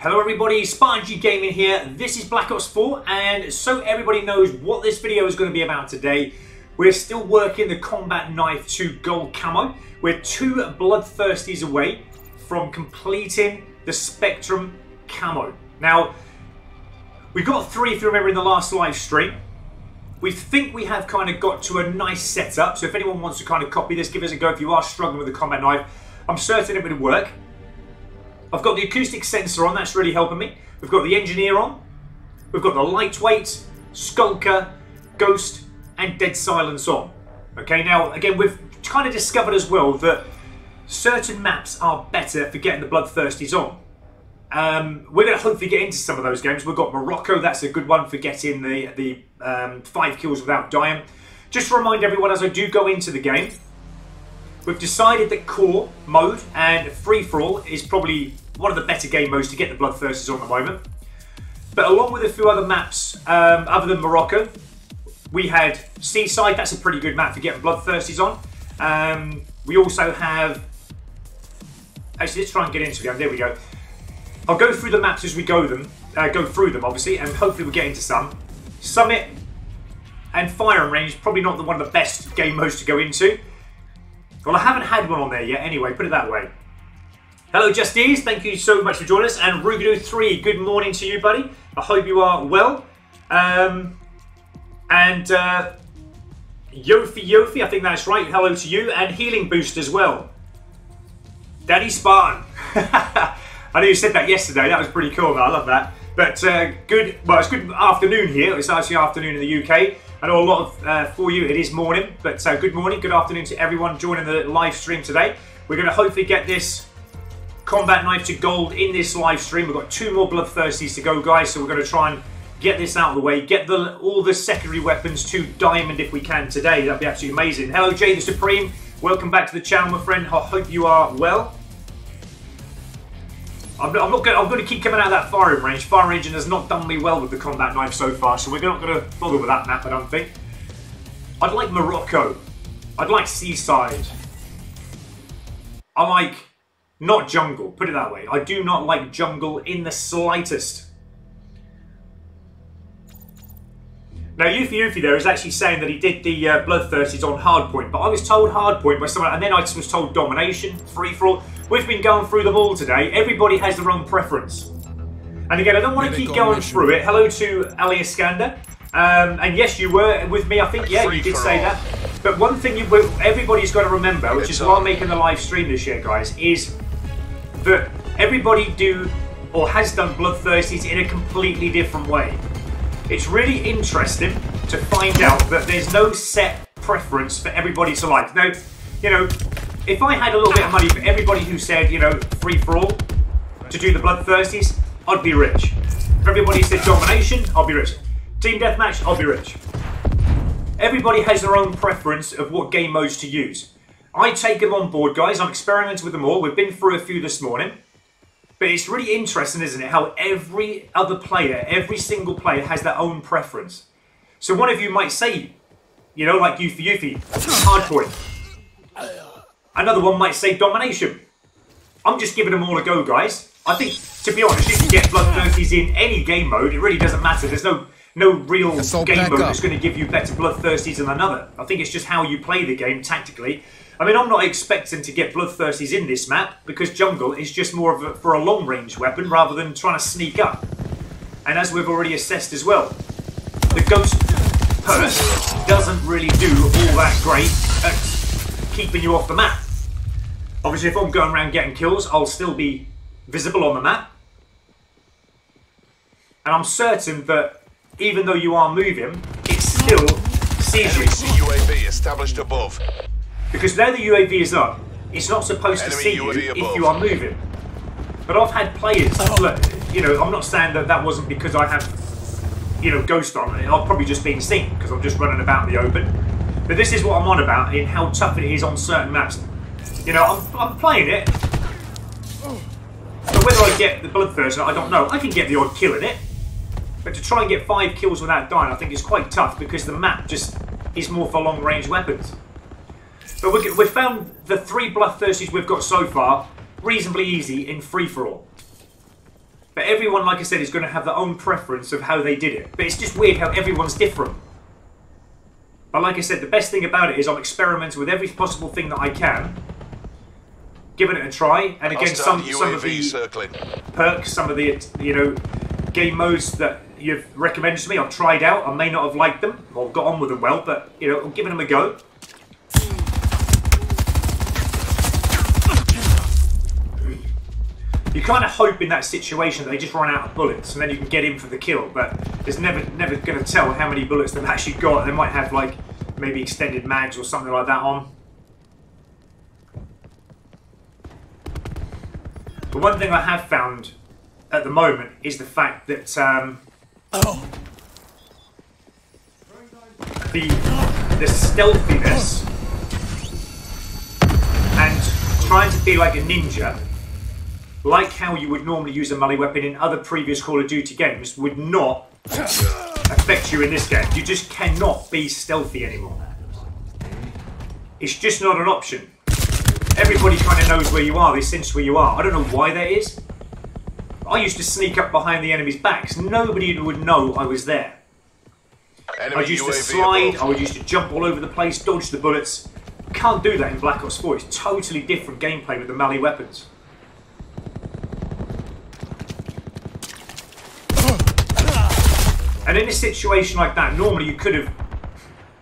Hello everybody, Spartan G Gaming here. This is Black Ops 4, and so everybody knows what this video is going to be about today, we're still working the combat knife to gold camo. We're 2 bloodthirsties away from completing the Spectrum camo. Now, we got 3 if you remember in the last live stream. We think we have kind of got to a nice setup, so if anyone wants to kind of copy this, give us a go if you are struggling with the combat knife. I'm certain it would work. I've got the acoustic sensor on, that's really helping me. We've got the engineer on. We've got the lightweight, skulker, ghost, and dead silence on. Okay, now again, we've kind of discovered as well that certain maps are better for getting the bloodthirsties on. We're going to hopefully get into some of those games. We've got Morocco, that's a good one for getting the 5 kills without dying. Just to remind everyone as I do go into the game, we've decided that core mode and free-for-all is probably one of the better game modes to get the bloodthirsties on at the moment. But along with a few other maps, other than Morocco, we had Seaside, that's a pretty good map for getting bloodthirsties on. We also have... Actually, let's try and get into them. There we go. I'll go through the maps as we go through them, obviously, and hopefully we'll get into some. Summit and Firing Range, probably not one of the best game modes to go into. Well, I haven't had one on there yet anyway, put it that way. Hello Justice, thank you so much for joining us. And Rugadu3, good morning to you, buddy. I hope you are well. Yofi Yofi, I think that's right, hello to you. And Healing Boost as well. Daddy Spartan. I know you said that yesterday, that was pretty cool, man. I love that. But it's good afternoon here. It's actually afternoon in the UK. I know a lot of, for you, it is morning, but good morning, good afternoon to everyone joining the live stream today. We're going to hopefully get this combat knife to gold in this live stream. We've got 2 more bloodthirsties to go, guys, so we're going to try and get this out of the way, get all the secondary weapons to diamond if we can today. That'd be absolutely amazing. Hello, Jay the Supreme. Welcome back to the channel, my friend. I hope you are well. I'm going to keep coming out of that firing range. Firing range has not done me well with the combat knife so far, so we're not going to bother with that map, I don't think. I'd like Morocco. I'd like Seaside. I like not jungle, put it that way. I do not like jungle in the slightest. Now, Yuffie there is actually saying that he did the bloodthirsties on Hardpoint, but I was told Hardpoint by someone, and then I was told Domination, Free-for-all. We've been going through them all today. Everybody has their own preference. And again, I don't want to keep going through it. Hello to Ali Iskander. And yes, you were with me, I think. Yeah, you did say that. But one thing everybody's got to remember, which is why I'm making the live stream this year, guys, is that everybody has done bloodthirsties in a completely different way. It's really interesting to find out that there's no set preference for everybody to like. Now, you know, if I had a little bit of money for everybody who said, you know, free-for-all to do the bloodthirsties, I'd be rich. If everybody said domination, I'll be rich. Team deathmatch, I'll be rich. Everybody has their own preference of what game modes to use. I take them on board, guys. I'm experimenting with them all. We've been through a few this morning. But it's really interesting, isn't it, how every other player, every single player has their own preference. So one of you might say, you know, like Yuffie, Hardpoint. Another one might say domination. I'm just giving them all a go, guys. I think, to be honest, you can get bloodthirsties in any game mode. It really doesn't matter. There's no real game mode that's going to give you better bloodthirsties than another. I think it's just how you play the game tactically. I mean, I'm not expecting to get bloodthirsties in this map because jungle is just more of for a long-range weapon rather than trying to sneak up. And as we've already assessed as well, the ghost perk doesn't really do all that great at keeping you off the map. Obviously, if I'm going around getting kills, I'll still be visible on the map. And I'm certain that even though you are moving, it still sees you. UAV established above. Because now the UAV is up, it's not supposed to see you if you are moving. But I've had players, look, you know, I'm not saying that that wasn't because I have, you know, ghost on. I've probably just been seen because I'm just running about in the open. But this is what I'm on about in how tough it is on certain maps. You know, I'm playing it. But whether I get the bloodthirst, I don't know. I can get the odd kill in it. But to try and get 5 kills without dying, I think is quite tough because the map just is more for long-range weapons. But we've found the 3 bloodthirsties we've got so far reasonably easy in free-for-all. But everyone, like I said, is going to have their own preference of how they did it. But it's just weird how everyone's different. But like I said, the best thing about it is I'm experimenting with every possible thing that I can. Giving it a try. And again, some of the perks, some of the, you know, game modes that you've recommended to me, I've tried out. I may not have liked them or got on with them well, but, you know, I'm giving them a go. You kind of hope in that situation that they just run out of bullets and then you can get in for the kill, but it's never going to tell how many bullets they've actually got. They might have, like, maybe extended mags or something like that on. The one thing I have found at the moment is the fact that the stealthiness and trying to be like a ninja, like how you would normally use a melee weapon in other previous Call of Duty games, would not affect you in this game. You just cannot be stealthy anymore. It's just not an option. Everybody kind of knows where you are, they sense where you are. I don't know why that is. I used to sneak up behind the enemy's backs. Nobody would know I was there. I used to slide, I used to jump all over the place, dodge the bullets. Can't do that in Black Ops 4. It's totally different gameplay with the melee weapons. And in a situation like that, normally you could have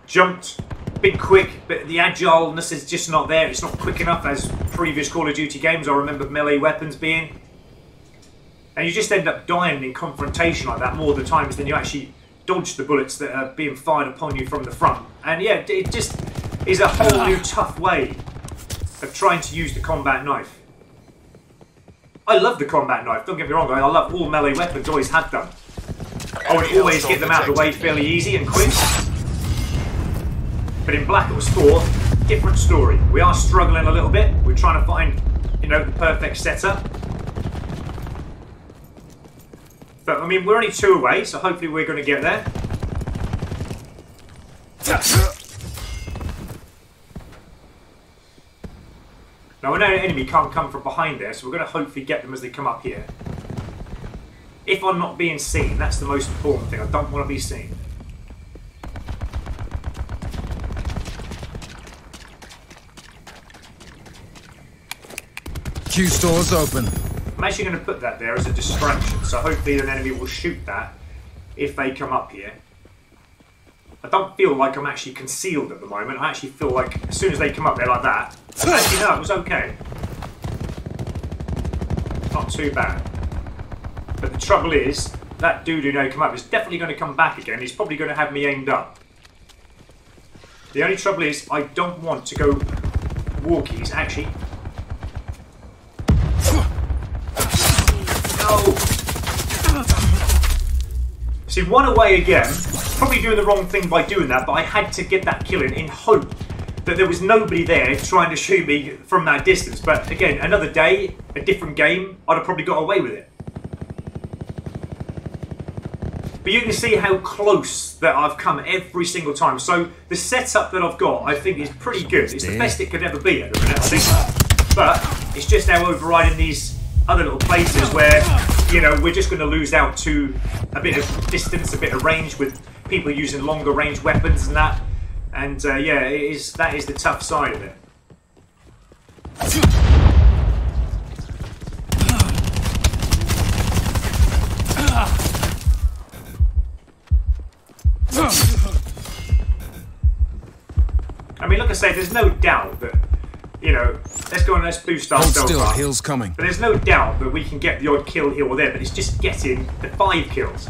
jumped, been quick, but the agileness is just not there. It's not quick enough as previous Call of Duty games I remember melee weapons being. And you just end up dying in confrontation like that more of the times than you actually dodge the bullets that are being fired upon you from the front. And yeah, it just is a whole new tough way of trying to use the combat knife. I love the combat knife, don't get me wrong, I love all melee weapons, always have done. I would always get them out of the way fairly easy and quick. But in Black Ops 4, different story. We are struggling a little bit. We're trying to find, you know, the perfect setup. But I mean, we're only 2 away, so hopefully we're going to get there. Now, an enemy can't come from behind there, so we're going to hopefully get them as they come up here. If I'm not being seen, that's the most important thing. I don't want to be seen. Q store's open. I'm actually going to put that there as a distraction, so hopefully an enemy will shoot that if they come up here. I don't feel like I'm actually concealed at the moment. I actually feel like as soon as they come up there like that... Actually, no, it was okay. Not too bad. But the trouble is, that dude who now come up is definitely going to come back again. He's probably going to have me aimed up. The only trouble is, I don't want to go walkies, actually. No! See, one away again. Probably doing the wrong thing by doing that, but I had to get that kill in hope that there was nobody there trying to shoot me from that distance. But again, another day, a different game, I'd have probably got away with it. But you can see how close that I've come every single time. So the setup that I've got, I think, is pretty good. It's the best it could ever be at the minute, I think. But it's just now overriding these other little places where, you know, we're just going to lose out to a bit of distance, a bit of range with people using longer range weapons and that. And yeah, that is the tough side of it. I mean, like I say, there's no doubt that, you know, let's go and let's boost ourselves up. Heal's coming. But there's no doubt that we can get the odd kill here or there, but it's just getting the 5 kills.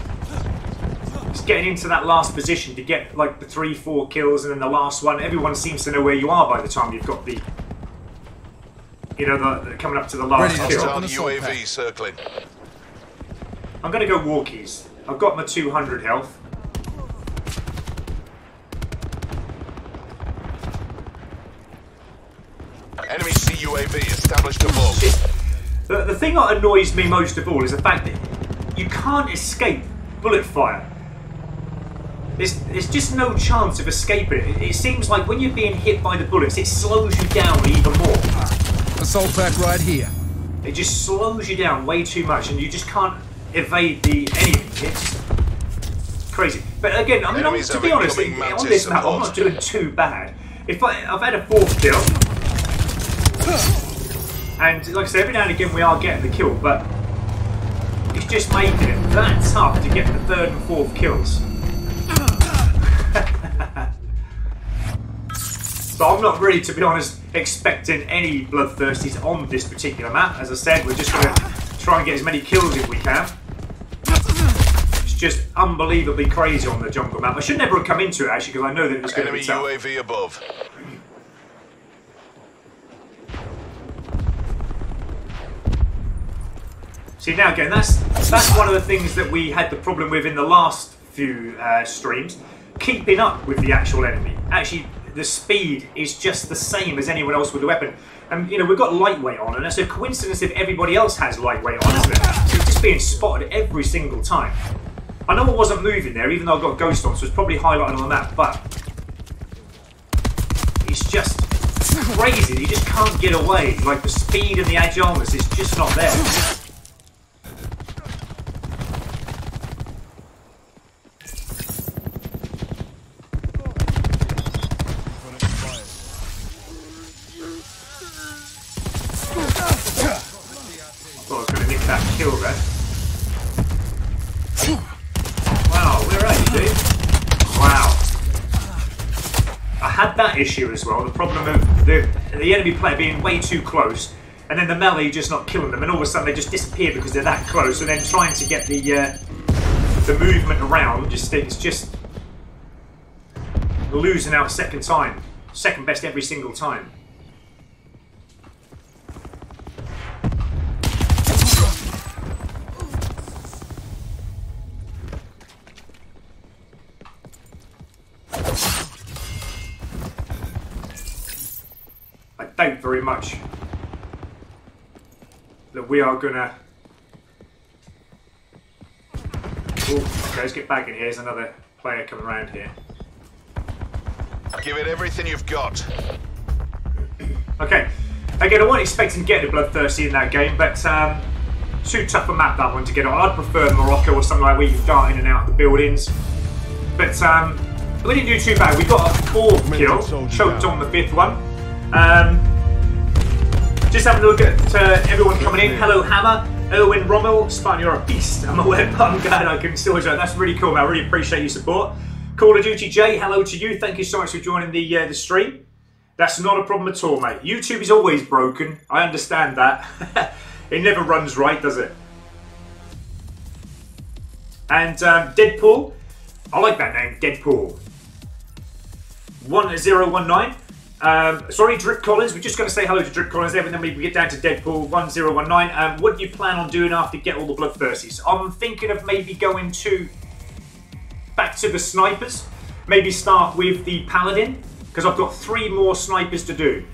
It's getting into that last position to get like the 3-4 kills and then the last one. Everyone seems to know where you are by the time you've got the, you know, the coming up to the last kill. UAV circling. I'm going to go walkies. I've got my 200 health. Enemy CUAV established above. The thing that annoys me most of all is the fact that you can't escape bullet fire. There's just no chance of escaping it. It seems like when you're being hit by the bullets, it slows you down even more. Assault pack right here. It just slows you down way too much, and you just can't evade the enemy hits. Crazy. But again, I mean, to be honest, on this map, I'm not doing too bad. I've had a 4th kill, and like I said, every now and again we are getting the kill, but it's just making it that tough to get the 3rd and 4th kills. So I'm not really, to be honest, expecting any bloodthirsties on this particular map. As I said, we're just going to try and get as many kills if we can. It's just unbelievably crazy on the jungle map. I should never have come into it, actually, because I know that it was going to be tough. Enemy UAV above. See, now again, that's one of the things that we had the problem with in the last few streams. Keeping up with the actual enemy. Actually, the speed is just the same as anyone else with the weapon. And, you know, we've got lightweight on, and it's a coincidence if everybody else has lightweight on, isn't it? So it's just being spotted every single time. I know I wasn't moving there, even though I got Ghost on, so it's probably highlighted on the map, but it's just crazy. You just can't get away. Like, the speed and the agileness is just not there. Kill there. Wow, where are you, dude? Wow. I had that issue as well, the problem of the enemy player being way too close, and then the melee just not killing them, and all of a sudden they just disappear because they're that close, and then trying to get the movement around, it's just losing out second best every single time. I doubt very much that we are gonna... Ooh, okay, let's get back in here. There's another player coming around here. Give it everything you've got. Okay, again, I wasn't expecting to get the bloodthirsty in that game, but too tough a map, that one, to get on. I'd prefer Morocco or something like where you can dart in and out of the buildings. But we didn't do too bad. We got a 4th kill, choked on the 5th one. Just having a look at everyone coming in. Hello, Hammer, Erwin, Rommel, Spartan, you're a beast. I'm aware, but I'm glad I can still enjoy it. That's really cool, man. I really appreciate your support. Call of Duty Jay, hello to you. Thank you so much for joining the stream. That's not a problem at all, mate. YouTube is always broken. I understand that. It never runs right, does it? And Deadpool, I like that name, Deadpool. 1019. Sorry, Drip Collins. We're just going to say hello to Drip Collins there, and then we get down to Deadpool 1019. What do you plan on doing after you get all the bloodthirsties? I'm thinking of maybe going back to the snipers. Maybe start with the Paladin, because I've got 3 more snipers to do.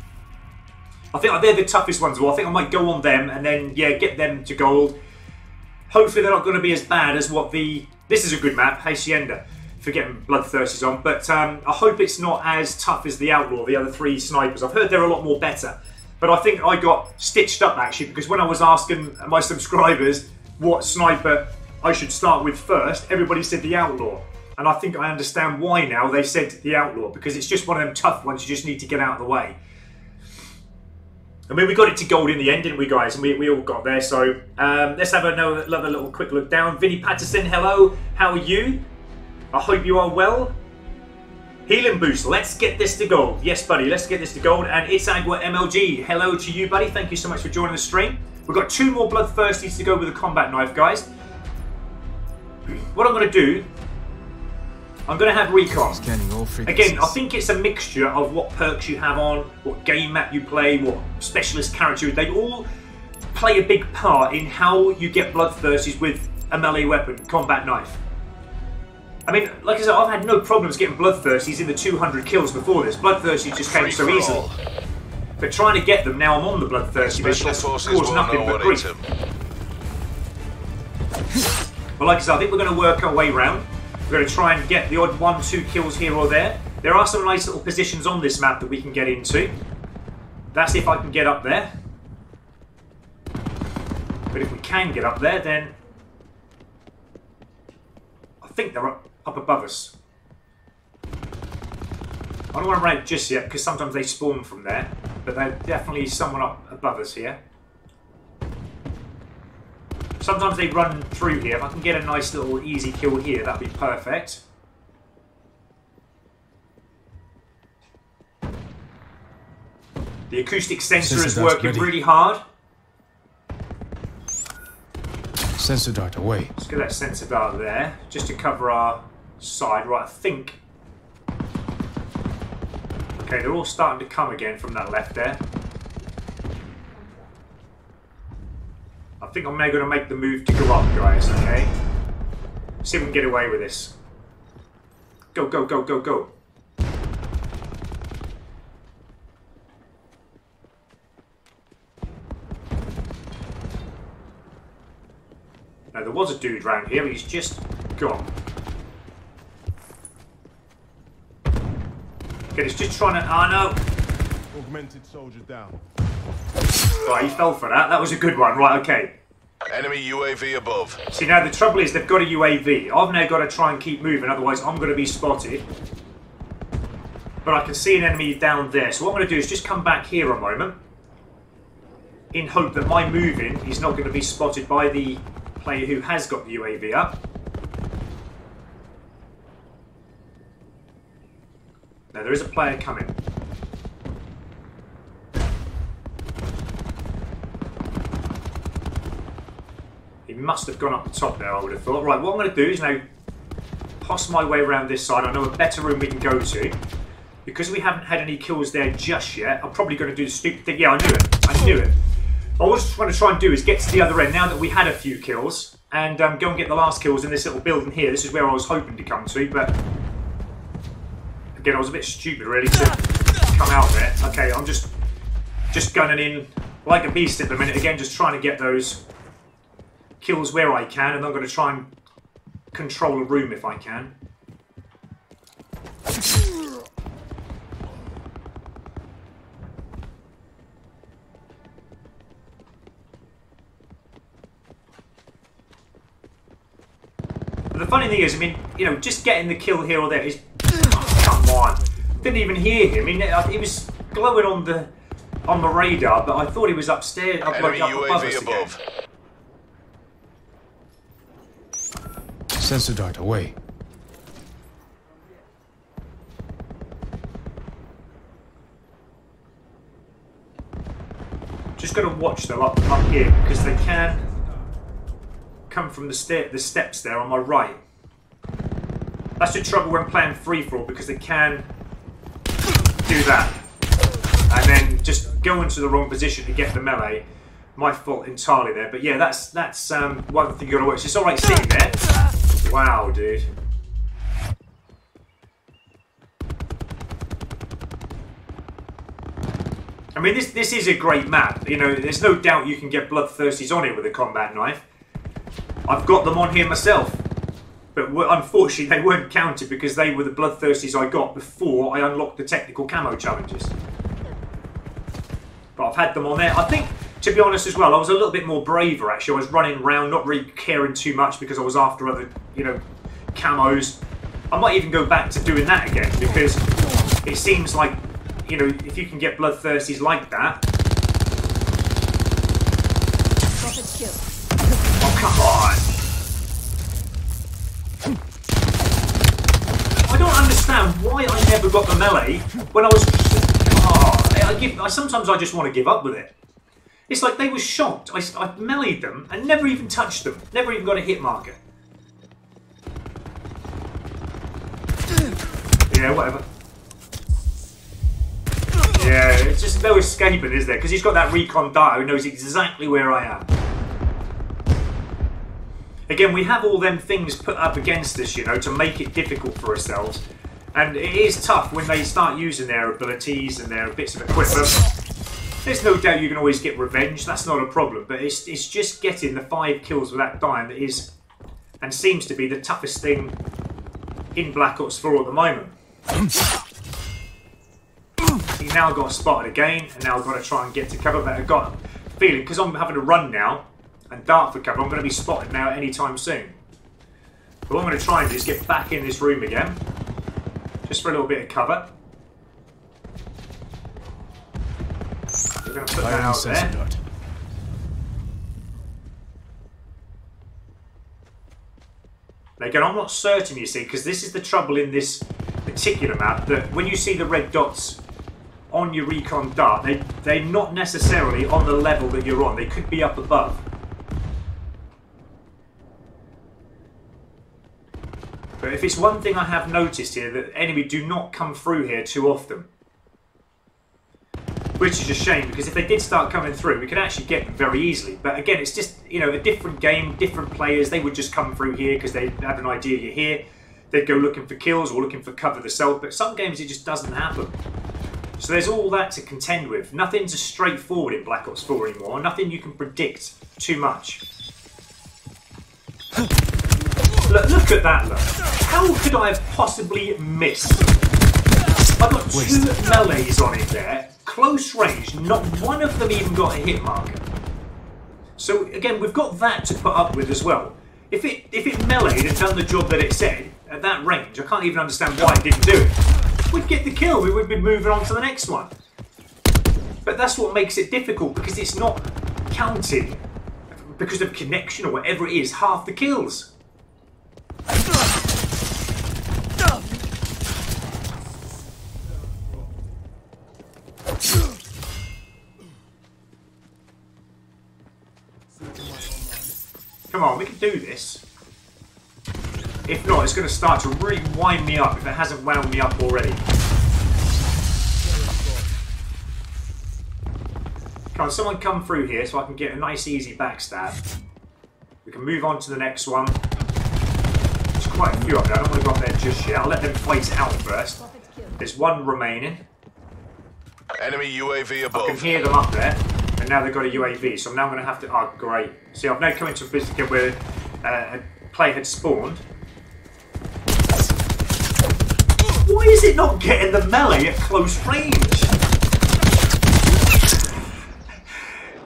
I think they're the toughest ones. Well, I think I might go on them and then, yeah, get them to gold. Hopefully they're not going to be as bad as what the... This is a good map, Hacienda, for getting bloodthirsties on. But I hope it's not as tough as the Outlaw, the other 3 snipers. I've heard they're a lot more better. But I think I got stitched up, actually, because when I was asking my subscribers what sniper I should start with first, everybody said the Outlaw. And I think I understand why now they said the Outlaw, because it's just one of them tough ones you just need to get out of the way. I mean, we got it to gold in the end, didn't we, guys? And we all got there. So let's have another little quick look down. Vinny Patterson, hello. How are you? I hope you are well. Healing boost. Let's get this to gold. Yes, buddy. Let's get this to gold. And it's Agua MLG. Hello to you, buddy. Thank you so much for joining the stream. We've got 2 more bloodthirsties to go with a combat knife, guys. What I'm going to do, I'm going to have recon. Again, I think it's a mixture of what perks you have on, what game map you play, what specialist character. They all play a big part in how you get bloodthirsties with a melee weapon, combat knife. I mean, like I said, I've had no problems getting bloodthirsties in the 200 kills before this. Bloodthirsties just came so easily. But trying to get them, now I'm on the bloodthirsty, they cause nothing but grief. But like I said, I think we're going to work our way around. We're going to try and get the odd 1-2 kills here or there. There are some nice little positions on this map that we can get into. That's if I can get up there. But if we can get up there, then think they're up above us. I don't want to run it just yet because sometimes they spawn from there. But there's definitely someone up above us here. Sometimes they run through here. If I can get a nice little easy kill here, that'd be perfect. The acoustic sensor is working really hard. Sensor dart away. Let's get that sensor dart there, just to cover our side. Right, I think. Okay, they're all starting to come again from that left there. I think I'm now going to make the move to go up, guys, okay? See if we can get away with this. Go, go, go, go, go. Now, there was a dude around here, but he's just gone. Okay, he's just trying to... Oh, no! Augmented soldier down. Right, he fell for that. That was a good one. Right, okay. Enemy UAV above. See, now the trouble is they've got a UAV. I've now got to try and keep moving, otherwise I'm going to be spotted. But I can see an enemy down there. So what I'm going to do is just come back here a moment. In hope that my moving is not going to be spotted by the player who has got the UAV up. Now there is a player coming. He must have gone up the top there, I would have thought. Right, what I'm going to do is now pass my way around this side. I know a better room we can go to. Because we haven't had any kills there just yet, I'm probably going to do the stupid thing. Yeah, I knew it. I knew it. What I was going to try and do is get to the other end now that we had a few kills and go and get the last kills in this little building here. This is where I was hoping to come to, but again, I was a bit stupid really to come out there. Okay, I'm just gunning in like a beast at the minute. Again, just trying to get those kills where I can, and I'm going to try and control a room if I can. But the funny thing is, I mean, you know, just getting the kill here or there is... Oh, come on. Didn't even hear him. I mean, he was glowing on the radar, but I thought he was upstairs, up above us again. Sensor dart away. Just got to watch them up here because they can come from the steps there on my right. That's the trouble when playing free-for-all, because they can do that and then just go into the wrong position to get the melee. My fault entirely there, but yeah, that's one thing you got to watch. It's all right sitting there. Wow, dude. I mean, this is a great map. You know, there's no doubt you can get bloodthirsties on it with a combat knife. I've got them on here myself. But unfortunately, they weren't counted because they were the bloodthirsties I got before I unlocked the technical camo challenges. But I've had them on there. I think, to be honest as well, I was a little bit more braver actually. I was running around, not really caring too much because I was after other, you know, camos. I might even go back to doing that again because it seems like, you know, if you can get bloodthirsties like that. Oh, come on! I don't understand why I never got the melee when I was... Oh, sometimes I just want to give up with it. It's like they were shocked. I meleeed them and never even touched them. Never even got a hit marker. Yeah, whatever. Yeah, it's just no escaping, is there? Because he's got that recon data who knows exactly where I am. Again, we have all them things put up against us, you know, to make it difficult for ourselves. And it is tough when they start using their abilities and their bits of equipment. There's no doubt you can always get revenge, that's not a problem. But it's just getting the 5 kills without dying that is, and seems to be, the toughest thing in Black Ops 4 at the moment. See, now I've got spotted again, and now I've got to try and get to cover. But I've got a feeling, because I'm having to run now and dart for cover, I'm going to be spotted now anytime soon. But what I'm going to try and do is get back in this room again. Just for a little bit of cover. We're going to put that out there. Now again, I'm not certain, you see, because this is the trouble in this particular map, that when you see the red dots on your recon dart, they're not necessarily on the level that you're on. They could be up above. But if it's one thing I have noticed here, that enemy do not come through here too often. Which is a shame, because if they did start coming through, we could actually get them very easily. But again, it's just, you know, a different game, different players. They would just come through here because they had an idea you're here. They'd go looking for kills or looking for cover themselves. But some games it just doesn't happen. So there's all that to contend with. Nothing's as straightforward in Black Ops 4 anymore. Nothing you can predict too much. Look at that, look. How could I have possibly missed? I've got 2 melees on it there. Close range, not one of them even got a hit marker. So again, we've got that to put up with as well. If it meleeed and done the job that it said, at that range, I can't even understand why it didn't do it. We'd get the kill, we would be moving on to the next one. But that's what makes it difficult, because it's not counting, because of connection or whatever it is, half the kills. Come on, we can do this. If not, it's going to start to really wind me up if it hasn't wound me up already. Come on, someone come through here so I can get a nice easy backstab. We can move on to the next one. There's quite a few up there. I don't want to go up there just yet. I'll let them fight it out first. There's one remaining. Enemy UAV above. I can hear them up there. And now they've got a UAV, so I'm now going to have to... Oh, great. See, I've now come into a position again where a player had spawned. Why is it not getting the melee at close range?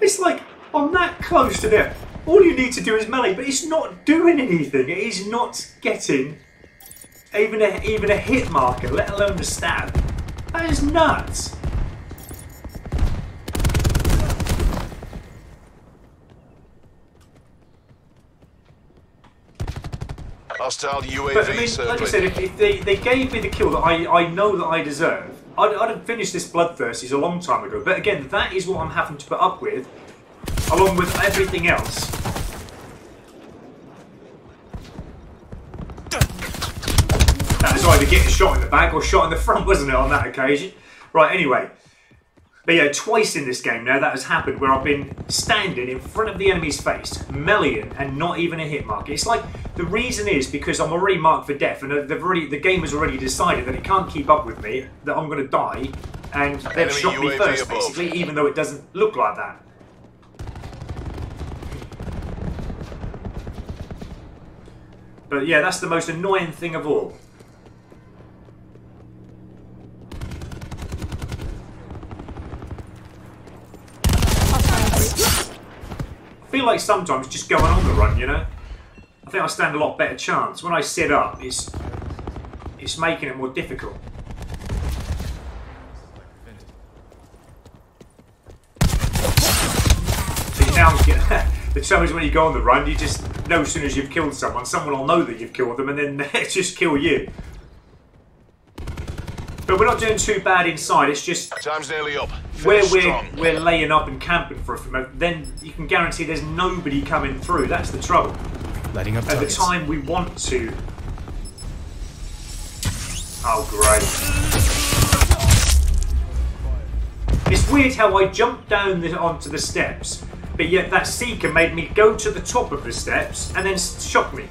It's like, I'm that close to them. All you need to do is melee, but it's not doing anything. It is not getting even a hit marker, let alone the stab. That is nuts. Hostile UAV but I mean, circling. like I said, if they gave me the kill that I know that I deserve, I'd have finished this Bloodthirsties a long time ago. But again, that is what I'm having to put up with, along with everything else. That was either getting shot in the back or shot in the front, wasn't it, on that occasion? Right, anyway. But yeah, twice in this game now that has happened where I've been standing in front of the enemy's face, meleeing, and not even a hit marker. It's like, the reason is because I'm already marked for death, and the game has already decided that it can't keep up with me, that I'm going to die, and they've shot me first, basically, even though it doesn't look like that. But yeah, that's the most annoying thing of all. I feel like sometimes just going on the run, you know? I think I stand a lot better chance. When I sit up, it's making it more difficult. See, now the trouble is when you go on the run, you just know as soon as you've killed someone, someone will know that you've killed them and then they just kill you. But we're not doing too bad inside, it's just... Time's nearly up. Where we're laying up and camping for a few moments, then you can guarantee there's nobody coming through. That's the trouble. Lighting up At the time we want to. Oh, great. It's weird how I jumped down onto the steps, but yet that Seeker made me go to the top of the steps and then shot me.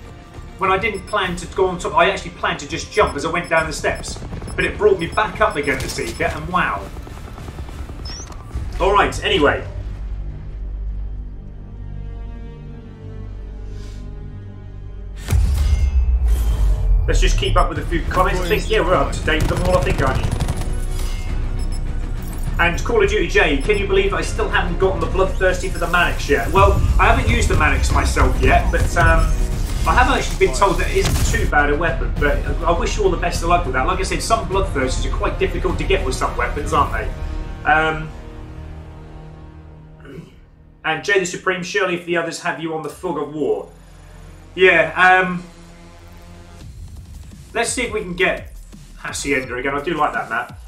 When I didn't plan to go on top, I actually planned to just jump as I went down the steps. But it brought me back up again, the Seeker, and wow. Alright, anyway. Let's just keep up with a few comments. I think, yeah, we're up to date with them all, I think, aren't you? And Call of Duty J, can you believe I still haven't gotten the Bloodthirsty for the Mannix yet? Well, I haven't used the Mannix myself yet, but I have actually been told that it isn't too bad a weapon, but I wish you all the best of luck with that. Like I said, some bloodthirsters are quite difficult to get with some weapons, aren't they? And Jay the Supreme, surely if the others have you on the fog of war. Yeah, let's see if we can get Hacienda again. I do like that map.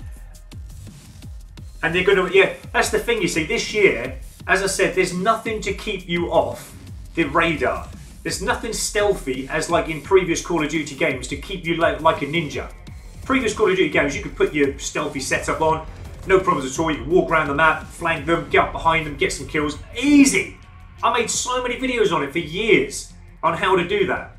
And they're going to, yeah, that's the thing you see. This year, as I said, there's nothing to keep you off the radar. There's nothing stealthy as like in previous Call of Duty games to keep you like a ninja. Previous Call of Duty games, you could put your stealthy setup on, no problems at all. You can walk around the map, flank them, get up behind them, get some kills. Easy! I made so many videos on it for years on how to do that.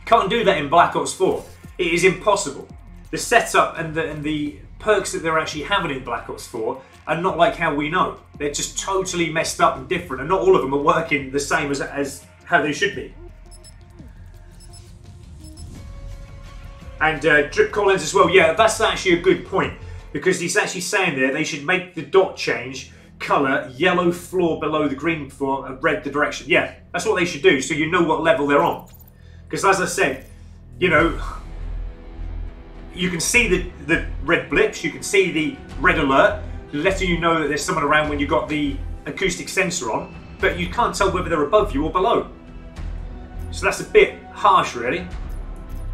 Can't do that in Black Ops 4. It is impossible. The setup and the perks that they're actually having in Black Ops 4 are not like how we know. They're just totally messed up and different, and not all of them are working the same as how they should be. And Drip Collins as well, yeah, that's actually a good point, because he's actually saying there they should make the dot change colour yellow floor below the green floor and red the direction. Yeah, that's what they should do, so you know what level they're on. Because as I said, you know, you can see the red blips, you can see the red alert, letting you know that there's someone around when you've got the acoustic sensor on, but you can't tell whether they're above you or below. So that's a bit harsh, really.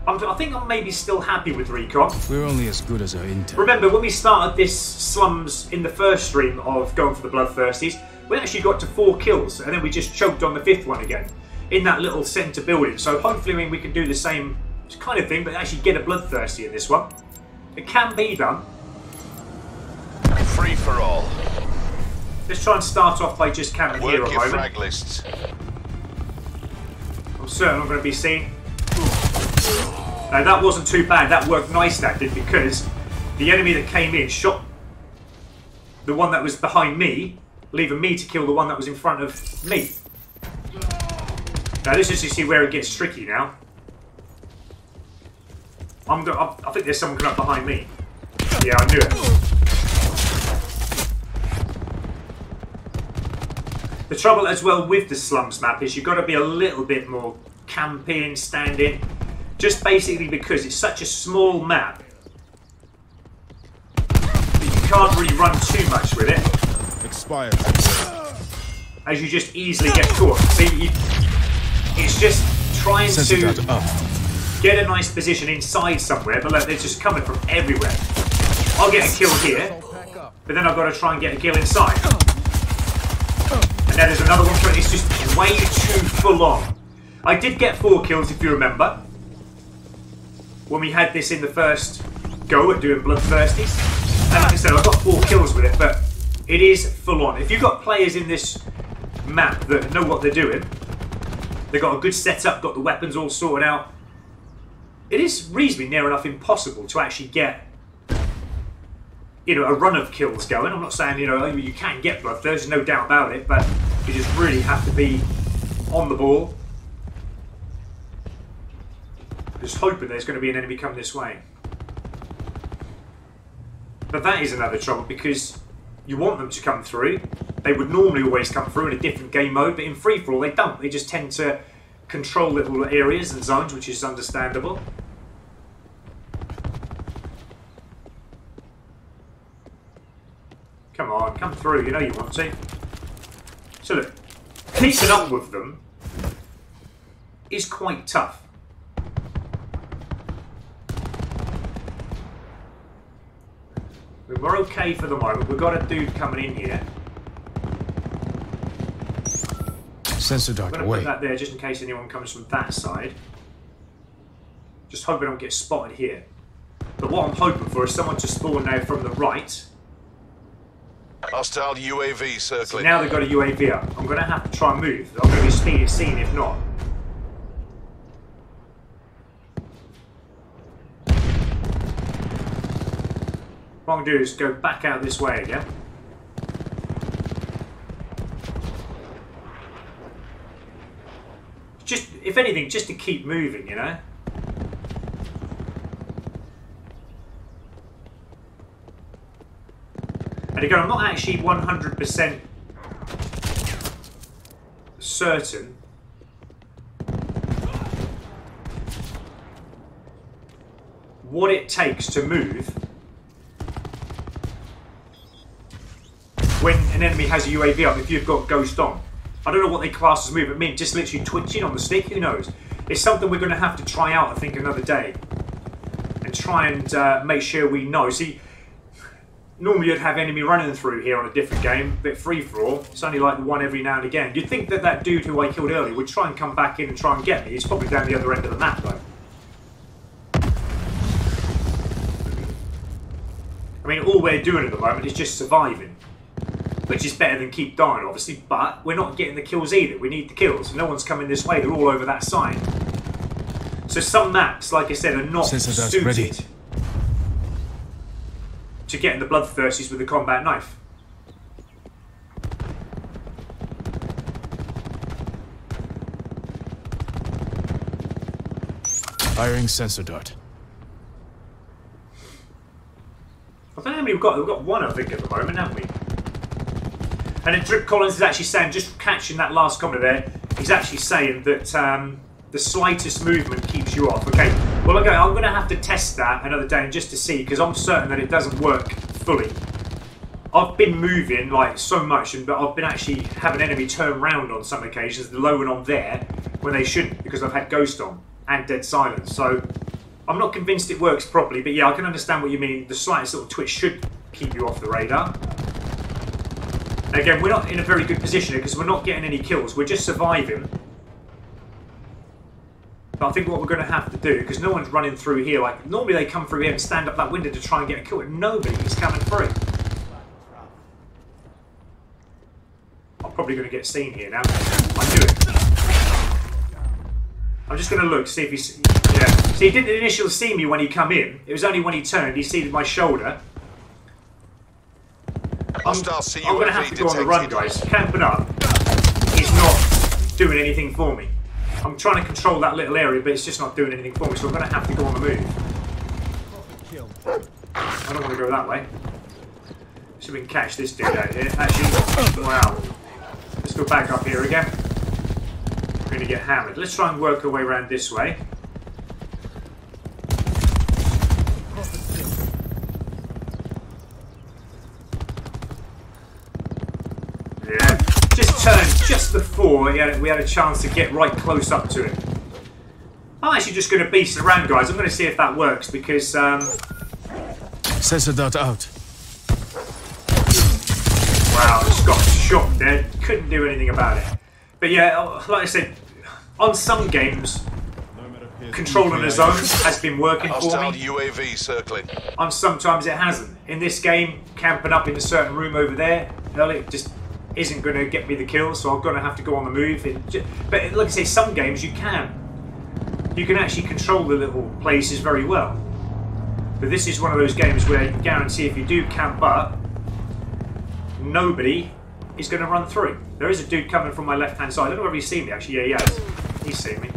I think I'm maybe still happy with Recon. We're only as good as our intel. Remember, when we started this Slums in the first stream of going for the Bloodthirsties, we actually got to 4 kills, and then we just choked on the 5th one again, in that little centre building. So hopefully, I mean, we can do the same kind of thing, but actually get a Bloodthirsty in this one. It can be done. Free for all. Let's try and start off by just camping here a Work your moment. frag lists. I'm certain I'm going to be seen. Now that wasn't too bad, that worked nice, that did, because the enemy that came in shot the one that was behind me, leaving me to kill the one that was in front of me. Now this is to see where it gets tricky now. I think there's someone coming up behind me. Yeah, I knew it. The trouble as well with the Slums map is you've got to be a little bit more camping, standing. Just basically because it's such a small map, you can't really run too much with it. Expired. As you just easily get caught. See, it's just trying to get a nice position inside somewhere, but look, they're just coming from everywhere. I'll get a kill here, but then I've got to try and get a kill inside. And then there's another one, it's just way too full on. I did get 4 kills, if you remember, when we had this in the first go at doing Bloodthirsties. And like I said, I got 4 kills with it, but it is full on. If you've got players in this map that know what they're doing, they've got a good setup, got the weapons all sorted out, it is reasonably near enough impossible to actually get, you know, a run of kills going. I'm not saying, you know, you can get Bloodthirst, there's no doubt about it, but you just really have to be on the ball. Just hoping there's going to be an enemy coming this way. But that is another trouble, because you want them to come through. They would normally always come through in a different game mode, but in free-for-all they don't. They just tend to control little areas and zones, which is understandable. Come on, come through, you know you want to. So look, keeping up with them is quite tough. We're okay for the moment. We've got a dude coming in here. Sensor dart I'm going to away. put that there just in case anyone comes from that side. Just hoping I don't get spotted here. But what I'm hoping for is someone to spawn now from the right. Hostile UAV circling. So now they've got a UAV up. I'm going to have to try and move. I'm going to be seen if not. What I'm going to do is go back out this way again. Just, if anything, just to keep moving, you know? And again, I'm not actually 100% certain what it takes to move when an enemy has a UAV up if you've got Ghost on. I don't know what they class as movement mean, just literally twitching on the stick, who knows? It's something we're going to have to try out, I think, another day. And try and make sure we know. See, normally you'd have enemy running through here on a different game, but free-for-all, it's only like the one every now and again. You'd think that that dude who I killed earlier would try and come back in and try and get me. He's probably down the other end of the map, though. I mean, all we're doing at the moment is just surviving. Which is better than keep dying, obviously, but we're not getting the kills either. We need the kills. No one's coming this way. They're all over that side. So some maps, like I said, are not suited to getting the bloodthirsties with the combat knife. Firing sensor dart. I don't know how many we've got. We've got one, I think, at the moment, haven't we? And then Drip Collins is actually saying, just catching that last comment there, he's actually saying that the slightest movement keeps you off. Okay, well, okay, I'm going to have to test that another day just to see, because I'm certain that it doesn't work fully. I've been moving like so much, but I've been actually having enemy turn round on some occasions, the low and on there, when they shouldn't, because I've had Ghost on and Dead Silence. So I'm not convinced it works properly, but yeah, I can understand what you mean. The slightest little twitch should keep you off the radar. Again, we're not in a very good position because we're not getting any kills. We're just surviving. But I think what we're going to have to do, because no one's running through here, like normally they come through here and stand up that window to try and get a kill, and nobody is coming through. I'm probably going to get seen here now. I knew it. I'm just going to look, see if he's... Yeah. See, he didn't initially see me when he come in. It was only when he turned, he see my shoulder. I'm going to have to go on the run, guys. Camping up is not doing anything for me. I'm trying to control that little area, but it's just not doing anything for me, so I'm going to have to go on the move. I don't want to go that way. See if we can catch this dude out here. Actually, wow. Let's go back up here again. We're going to get hammered. Let's try and work our way around this way. Yeah, just turned just before we had a chance to get right close up to it. I'm actually just going to beast around, guys. I'm going to see if that works because... Sensor dart out. Wow, just got shot there. Couldn't do anything about it. But yeah, like I said, on some games, controlling a zone has been working for me. UAV circling. On sometimes it hasn't. In this game, camping up in a certain room over there, it just isn't going to get me the kill, so I'm going to have to go on the move. But like I say, some games you can. You can actually control the little places very well. But this is one of those games where you can guarantee if you do camp up, nobody is going to run through. There is a dude coming from my left-hand side. I don't know whether he's seen me, actually. Yeah, he has. He's seen me.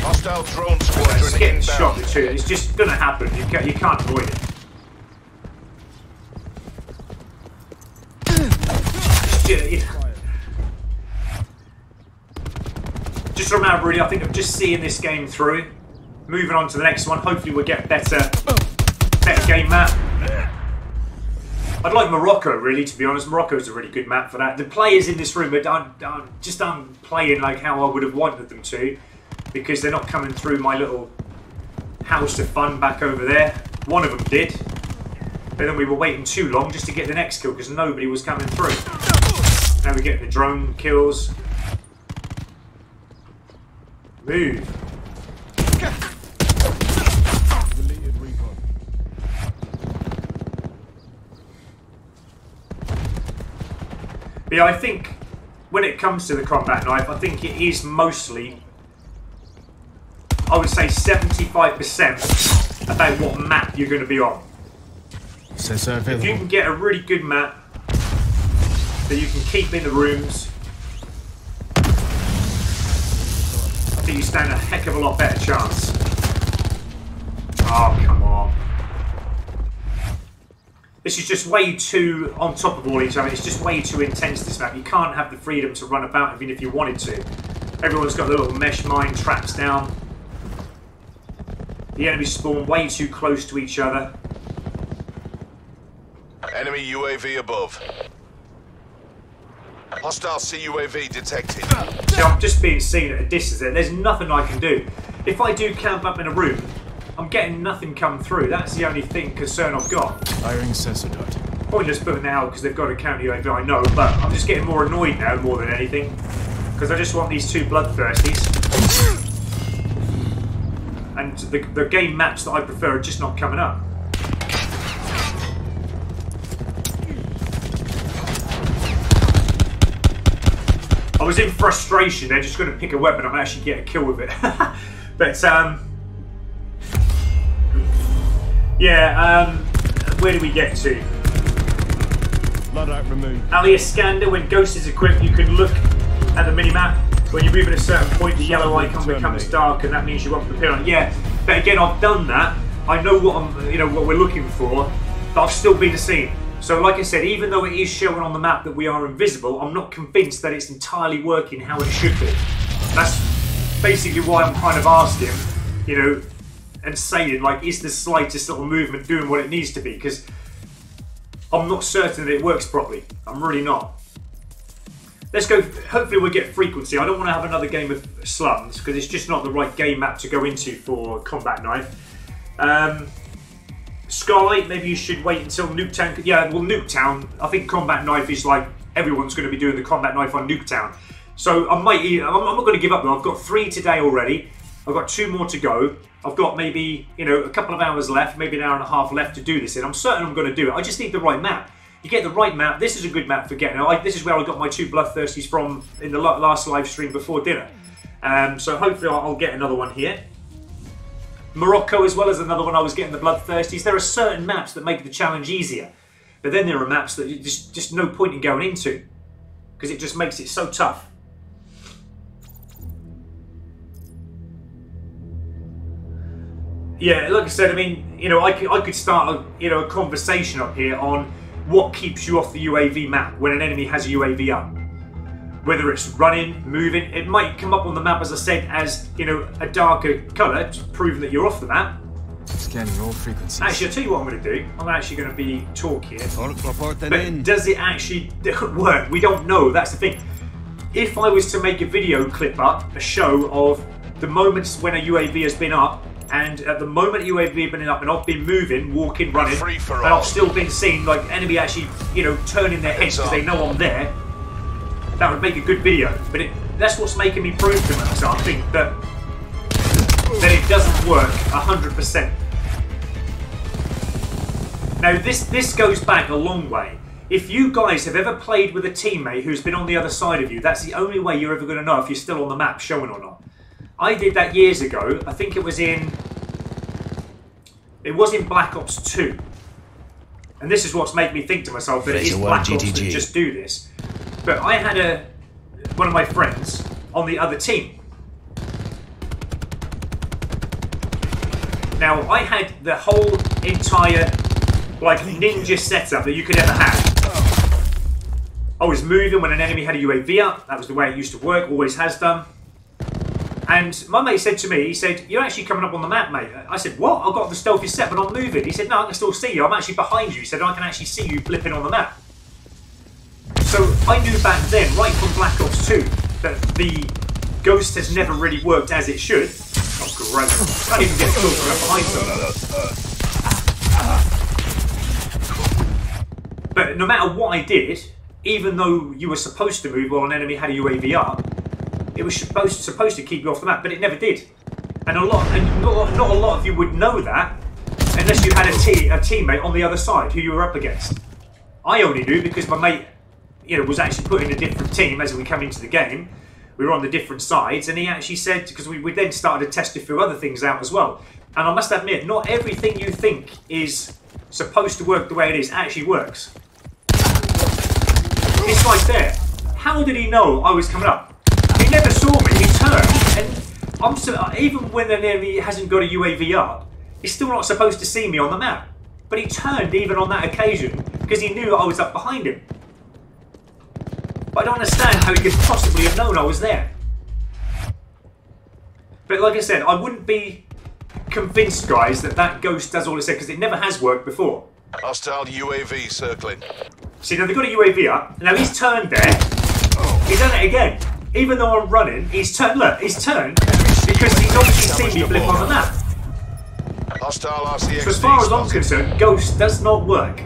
Hostile drone squadron getting inbound. shot too. It's just going to happen. You can't avoid it. Just remember, really, I think I'm just seeing this game through. Moving on to the next one. Hopefully we'll get better game map. I'd like Morocco, really, to be honest. Morocco's a really good map for that. The players in this room aren't playing like how I would have wanted them to, because they're not coming through my little house of fun back over there. One of them did, but then we were waiting too long just to get the next kill because nobody was coming through. Now we're getting the drone kills. Move. But yeah, I think when it comes to the combat knife, I think it is mostly, I would say 75% about what map you're going to be on. Sensor available. If you can get a really good map that you can keep in the rooms, I think you stand a heck of a lot better chance. Oh, come on. This is just way too on top of all each other. It's just way too intense, this map. You can't have the freedom to run about even if you wanted to. Everyone's got their little mesh mine traps down. The enemies spawn way too close to each other. Enemy UAV above. Hostile CUAV detected. See, I'm just being seen at a distance there. There's nothing I can do. If I do camp up in a room, I'm getting nothing come through. That's the only concern I've got. Firing sensor dart. Pointless putting it out because they've got a counter UAV, I know, but I'm just getting more annoyed now more than anything. Because I just want these two bloodthirsties. And the game maps that I prefer are just not coming up. I was in frustration, they're just going to pick a weapon and actually get a kill with it. But, yeah, where do we get to? Loadout removed. Aliascander, when Ghost is equipped, you can look at the minimap. When you move at a certain point, the yellow icon becomes dark, and that means you won't appear on. Yeah, but again, I've done that. I know what what we're looking for, but I've still been seen. So, like I said, even though it is showing on the map that we are invisible, I'm not convinced that it's entirely working how it should be. That's basically why I'm kind of asking, and saying, like, is the slightest little movement doing what it needs to be? Because I'm not certain that it works properly. I'm really not. Let's go. Hopefully we'll get frequency. I don't want to have another game of Slums because it's just not the right game map to go into for Combat Knife. Scarlight, maybe you should wait until Nuketown. Yeah, well, Nuketown, I think Combat Knife is like everyone's going to be doing the Combat Knife on Nuketown. So I'm not going to give up though. I've got 3 today already. I've got 2 more to go. I've got maybe, a couple of hours left, maybe an hour and a half left to do this in. I'm certain I'm going to do it. I just need the right map. You get the right map. This is a good map for getting it. This is where I got my 2 bloodthirsties from in the last live stream before dinner. So hopefully I'll get another one here. Morocco as well as another one I was getting the bloodthirsties. There are certain maps that make the challenge easier. But then there are maps that just no point in going into. Because it just makes it so tough. Yeah, like I said, I mean, I could start a conversation up here on what keeps you off the UAV map when an enemy has a UAV up. Whether it's running, moving, it might come up on the map, as I said, as, a darker colour, proving that you're off the map. Scanning all frequencies. Actually, I'll tell you what I'm going to do. I'm actually going to be talk here. Reporting But in. does it actually work? We don't know. That's the thing. If I was to make a video clip up, a show of the moments when a UAV has been up, and at the moment UAV has been up and I've been moving, walking, running, and I've still been seen, like enemy actually, turning their heads because they know I'm there, that would make a good video. But that's what's making me prove to myself, I think, that it doesn't work 100%. Now this goes back a long way. If you guys have ever played with a teammate who's been on the other side of you, that's the only way you're ever going to know if you're still on the map showing or not. I did that years ago. I think it was in Black Ops 2. And this is what's made me think to myself that it is Black Ops that just do this. But I had one of my friends on the other team. Now, I had the whole entire ninja setup that you could ever have. I was moving when an enemy had a UAV up. That was the way it used to work, always has done. And my mate said to me, he said, "You're actually coming up on the map, mate." I said, "What? I've got the stealthy set, but I'm moving." He said, "No, I can still see you. I'm actually behind you." He said, "I can actually see you flipping on the map." So I knew back then, right from Black Ops 2, that the Ghost has never really worked as it should. Oh, great. I can't even get a kill from behind them. But no matter what I did, even though you were supposed to move while an enemy had a UAV up, it was supposed to keep you off the map, but it never did. And not a lot of you would know that unless you had a teammate on the other side who you were up against. I only knew because my mate, was actually put in a different team as we come into the game. We were on the different sides, and he actually said, because we then started to test a few other things out as well. And I must admit, not everything you think is supposed to work the way it is actually works. It's like there. How did he know I was coming up? He never saw me, he turned, and even when an enemy hasn't got a UAV up, he's still not supposed to see me on the map. But he turned even on that occasion, because he knew I was up behind him. But I don't understand how he could possibly have known I was there. But like I said, I wouldn't be convinced, guys, that that ghost does all it said, because it never has worked before. Hostile UAV circling. See, now they've got a UAV up. Now he's turned there. He's done it again. Even though I'm running, he's turned. Look, he's turned because he's obviously seen me blip on the map. Hostile RCXD. So as far as I'm concerned, ghost does not work.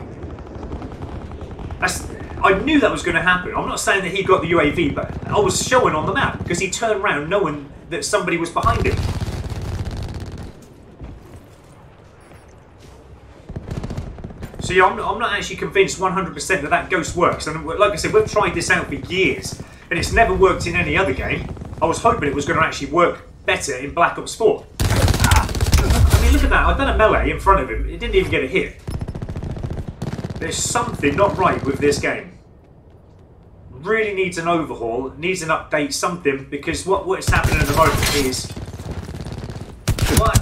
I knew that was going to happen. I'm not saying that he got the UAV, but I was showing on the map because he turned around knowing that somebody was behind him. So yeah, I'm not actually convinced 100% that that ghost works. And like I said, we've tried this out for years, and it's never worked in any other game. I was hoping it was going to actually work better in Black Ops 4. I mean, look at that. I've done a melee in front of him. It didn't even get a hit. There's something not right with this game. Really needs an overhaul, needs an update, something, because what's happening at the moment is... What?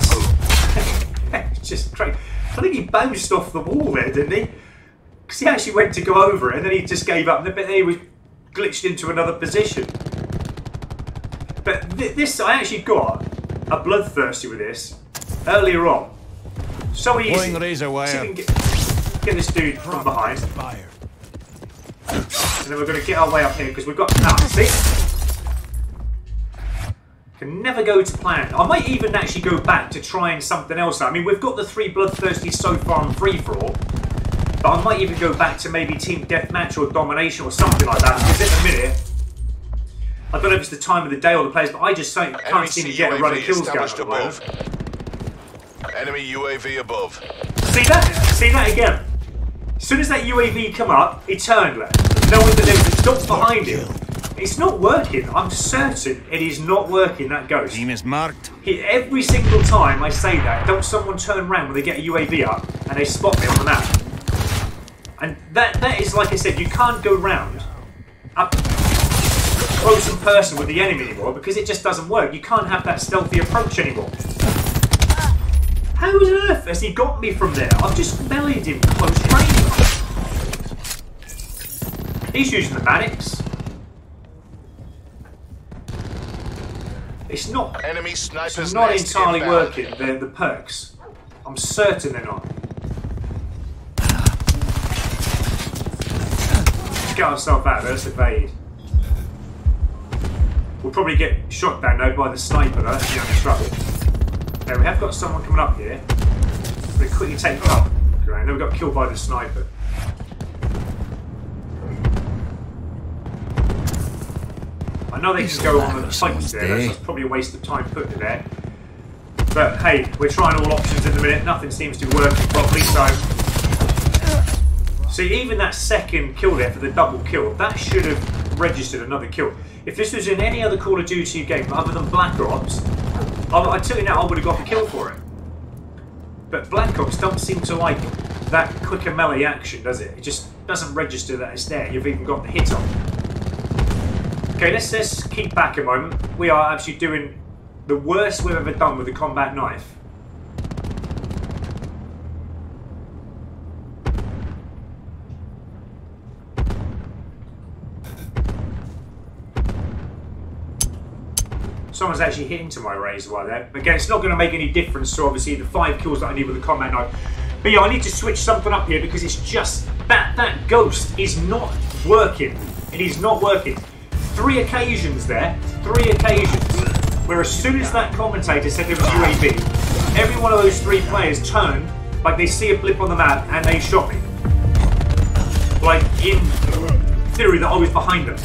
It's just crazy. I think he bounced off the wall there, didn't he? Because he actually went to go over it and then he just gave up, but then he was glitched into another position. But this, I actually got a bloodthirsty with this earlier on. So easy. Razor wire. See if we can get this dude from behind. And then we're going to get our way up here because we've got... Ah, see? Can never go to plan. I might even actually go back to trying something else. I mean, we've got the 3 bloodthirsties so far on free-for-all, but I might even go back to maybe team deathmatch or domination or something like that, because at the minute, I don't know if it's the time of the day or the players, but I just can't seem to get a run of kills going at the moment. Enemy UAV above. See that? See that again? As soon as that UAV come up, he turned left, knowing that there was a dot behind him. It's not working. I'm certain it is not working, that ghost. Team is marked. Every single time I say that, don't someone turn around when they get a UAV up and they spot me on the map. And that is, like I said, you can't go round up close and personal with the enemy anymore because it just doesn't work. You can't have that stealthy approach anymore. How on earth has he got me from there? I've just meleeed him close range. He's using the Maddox. It's not entirely working, the perks. I'm certain they're not. Let's get ourselves out there, let's evade. We'll probably get shot down though by the sniper though, that's the only trouble. Okay, we have got someone coming up here. We'll quickly take them up. Great, then we got killed by the sniper. I know they can go on the pikes there, that's probably a waste of time putting it there. But hey, we're trying all options in the minute, nothing seems to be working properly, so... See, even that second kill there for the double kill, that should have registered another kill. If this was in any other Call of Duty game other than Black Ops, I tell you now, I would have got the kill for it. But Black Ops don't seem to like that quicker melee action, does it? It just doesn't register that it's there, you've even got the hit on. Okay, let's keep back a moment. We are actually doing the worst we've ever done with a combat knife. Someone's actually hit into my razor while there. Again, it's not going to make any difference to obviously the 5 kills that I need with the combat knife. But yeah, I need to switch something up here because it's just that ghost is not working. It is not working. 3 occasions there, 3 occasions, where as soon as that commentator said there was UAV, every one of those 3 players turned like they see a blip on the map and they shot me. Like in theory that I was behind them.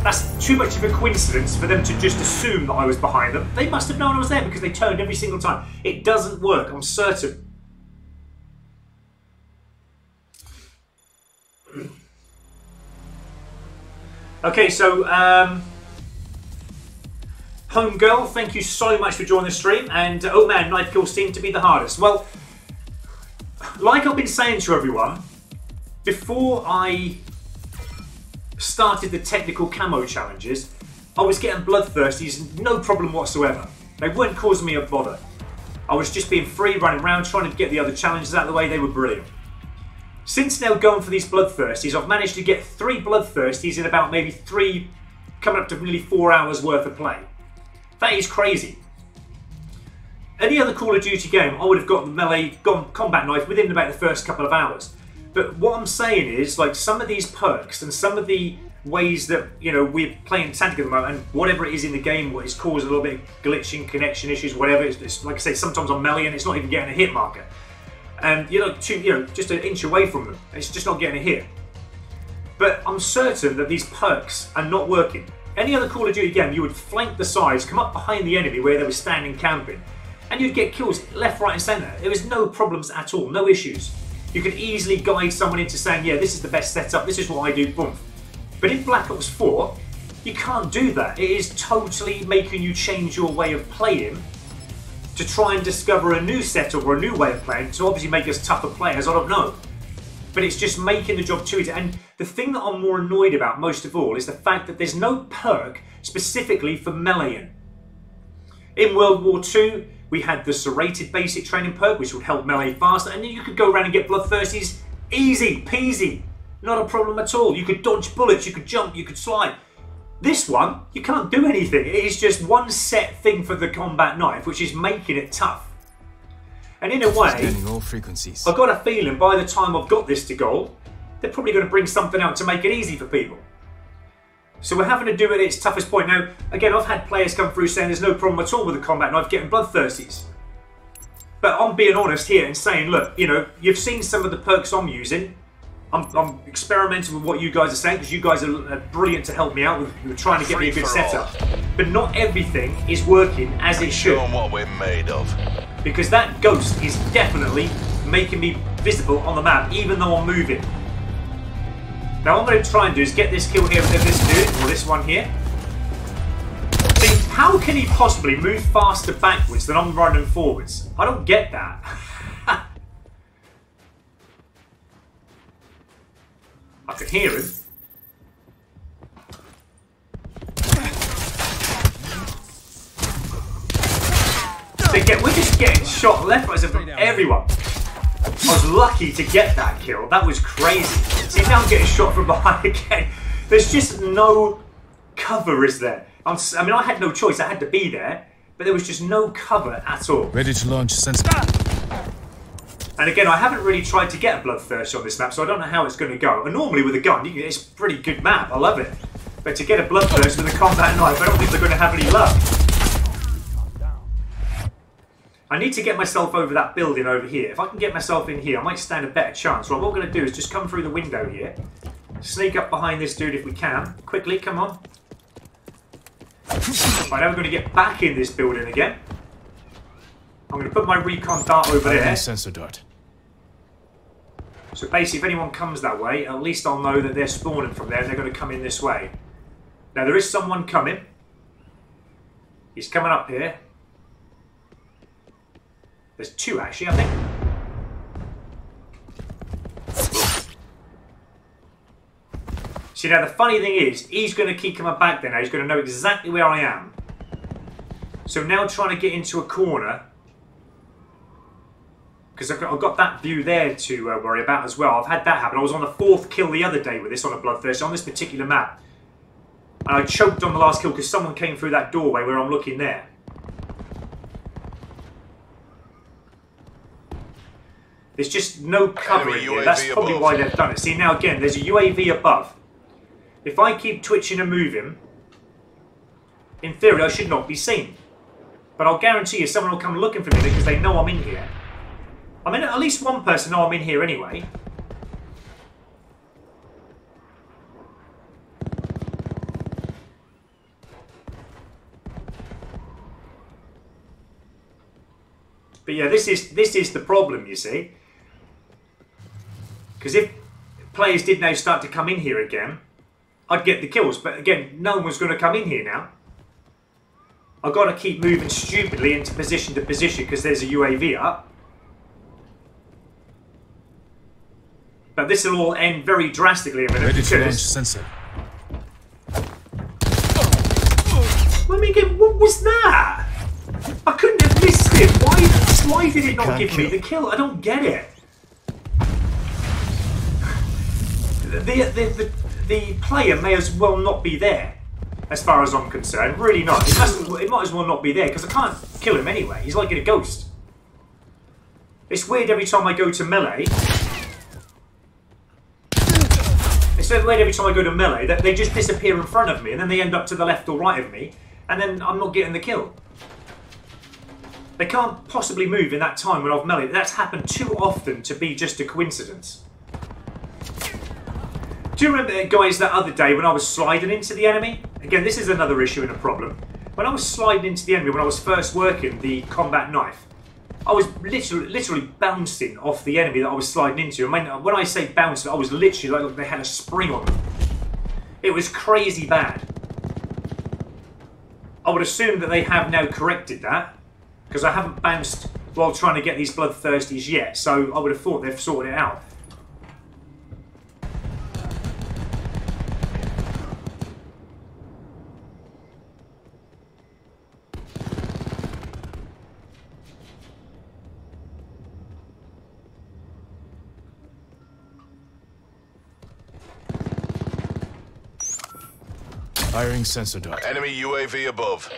That's too much of a coincidence for them to just assume that I was behind them. They must have known I was there because they turned every single time. It doesn't work, I'm certain. Okay, so, Homegirl, thank you so much for joining the stream. And, oh man, knife kills seem to be the hardest. Well, like I've been saying to everyone, before I started the technical camo challenges, I was getting bloodthirsties, no problem whatsoever. They weren't causing me a bother. I was just being free, running around, trying to get the other challenges out of the way. They were brilliant. Since now going for these bloodthirsties, I've managed to get 3 bloodthirsties in about maybe 3, coming up to nearly 4 hours worth of play. That is crazy. Any other Call of Duty game, I would have got the melee combat knife within about the first couple of hours. But what I'm saying is, like, some of these perks and some of the ways that, you know, we're playing Tantic at the moment, and whatever it is in the game what is causing a little bit of glitching, connection issues, whatever, it's like I say, sometimes I'm melee and it's not even getting a hit marker. And, just an inch away from them, it's just not getting a hit. But I'm certain that these perks are not working. Any other Call of Duty game, you would flank the sides, come up behind the enemy where they were standing camping, and you'd get kills left, right and centre. There was no problems at all, no issues. You could easily guide someone into saying, yeah, this is the best setup, this is what I do, boom. But in Black Ops 4, you can't do that. It is totally making you change your way of playing to try and discover a new setup or a new way of playing to obviously make us tougher players, I don't know. But it's just making the job too easy. And the thing that I'm more annoyed about most of all is the fact that there's no perk specifically for meleeing. In World War II, we had the serrated basic training perk, which would help melee faster, and then you could go around and get bloodthirsties easy peasy. Not a problem at all. You could dodge bullets, you could jump, you could slide. This one, you can't do anything. It is just one set thing for the combat knife, which is making it tough. And in a way, all frequencies. I've got a feeling by the time I've got this to gold, they're probably going to bring something out to make it easy for people. So we're having to do it at its toughest point. Now, again, I've had players come through saying there's no problem at all with the combat knife getting bloodthirsties. But I'm being honest here and saying, look, you know, you've seen some of the perks I'm using. I'm experimenting with what you guys are saying because you guys are brilliant to help me out. We're trying to get me a good setup. But not everything is working as it should. Showing what we're made of. Because that ghost is definitely making me visible on the map, even though I'm moving. Now, what I'm going to try and do is get this kill here with this dude, or this one here. See, how can he possibly move faster backwards than I'm running forwards? I don't get that. I can hear him. We're just getting shot left, right, and from everyone. I was lucky to get that kill. That was crazy. See, now I'm getting shot from behind again. There's just no cover, is there? I mean, I had no choice. I had to be there, but there was just no cover at all. Ready to launch sensor. And again, I haven't really tried to get a bloodthirst on this map, so I don't know how it's going to go. And normally with a gun, it's a pretty good map. I love it. But to get a bloodthirst with a combat knife, I don't think they're going to have any luck. I need to get myself over that building over here. If I can get myself in here, I might stand a better chance. Right, what we're going to do is just come through the window here. Sneak up behind this dude if we can. Quickly, come on. Right, now we're going to get back in this building again. I'm going to put my recon dart over there. Sensor dart. So basically, if anyone comes that way, at least I'll know that they're spawning from there and they're going to come in this way. Now, there is someone coming. He's coming up here. There's two, actually, I think. See, now the funny thing is, he's going to keep coming back there now. He's going to know exactly where I am. So now trying to get into a corner, because I've got that view there to worry about as well. I've had that happen. I was on the 4th kill the other day with this on a Bloodthirst, on this particular map. And I choked on the last kill because someone came through that doorway where I'm looking there. There's just no cover in here. That's probably why they've done it. See, now again, there's a UAV above. If I keep twitching and moving, in theory, I should not be seen. But I'll guarantee you someone will come looking for me because they know I'm in here. I mean, at least one person know I'm in here anyway. But yeah, this is the problem, you see. Because if players did now start to come in here again, I'd get the kills. But again, no one's going to come in here now. I've got to keep moving stupidly into position to position because there's a UAV up. But this will all end very drastically in a minute. Ready to launch sensor. Let me get. What was that? I couldn't have missed it. Why did it not give me the kill? I don't get it. The player may as well not be there. as far as I'm concerned. Really not. It might as well not be there, because I can't kill him anyway. He's like in a ghost. It's weird every time I go to melee. It's so weird every time I go to melee that they just disappear in front of me, and then they end up to the left or right of me, and then I'm not getting the kill. They can't possibly move in that time when I've meleeed. That's happened too often to be just a coincidence. Do you remember, guys, that other day when I was sliding into the enemy? Again, this is another issue and a problem. When I was sliding into the enemy, when I was first working the combat knife, I was literally bouncing off the enemy that I was sliding into. And when I say bouncing, I was literally like they had a spring on them. It was crazy bad. I would assume that they have now corrected that, because I haven't bounced while trying to get these bloodthirsties yet, so I would have thought they've sorted it out. Firing sensor dart. Enemy UAV above.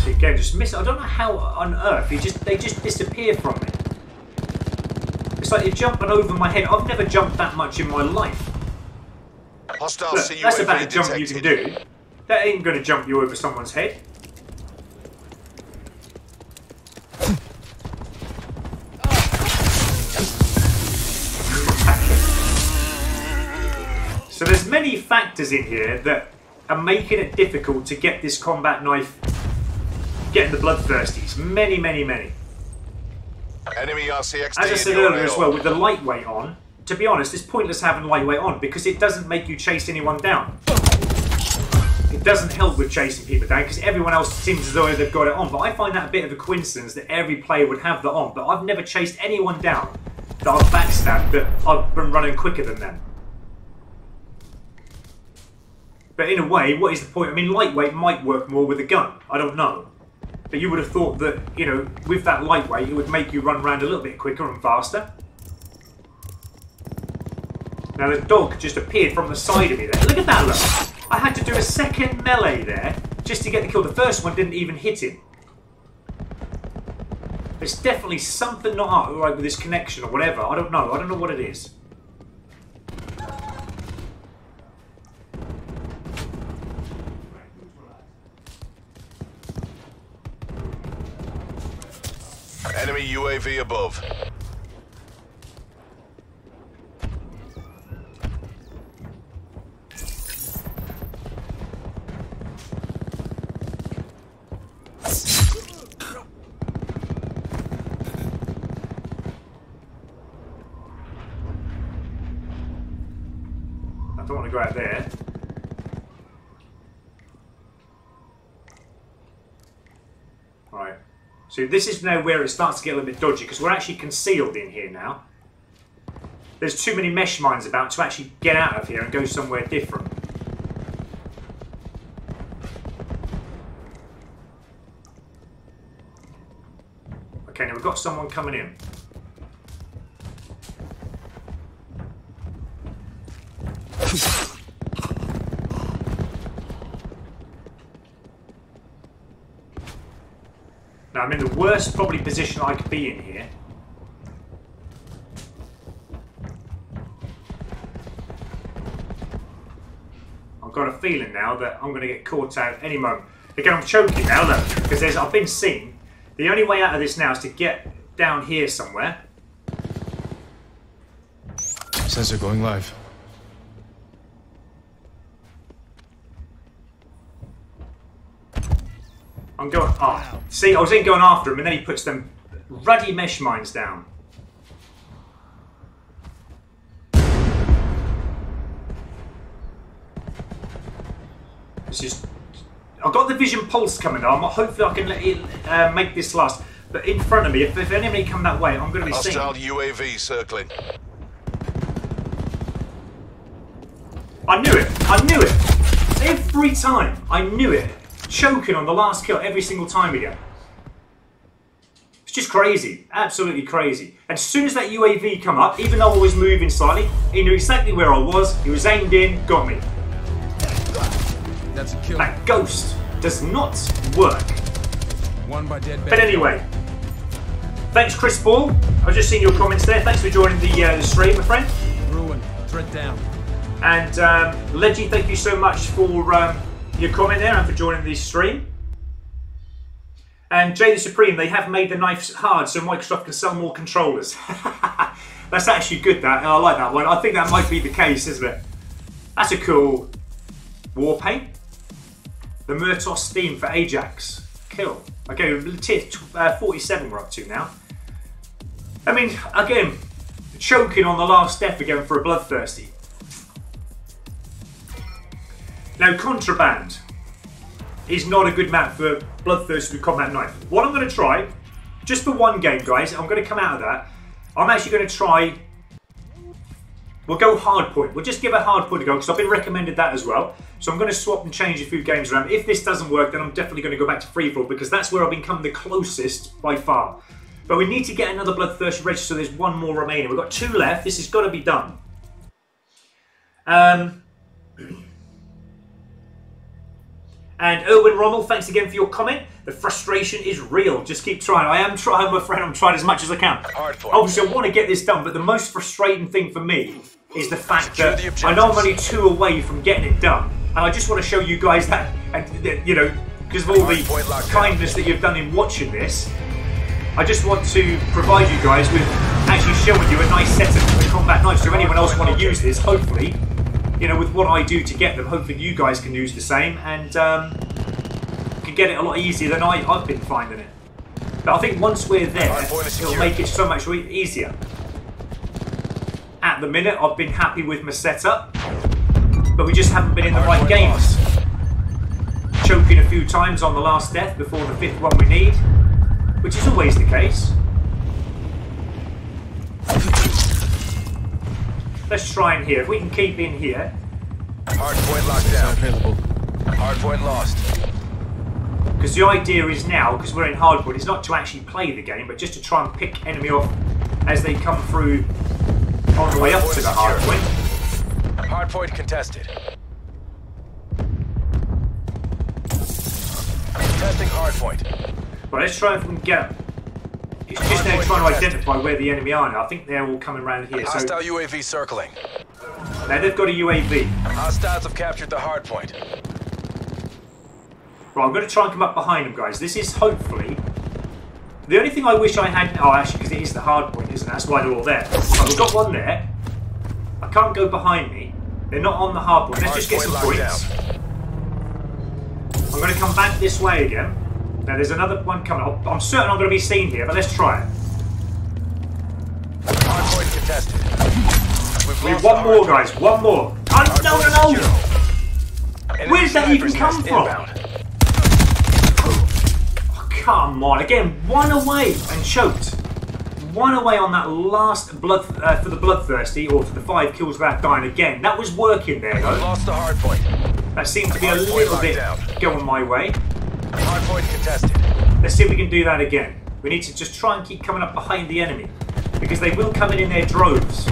Again, just miss it. I don't know how on earth they just disappear from me. It's like you're jumping over my head. I've never jumped that much in my life. Hostile Look, CUAV that's about a jump detected. you can do. That ain't going to jump you over someone's head. So there's many factors in here that are making it difficult to get this combat knife, getting the bloodthirsties. Many, many, many. Enemy RCXD. As I said earlier as well, with the lightweight on, to be honest, it's pointless having lightweight on because it doesn't make you chase anyone down. It doesn't help with chasing people down because everyone else seems as though they've got it on. But I find that a bit of a coincidence that every player would have that on. But I've never chased anyone down that I've backstabbed, that I've been running quicker than them. But in a way, what is the point? I mean, lightweight might work more with a gun. I don't know. But you would have thought that, you know, with that lightweight, it would make you run around a little bit quicker and faster. Now, the dog just appeared from the side of me there. Look at that, look. I had to do a second melee there just to get the kill. The first one didn't even hit him. There's definitely something not right with this connection or whatever. I don't know. I don't know what it is. Enemy UAV above. I don't want to go out there. Right. So this is now where it starts to get a little bit dodgy because we're actually concealed in here now. There's too many mesh mines about to actually get out of here and go somewhere different. Okay, now we've got someone coming in. Now I'm in the worst probably position I could be in here. I've got a feeling now that I'm going to get caught out any moment. Again, I'm choking now, look, because I've been seen. The only way out of this now is to get down here somewhere. Sensor going live. I'm going... Oh, see, I was in going after him and then he puts them ruddy mesh mines down. It's just... I've got the vision pulse coming on. Hopefully I can let it make this last. But in front of me, if anybody come that way, I'm going to be seen. Hostile UAV circling. I knew it. I knew it. Every time. I knew it. Choking on the last kill every single time again. It's just crazy, absolutely crazy. And as soon as that UAV come up, even though I was moving slightly, he knew exactly where I was. He was aimed in, got me. That's a kill. That ghost does not work. One by dead. But anyway, thanks, Chris Ball. I was just seeing your comments there. Thanks for joining the stream, my friend. Ruin. Threat down. And Leggy, thank you so much for your comment there and for joining the stream. And Jay the Supreme, they have made the knives hard so Microsoft can sell more controllers. That's actually good, that. I like that one. I think that might be the case, isn't it? That's a cool war paint. The Murtos theme for Ajax. Kill. Okay, tier 47 we're up to now. I mean, again, choking on the last death again for a Bloodthirsty. Now, Contraband is not a good map for Bloodthirsty with Combat Knife. What I'm going to try, just for one game, guys, I'm going to come out of that. I'm actually going to try, we'll go Hardpoint. We'll just give a Hardpoint a go, because I've been recommended that as well. So I'm going to swap and change a few games around. If this doesn't work, then I'm definitely going to go back to Freefall, because that's where I've become the closest by far. But we need to get another Bloodthirsty register, so there's one more remaining. We've got 2 left. This has got to be done. And Erwin Rommel, thanks again for your comment. The frustration is real. Just keep trying. I am trying, my friend. I'm trying as much as I can. Obviously, I want to get this done, but the most frustrating thing for me is the fact that I know I'm only 2 away from getting it done. And I just want to show you guys that, and you know, because of all the kindness that you've done in watching this, I just want to provide you guys with actually showing you a nice setup for the combat knife. So if anyone else want to use this, hopefully, you know, with what I do to get them, hopefully you guys can use the same and can get it a lot easier than I've been finding it. But I think once we're there, it'll make it so much easier. At the minute, I've been happy with my setup, but we just haven't been in the right games. Choking a few times on the last death before the 5th one we need, which is always the case. Let's try in here. If we can keep in here. Hardpoint locked down. Hardpoint lost. Because the idea is now, because we're in Hardpoint, it's not to actually play the game, but just to try and pick enemy off as they come through on the way up to the Hardpoint. Hardpoint contested. Testing Hardpoint. Right, let's try if we can get. It's just now trying to identify where the enemy are now. I think they're all coming around here. Hostile UAV circling. Now they've got a UAV. Hostiles have captured the hardpoint. Right, I'm going to try and come up behind them, guys. This is hopefully... The only thing I wish I had... Oh, actually, because it is the hardpoint, isn't it? That's why they're all there. Oh, we've got one there. I can't go behind me. They're not on the hardpoint. Let's just get some points. I'm going to come back this way again. Now there's another one coming. I'm certain I'm going to be seen here, but let's try it. Hardpoint contested. We've one more, guys. One more. Oh, no, no, no! Where's that even come from? Oh, come on. Again, one away and choked. One away on that last blood for the Bloodthirsty, or for the 5 kills without dying again. That was working there, though. Lost the hardpoint. That seemed to be a little bit going my way. Hardpoint contested. Let's see if we can do that again. We need to just try and keep coming up behind the enemy, because they will come in their droves.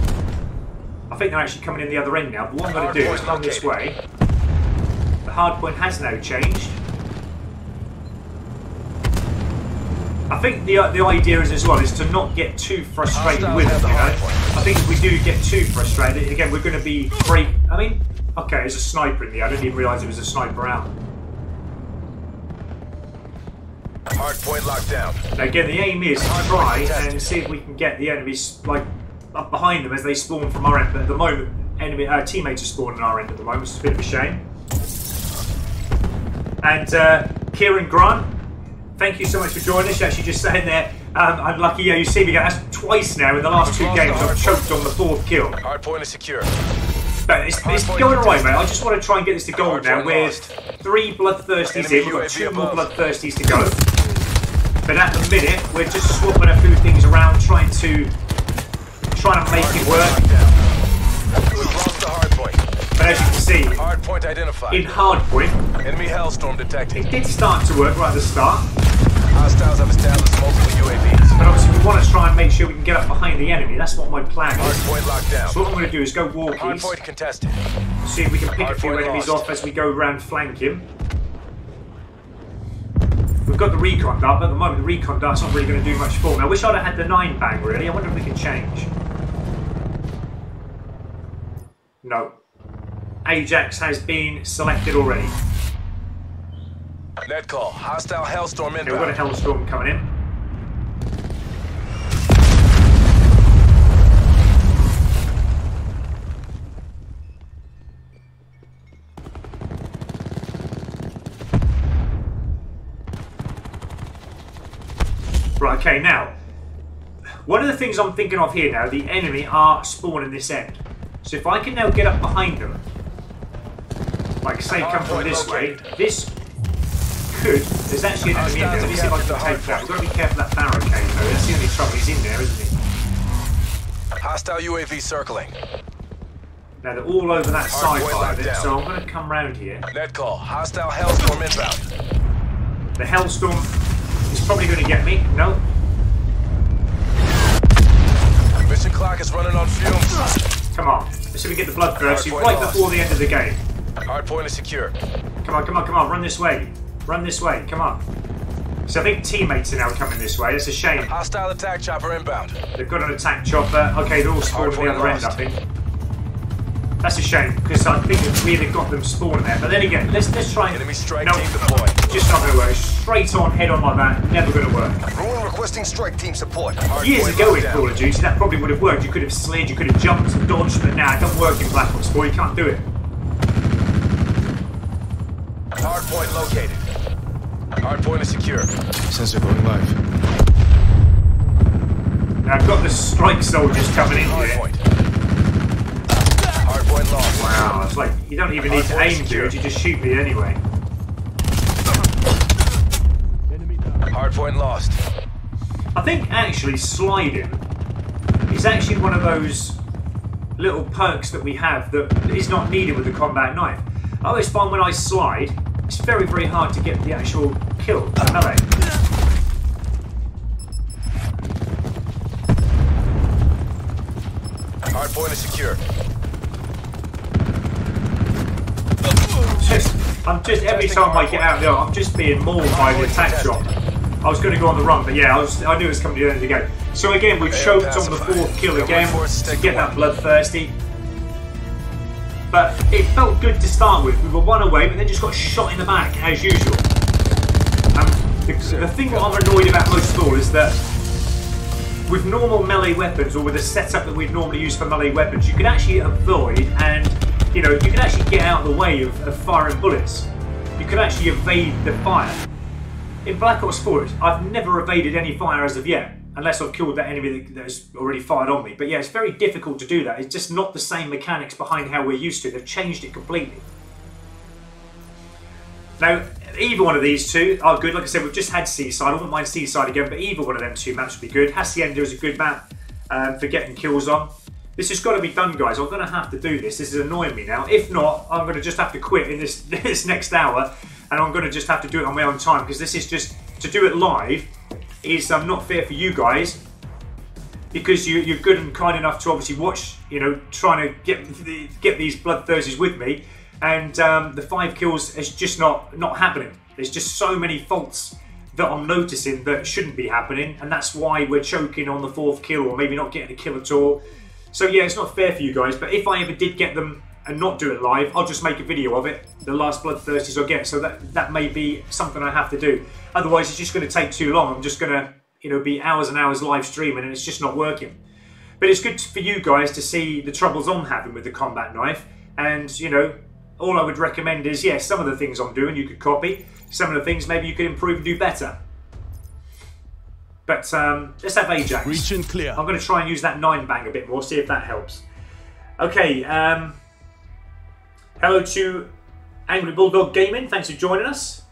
I think they're actually coming in the other end now, but what I'm going to do is come this way. The hardpoint has now changed. I think the idea is as well is to not get too frustrated with it. I think if we do get too frustrated, again we're going to be free. I mean, okay, there's a sniper in there. I didn't even realise there was a sniper out. Hardpoint locked down. Now again, the aim is to try and see if we can get the enemies like up behind them as they spawn from our end. But at the moment, teammates are spawning on our end at the moment, so it's a bit of a shame. And Kieran Grant, thank you so much for joining us. You're actually just saying there, I'm lucky. Yeah, you see me. That's twice now in the last 2 games. I've choked on the 4th kill. Hardpoint is secure. But it's going alright, mate. I just want to try and get this to gold now. We're 3 Bloodthirsties in. We've got 2 more Bloodthirsties to go. But at the minute, we're just swapping a few things around, trying to make it work. We've lost the hardpoint. But as you can see, Hardpoint identified. in Hardpoint, Enemy hellstorm detected. it did start to work right at the start. Hostiles have established multiple UAVs. But obviously we want to try and make sure we can get up behind the enemy. That's what my plan is. Hardpoint locked down. So what I'm going to do is go walkies. Hardpoint contested. See if we can pick a few Hardpoint enemies lost. off as we go around flank him. We've got the recon dart, but at the moment the recon dart's not really going to do much for me. I wish I'd have had the 9 bang really. I wonder if we can change. No. Ajax has been selected already. Net call. Hostile Hellstorm Okay, we've got a inbound. Hellstorm coming in. Right, okay, now, one of the things I'm thinking of here now, the enemy are spawning this end. So if I can now get up behind them, like say come from this way, this could, there's actually an enemy in there. Let me see if I can take that. We've got to be careful of that barricade though, that's the only trouble, he's in there, isn't he? Hostile UAV circling. Now they're all over that side Hardpoint part of it, locked so down. I'm going to come round here. Net call. Hostile Hellstorm inbound. The Hellstorm is probably going to get me. No. Mission clock is running on fumes. Come on. Let's see if we get the bloodthirsty Hardpoint right lost. before the end of the game. Hardpoint is secure. Come on, come on, come on. Run this way. Run this way. Come on. So I think teammates are now coming this way. It's a shame. Hostile attack chopper inbound. They've got an attack chopper. Okay, they're all spawned at the Hardpoint other end, I lost. think. That's a shame, because I think we've really got them spawning there. But then again, let's try and... Enemy strike No, team deployed. just not going to work. Straight on, head on like that. Never going to work. Ruin requesting strike team support. Years Hardpoint ago locked in down. Call of Duty, that probably would have worked. You could have slid, you could have jumped and dodged, but now it doesn't work in Black Ops 4. You can't do it. Hardpoint located. Hardpoint is secure. Sensor going live. Now I've got the strike soldiers coming in here. Hardpoint. Hardpoint lost. Wow, it's like you don't even need to aim to it, you just shoot me anyway. Hardpoint lost. I think actually sliding is actually one of those little perks that we have that is not needed with the combat knife. I always find when I slide, it's very, very hard to get the actual kill, the melee. Hardpoint is secure. I'm just every time I get out there, I'm just being mauled by the attack shot. I was going to go on the run, but yeah, I knew it was coming to the end of the game. So again, we've choked on the 4th kill again to get that bloodthirsty. But it felt good to start with. We were 1 away, but then just got shot in the back, as usual. The thing that I'm annoyed about most of all is that with normal melee weapons, or with the setup that we'd normally use for melee weapons, you can actually avoid and, you know, you can actually get out of the way of firing bullets. You can actually evade the fire. In Black Ops 4, I've never evaded any fire as of yet, unless I've killed that enemy that's already fired on me. But yeah, it's very difficult to do that. It's just not the same mechanics behind how we're used to. They've changed it completely. Now, either one of these two are good. Like I said, we've just had Seaside. I wouldn't mind Seaside again, but either one of them 2 maps would be good. Hacienda is a good map for getting kills on. This has got to be done, guys. I'm going to have to do this. This is annoying me now. If not, I'm going to just have to quit in this next hour, and I'm going to just have to do it on my own time, because this is just, to do it live is not fair for you guys, because you're good and kind enough to obviously watch, you know, trying to get these bloodthirsties with me, and the 5 kills is just not happening. There's just so many faults that I'm noticing that shouldn't be happening, and that's why we're choking on the 4th kill, or maybe not getting a kill at all. So yeah, it's not fair for you guys, but if I ever did get them and not do it live, I'll just make a video of it, the last bloodthirsties I get, so that may be something I have to do. Otherwise, it's just going to take too long. I'm just going to, you know, be hours and hours live streaming, and it's just not working. But it's good for you guys to see the troubles I'm having with the combat knife, and, you know, all I would recommend is, yeah, some of the things I'm doing you could copy, some of the things maybe you could improve and do better. But let's have Ajax. Reach and clear. I'm going to try and use that 9 bang a bit more, see if that helps. Okay, hello to Angry Bulldog Gaming, thanks for joining us.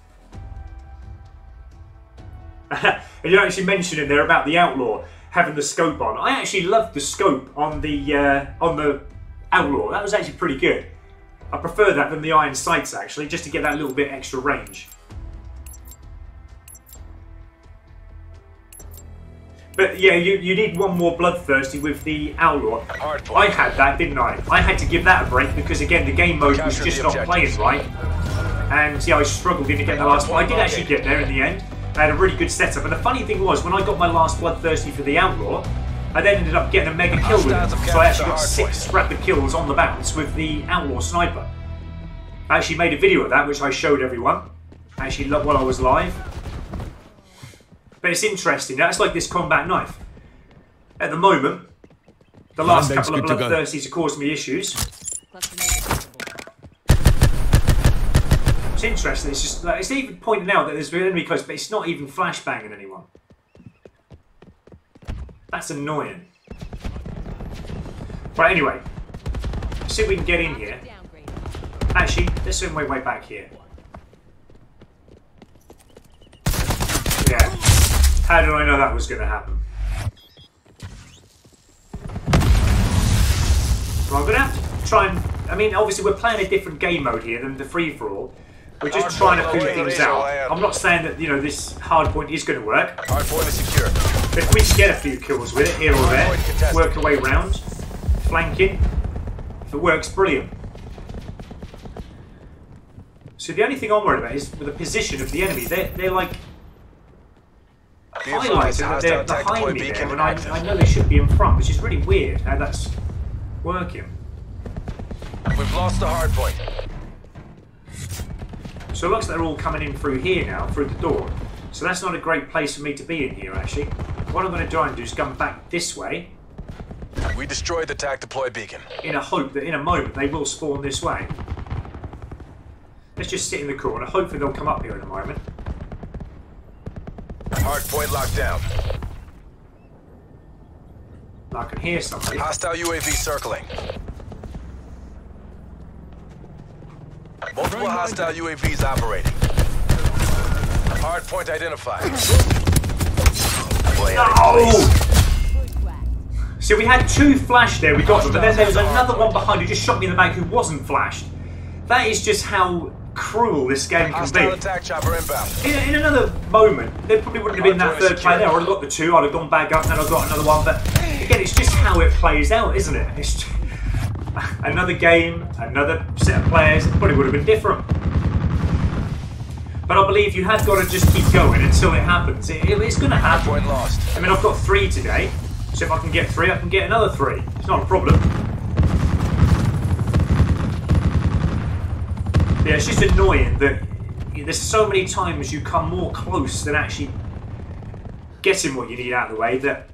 And you're actually mentioning there about the Outlaw having the scope on. I actually loved the scope on the Outlaw. That was actually pretty good. I prefer that than the iron sights actually, just to get that little bit extra range. But yeah, you need one more bloodthirsty with the Outlaw. Hardpoint. I had that, didn't I? I had to give that a break because again the game mode was Capture just the not objectives. playing right. And yeah, I struggled in to get the last one. I did actually get there in the end. I had a really good setup. And the funny thing was, when I got my last bloodthirsty for the Outlaw, I then ended up getting a mega kill with it. So I actually got 6 rapid kills on the bounce with the Outlaw sniper. I actually made a video of that, which I showed everyone. Actually, while I was live. But it's interesting. That's like this combat knife. At the moment, the last couple of bloodthirsties have caused me issues. It's interesting. It's just like, it's even pointing out that there's an enemy close, but it's not even flashbanging anyone. That's annoying. Right, anyway, let's see if we can get in here. Actually, let's swim way back here. Yeah. How did I know that was going to happen? Well, I'm going to have to try and... I mean, obviously we're playing a different game mode here than the free-for-all. We're just trying to figure things out. I'm not saying that, you know, this hardpoint is going to work. Hardpoint is secure. But if we get a few kills with it, here or there, work our way round, flanking, if it works, brilliant. So the only thing I'm worried about is with the position of the enemy. They're like highlighted that they're behind me there, when I know they should be in front, which is really weird how that's working. We've lost the hardpoint. So it looks like they're all coming in through here now, through the door. So that's not a great place for me to be in here, actually. What I'm going to try and do is come back this way. We destroyed the TAC deploy beacon. In a hope that in a moment they will spawn this way. Let's just sit in the corner. Hopefully they'll come up here in a moment. Hardpoint locked down. I can hear somebody. Hostile UAV circling. Multiple hostile UAVs operating. Hardpoint identified. No! See, we had 2 flashed there, we got them, but then there was another one behind who just shot me in the back who wasn't flashed. That is just how cruel this game can Hostile be. attack chopper inbound. In another moment, there probably wouldn't have been that third player there. I would have got the 2, I'd have gone back up, and then I've got another one. But again, it's just how it plays out, isn't it? It's just, another game, another set of players, it probably would have been different. But I believe you have got to just keep going until it happens. It's going to happen. Hardpoint lost. I mean, I've got 3 today, so if I can get 3, I can get another 3. It's not a problem. Yeah, it's just annoying that there's so many times you come more close than actually getting what you need out of the way that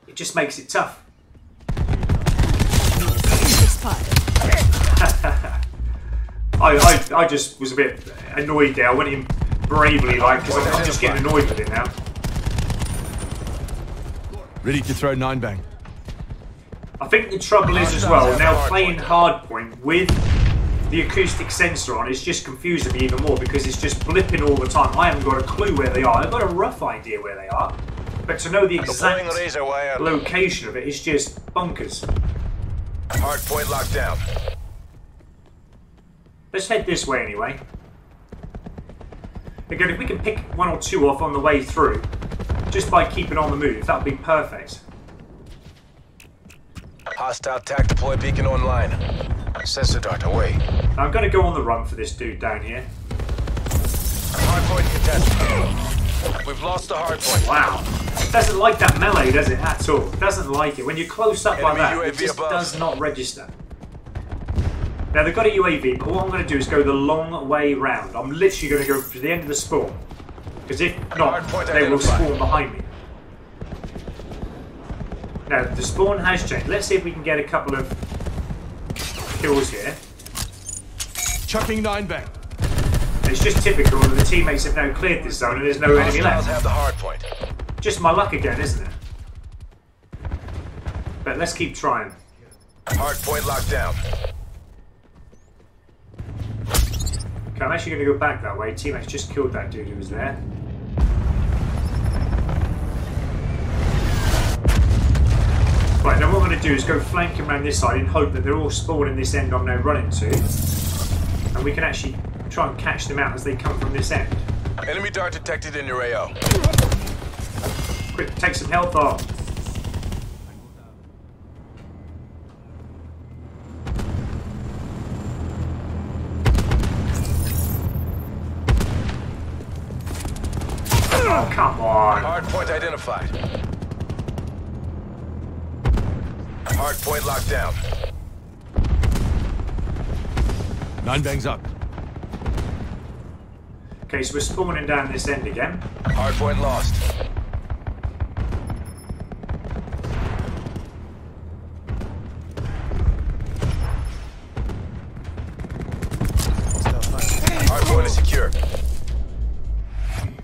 it just makes it tough. I just was a bit annoyed there. I went in bravely, like, because I'm just getting annoyed with it now. Ready to throw 9-bang. I think the trouble is as well, now playing Hardpoint with the acoustic sensor on, it's just confusing me even more because it's just blipping all the time. I haven't got a clue where they are. I've got a rough idea where they are, but to know the exact location of it is just bonkers. Hardpoint locked down. Let's head this way anyway. Again, if we can pick 1 or 2 off on the way through, just by keeping on the move, that would be perfect. Hostile TAC deploy beacon online. Sensor dart away. I'm going to go on the run for this dude down here. Hardpoint contested. We've lost the hardpoint. Wow. Doesn't like that melee, does it? At all. Doesn't like it. When you're close up like that, it just does not register. Now they've got a UAV, but all I'm going to do is go the long way round. I'm literally going to go to the end of the spawn. Because if not, they will spawn behind me. Now, the spawn has changed. Let's see if we can get a couple of kills here. Chucking 9-bang. It's just typical that the teammates have now cleared this zone and there's no enemy left. Have the hardpoint. Just my luck again, isn't it? But let's keep trying. Hardpoint locked down. Okay, I'm actually going to go back that way. Teammates just killed that dude who was there. Right, now what I'm going to do is go flanking around this side in hope that they're all spawning this end I'm now running to. And we can actually try and catch them out as they come from this end. Enemy dart detected in your AO. Quick, take some health off. Oh, come on. Hardpoint identified. Hardpoint locked down. 9 bangs up. Okay, so we're spawning down this end again. Hardpoint lost. Hardpoint is secure.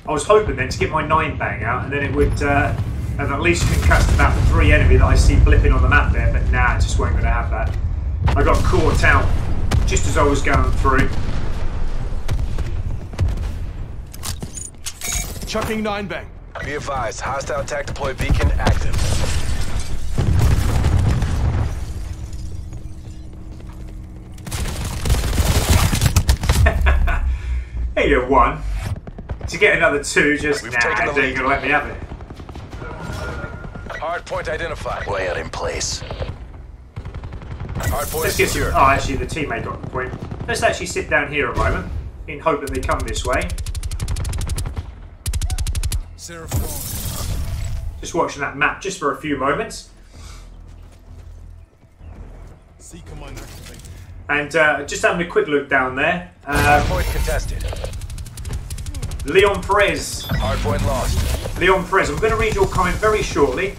I was hoping then to get my 9 bang out and then it would have at least concussed about the 3 enemy that I see blipping on the map there, but nah, it just weren't going to have that. I got caught out just as I was going through. Chucking 9 bang. Be advised, hostile attack deploy beacon active. Hey, you 1. To get another 2, just We've nah, taken the they lead. ain't gonna let me have it. Hardpoint identified. Player in place. Hardpoint Let's is get some. secure. Oh, actually, the teammate got the point. Let's actually sit down here a moment in hope that they come this way. Just watching that map just for a few moments. And just having a quick look down there. Hardpoint contested. Leon Perez. Hardpoint lost. Leon Perez, I'm going to read your comment very shortly.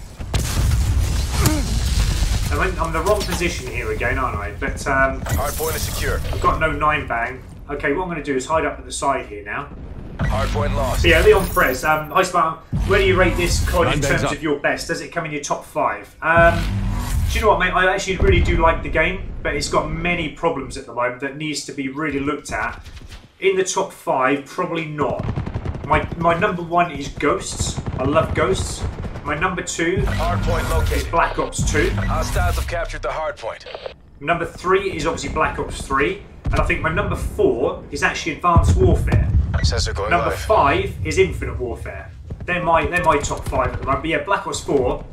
I'm in the wrong position here again, aren't I? But Hardpoint is secure. I've got no 9 bang. Okay, what I'm going to do is hide up at the side here now. Hardpoint lost. So yeah, Leon Perez. Hi Spartan. Where do you rate this COD in 9 bangs terms up. of your best? Does it come in your top 5? Do you know what, mate? I actually really do like the game, but it's got many problems at the moment that needs to be really looked at. In the top 5, probably not. My number 1 is Ghosts. I love Ghosts. My number 2 Hardpoint is located. Black Ops 2. Hostiles have captured the hardpoint. Number 3 is obviously Black Ops 3. And I think my number 4 is actually Advanced Warfare. Sensor going Number live. 5 is Infinite Warfare. They're my top 5 at the moment. But yeah, Black Ops 4,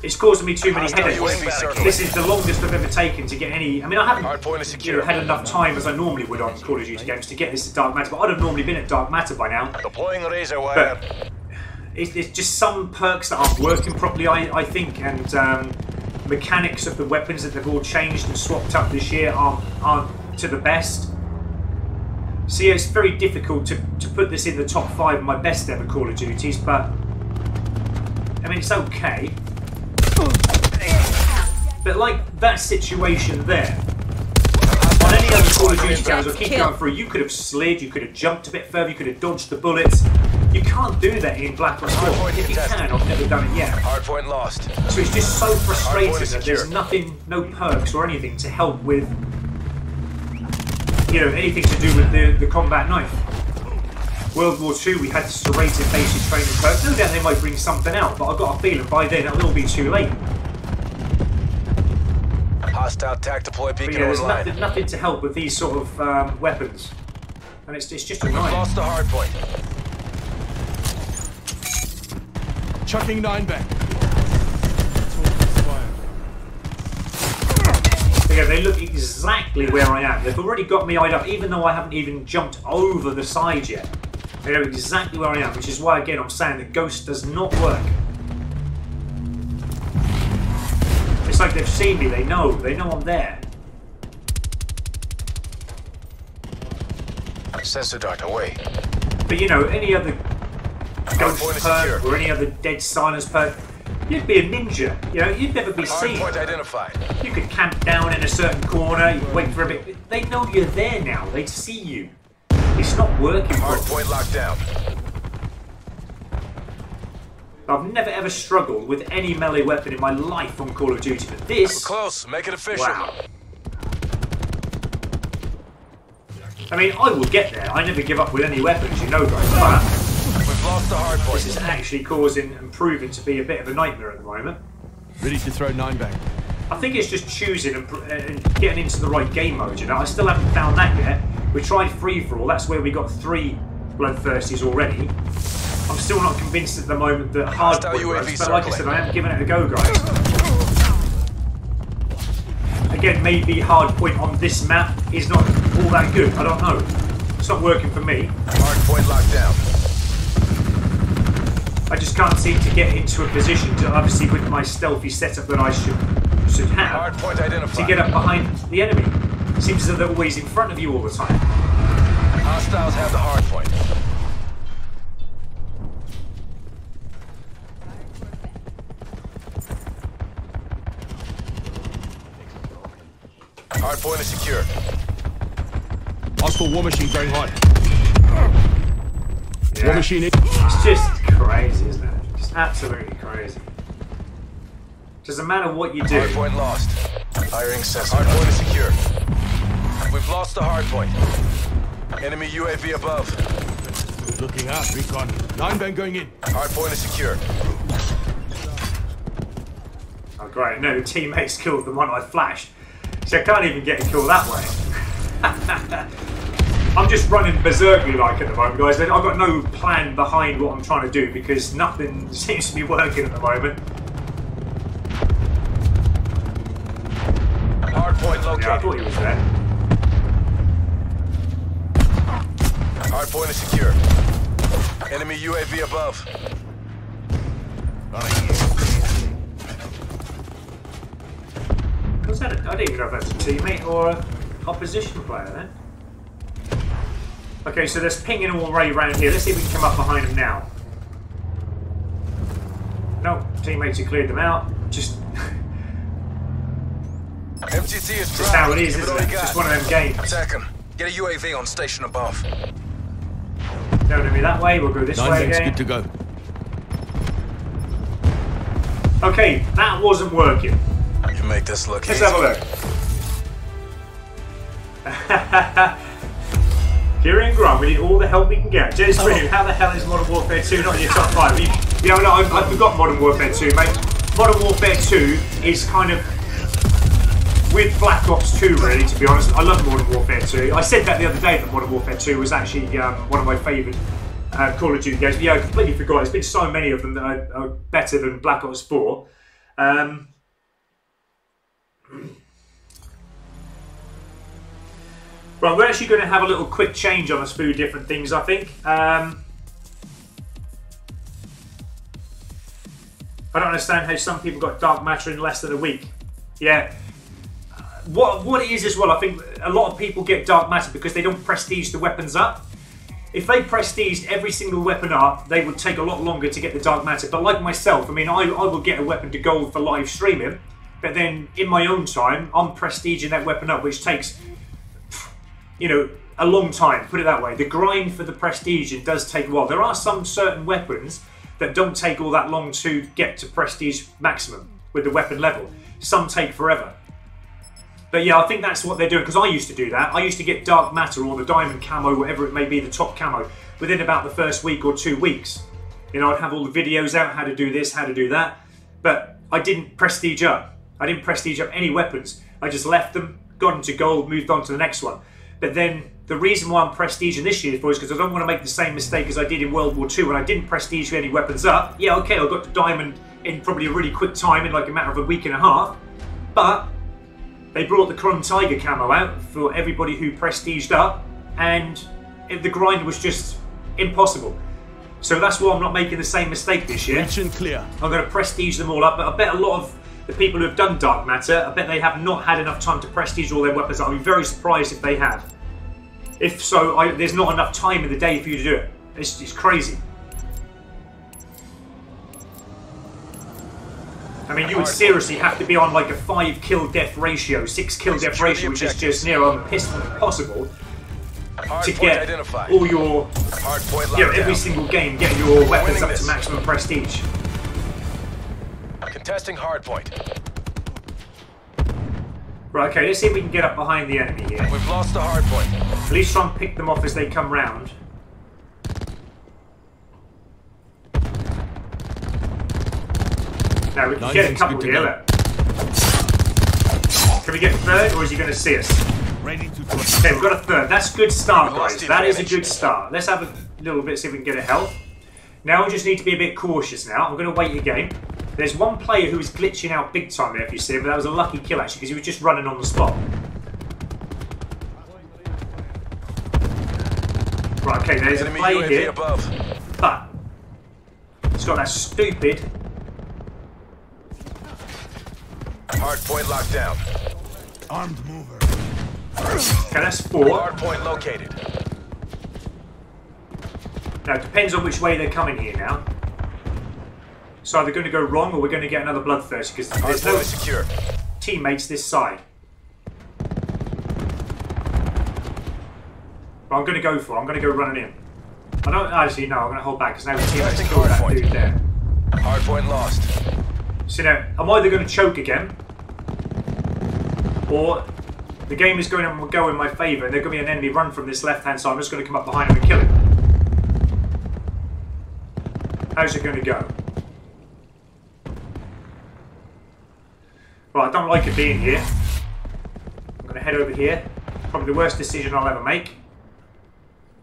it's causing me too many Hostile headaches. UAV circling. This is the longest I've ever taken to get any. I mean, I haven't Hardpoint is secure. had enough time as I normally would on Call of Duty games to get this to Dark Matter, but I'd have normally been at Dark Matter by now. Deploying razor wire. But it's just some perks that aren't working properly, I think, and mechanics of the weapons that they've all changed and swapped up this year aren't to the best. So yeah, it's very difficult to put this in the top 5 of my best ever Call of Duties, but I mean, it's okay. But like that situation there, on any other Call of Duty games, I'll keep going through, you could have slid, you could have jumped a bit further, you could have dodged the bullets. You can't do that in Black Ops 4. If you can, I've never done it yet. Hardpoint lost. So it's just so frustrating Hardpoint is that there's secure. nothing, no perks or anything to help with, you know, anything to do with the combat knife. World War II, we had serrated basic training perks. No doubt they might bring something out, but I've got a feeling by then it'll all be too late. Hostile attack deploy But beacon yeah, there's online. nothing to help with these sort of weapons. And it's just We've annoying. lost the hardpoint. Chucking 9 bang. Yeah, they look exactly where I am. They've already got me eyed up, even though I haven't even jumped over the side yet. They know exactly where I am, which is why, again, I'm saying that Ghost does not work. It's like they've seen me, they know I'm there. Sensor dart away. But you know, any other Ghost Hardpoint is perk secure. or any other Dead Silence perk, you'd be a ninja. You know, you'd never be seen. Hardpoint identified. You could camp down in a certain corner, you wait for a bit. They know you're there now, they see you. It's not working properly. Hardpoint locked down. I've never ever struggled with any melee weapon in my life on Call of Duty, but this... Close. Make it official. Wow. I mean, I will get there. I never give up with any weapons, you know, guys. But We've lost the this is hardpoint. actually causing and proving to be a bit of a nightmare at the moment. Ready to throw 9 bang. I think it's just choosing and getting into the right game mode, you know. I still haven't found that yet. We tried free-for-all. That's where we got 3 bloodthirsties already. I'm still not convinced at the moment that Hostile Hardpoint UAV works, but like I said, circling. I am giving it a go, guys. Again, maybe Hardpoint on this map is not all that good. I don't know. It's not working for me. Hardpoint locked down. I just can't seem to get into a position to, obviously, with my stealthy setup that I should have, Hardpoint identified. to get up behind the enemy. Seems as though they're always in front of you all the time. Hostiles have the hardpoint. Hardpoint is secure. Hostile war machine going hot. Yeah. War machine in. It's just crazy, isn't it? Just absolutely crazy. Doesn't matter what you do. Hardpoint lost. Firing sensor. Hardpoint is secure. We've lost the hardpoint. Enemy UAV above. Good looking out, recon. 9-bang going in. Hardpoint is secure. Oh great, no, the teammates killed the one I flashed. So I can't even get a kill that way. I'm just running berserkly like at the moment, guys. I've got no plan behind what I'm trying to do because nothing seems to be working at the moment. Hardpoint located. Yeah, I thought he was there. Hardpoint is secure. Enemy UAV above. Was that I don't even know if that's a teammate or an opposition player then. Okay, so there's pinging all right around here. Let's see if we can come up behind them now. No, teammates have cleared them out. Just MTC is just how it is, isn't it? Just one of them games. Attack him. Get a UAV on station above. No enemy that way, we'll go this way 9-bang's again. good to go. Okay, that wasn't working. You make this look Let's easy. have a look. Kieran and Grant, we need all the help we can get. James Green, how the hell is Modern Warfare 2 not in your top 5? No, I forgot Modern Warfare 2, mate. Modern Warfare 2 is kind of with Black Ops 2, really, to be honest. I love Modern Warfare 2. I said that the other day that Modern Warfare 2 was actually one of my favourite Call of Duty games. But yeah, I completely forgot. There's been so many of them that are better than Black Ops 4. Right, we're actually going to have a little quick change on a few different things, I think. I don't understand how some people got Dark Matter in less than a week. Yeah. What it is as well, I think a lot of people get Dark Matter because they don't prestige the weapons up. If they prestiged every single weapon up, they would take a lot longer to get the Dark Matter. But like myself, I mean, I will get a weapon to gold for live streaming, but then in my own time, I'm prestiging that weapon up, which takes, you know, a long time, put it that way. The grind for the prestige, it does take a while. There are some certain weapons that don't take all that long to get to prestige maximum with the weapon level. Some take forever. But yeah, I think that's what they're doing, because I used to do that. I used to get Dark Matter or the Diamond Camo, whatever it may be, the top camo, within about the first week or 2 weeks. You know, I'd have all the videos out, how to do this, how to do that. But I didn't prestige up. I didn't prestige up any weapons. I just left them, got into gold, moved on to the next one. But then the reason why I'm prestiging this year for is because I don't want to make the same mistake as I did in World War II when I didn't prestige any weapons up. Yeah, okay, I got to Diamond in probably a really quick time, in like a matter of a week and a half. But they brought the Chrome Tiger camo out for everybody who prestiged up, and the grind was just impossible. So that's why I'm not making the same mistake this year. Reach and clear. I'm going to prestige them all up, but I bet a lot of the people who have done Dark Matter, I bet they have not had enough time to prestige all their weapons. I'll be very surprised if they have. If so, there's not enough time in the day for you to do it. It's crazy. I mean, you would seriously have to be on like a 5 kill death ratio, 6 kill death ratio, which is just near impossible to get all your, you know, every single game, get your weapons up to maximum prestige. Contesting hardpoint. Right, okay, let's see if we can get up behind the enemy here. We've lost the hardpoint. At least try and pick them off as they come round. Now we can get a couple here, look. Can we get a third, or is he going to see us? Ready to Okay, we've got a third. That's a good start, We've lost guys. the That is a advantage. good start. Let's have a little bit, see if we can get a health. Now we just need to be a bit cautious now. I'm going to wait again. There's one player who was glitching out big time there, if you see him, but that was a lucky kill actually, because he was just running on the spot. Right, okay, there's a player here, above. But it's got that stupid... Hardpoint locked down. Armed mover. Okay, that's 4. Hardpoint located. Now, it depends on which way they're coming here now. It's either going to go wrong or we're going to get another bloodthirsty because there's no secure. teammates this side. But I'm going to go for it. I'm going to go running in. I don't actually, no, I'm going to hold back because now the teammates killed that dude there. Hardpoint lost. So now, I'm either going to choke again or the game is going to go in my favour and there's going to be an enemy run from this left-hand side. I'm just going to come up behind him and kill him. How's it going to go? Right, I don't like it being here. I'm going to head over here. Probably the worst decision I'll ever make.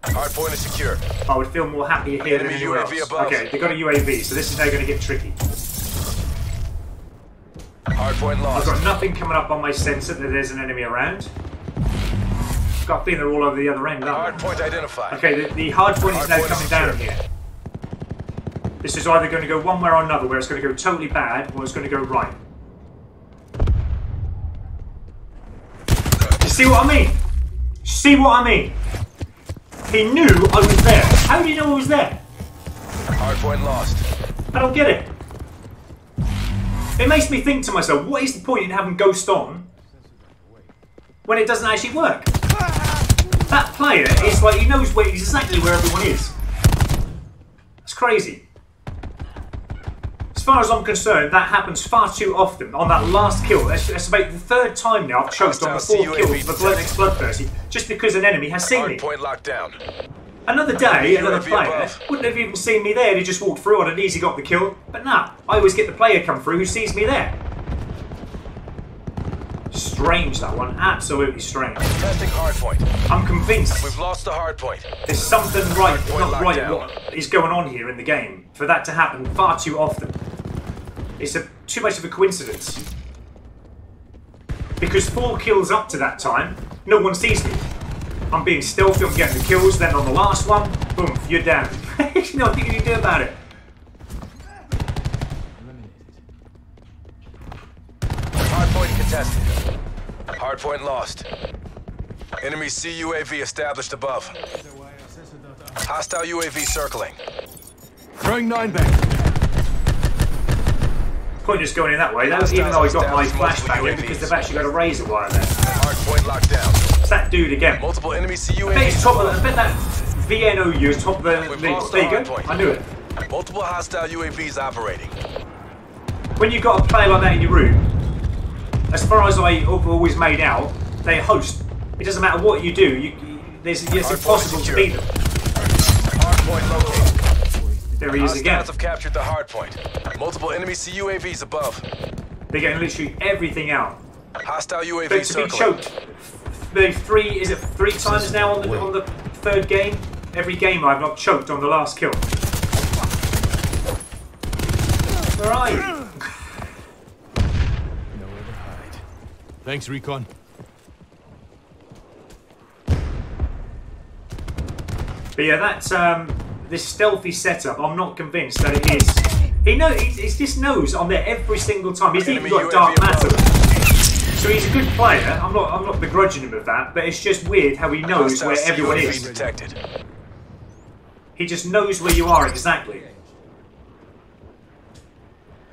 Hardpoint is secure. I would feel more happier here than anywhere else. Above. Okay, they've got a UAV, so this is now going to get tricky. Hardpoint lost. I've got nothing coming up on my sensor that there's an enemy around. I've got a feeling they're all over the other end. Hardpoint identified. Okay, the hardpoint is now coming down here. This is either going to go one way or another, where it's going to go totally bad, or it's going to go right. You see what I mean? See what I mean? He knew I was there. How do you know I was there? Hardpoint lost. I don't get it. It makes me think to myself, what is the point in having Ghost on when it doesn't actually work? That player is like, he knows exactly where everyone is. That's crazy. As far as I'm concerned, that happens far too often. On that last kill, that's about the 3rd time now I've choked on the 4 kills for the next bloodthirsty, just because an enemy has seen me. Hardpoint locked down. Another day, another player wouldn't have even seen me there. He just walked through. I'd have easily got the kill. But nah, I always get the player come through who sees me there. Strange, that one. Absolutely strange. Testing hardpoint. I'm convinced we've lost the hardpoint. There's something not right what is going on here in the game for that to happen far too often. It's too much of a coincidence. Because 4 kills up to that time, no one sees me. I'm being stealthy, I'm getting the kills, then on the last one, boom, you're down. There's nothing you can do about it. Hardpoint contested. Hardpoint lost. Enemy CUAV established above. Hostile UAV circling. Throwing 9-bang. Point just going in that way, that was even though I got my flashbang in because they've actually got a razor wire there. Hardpoint locked down. It's that dude again. Multiple enemy CUAV. I bet it's top of I bet that VNOU is top of the league. There you go. I knew it. Multiple hostile UAVs operating. When you've got a player like that in your room, as far as I've always made out, they host. It doesn't matter what you do, it's impossible to beat them. Hardpoint located. There he is again. Hostiles have captured the hardpoint. Multiple enemy CUAVs above. They're getting literally everything out. Hostile UAV but to circling. be choked, maybe 3 times now on the 3rd game? Every game I've not choked on the last kill. Where are you? Nowhere to hide. Thanks, Recon. But yeah, that's this stealthy setup. I'm not convinced that it is. He just knows I'm there every single time. He's even got dark matter. So he's a good player. I'm not begrudging him of that. But it's just weird how he knows where everyone is. Detected. He just knows where you are exactly.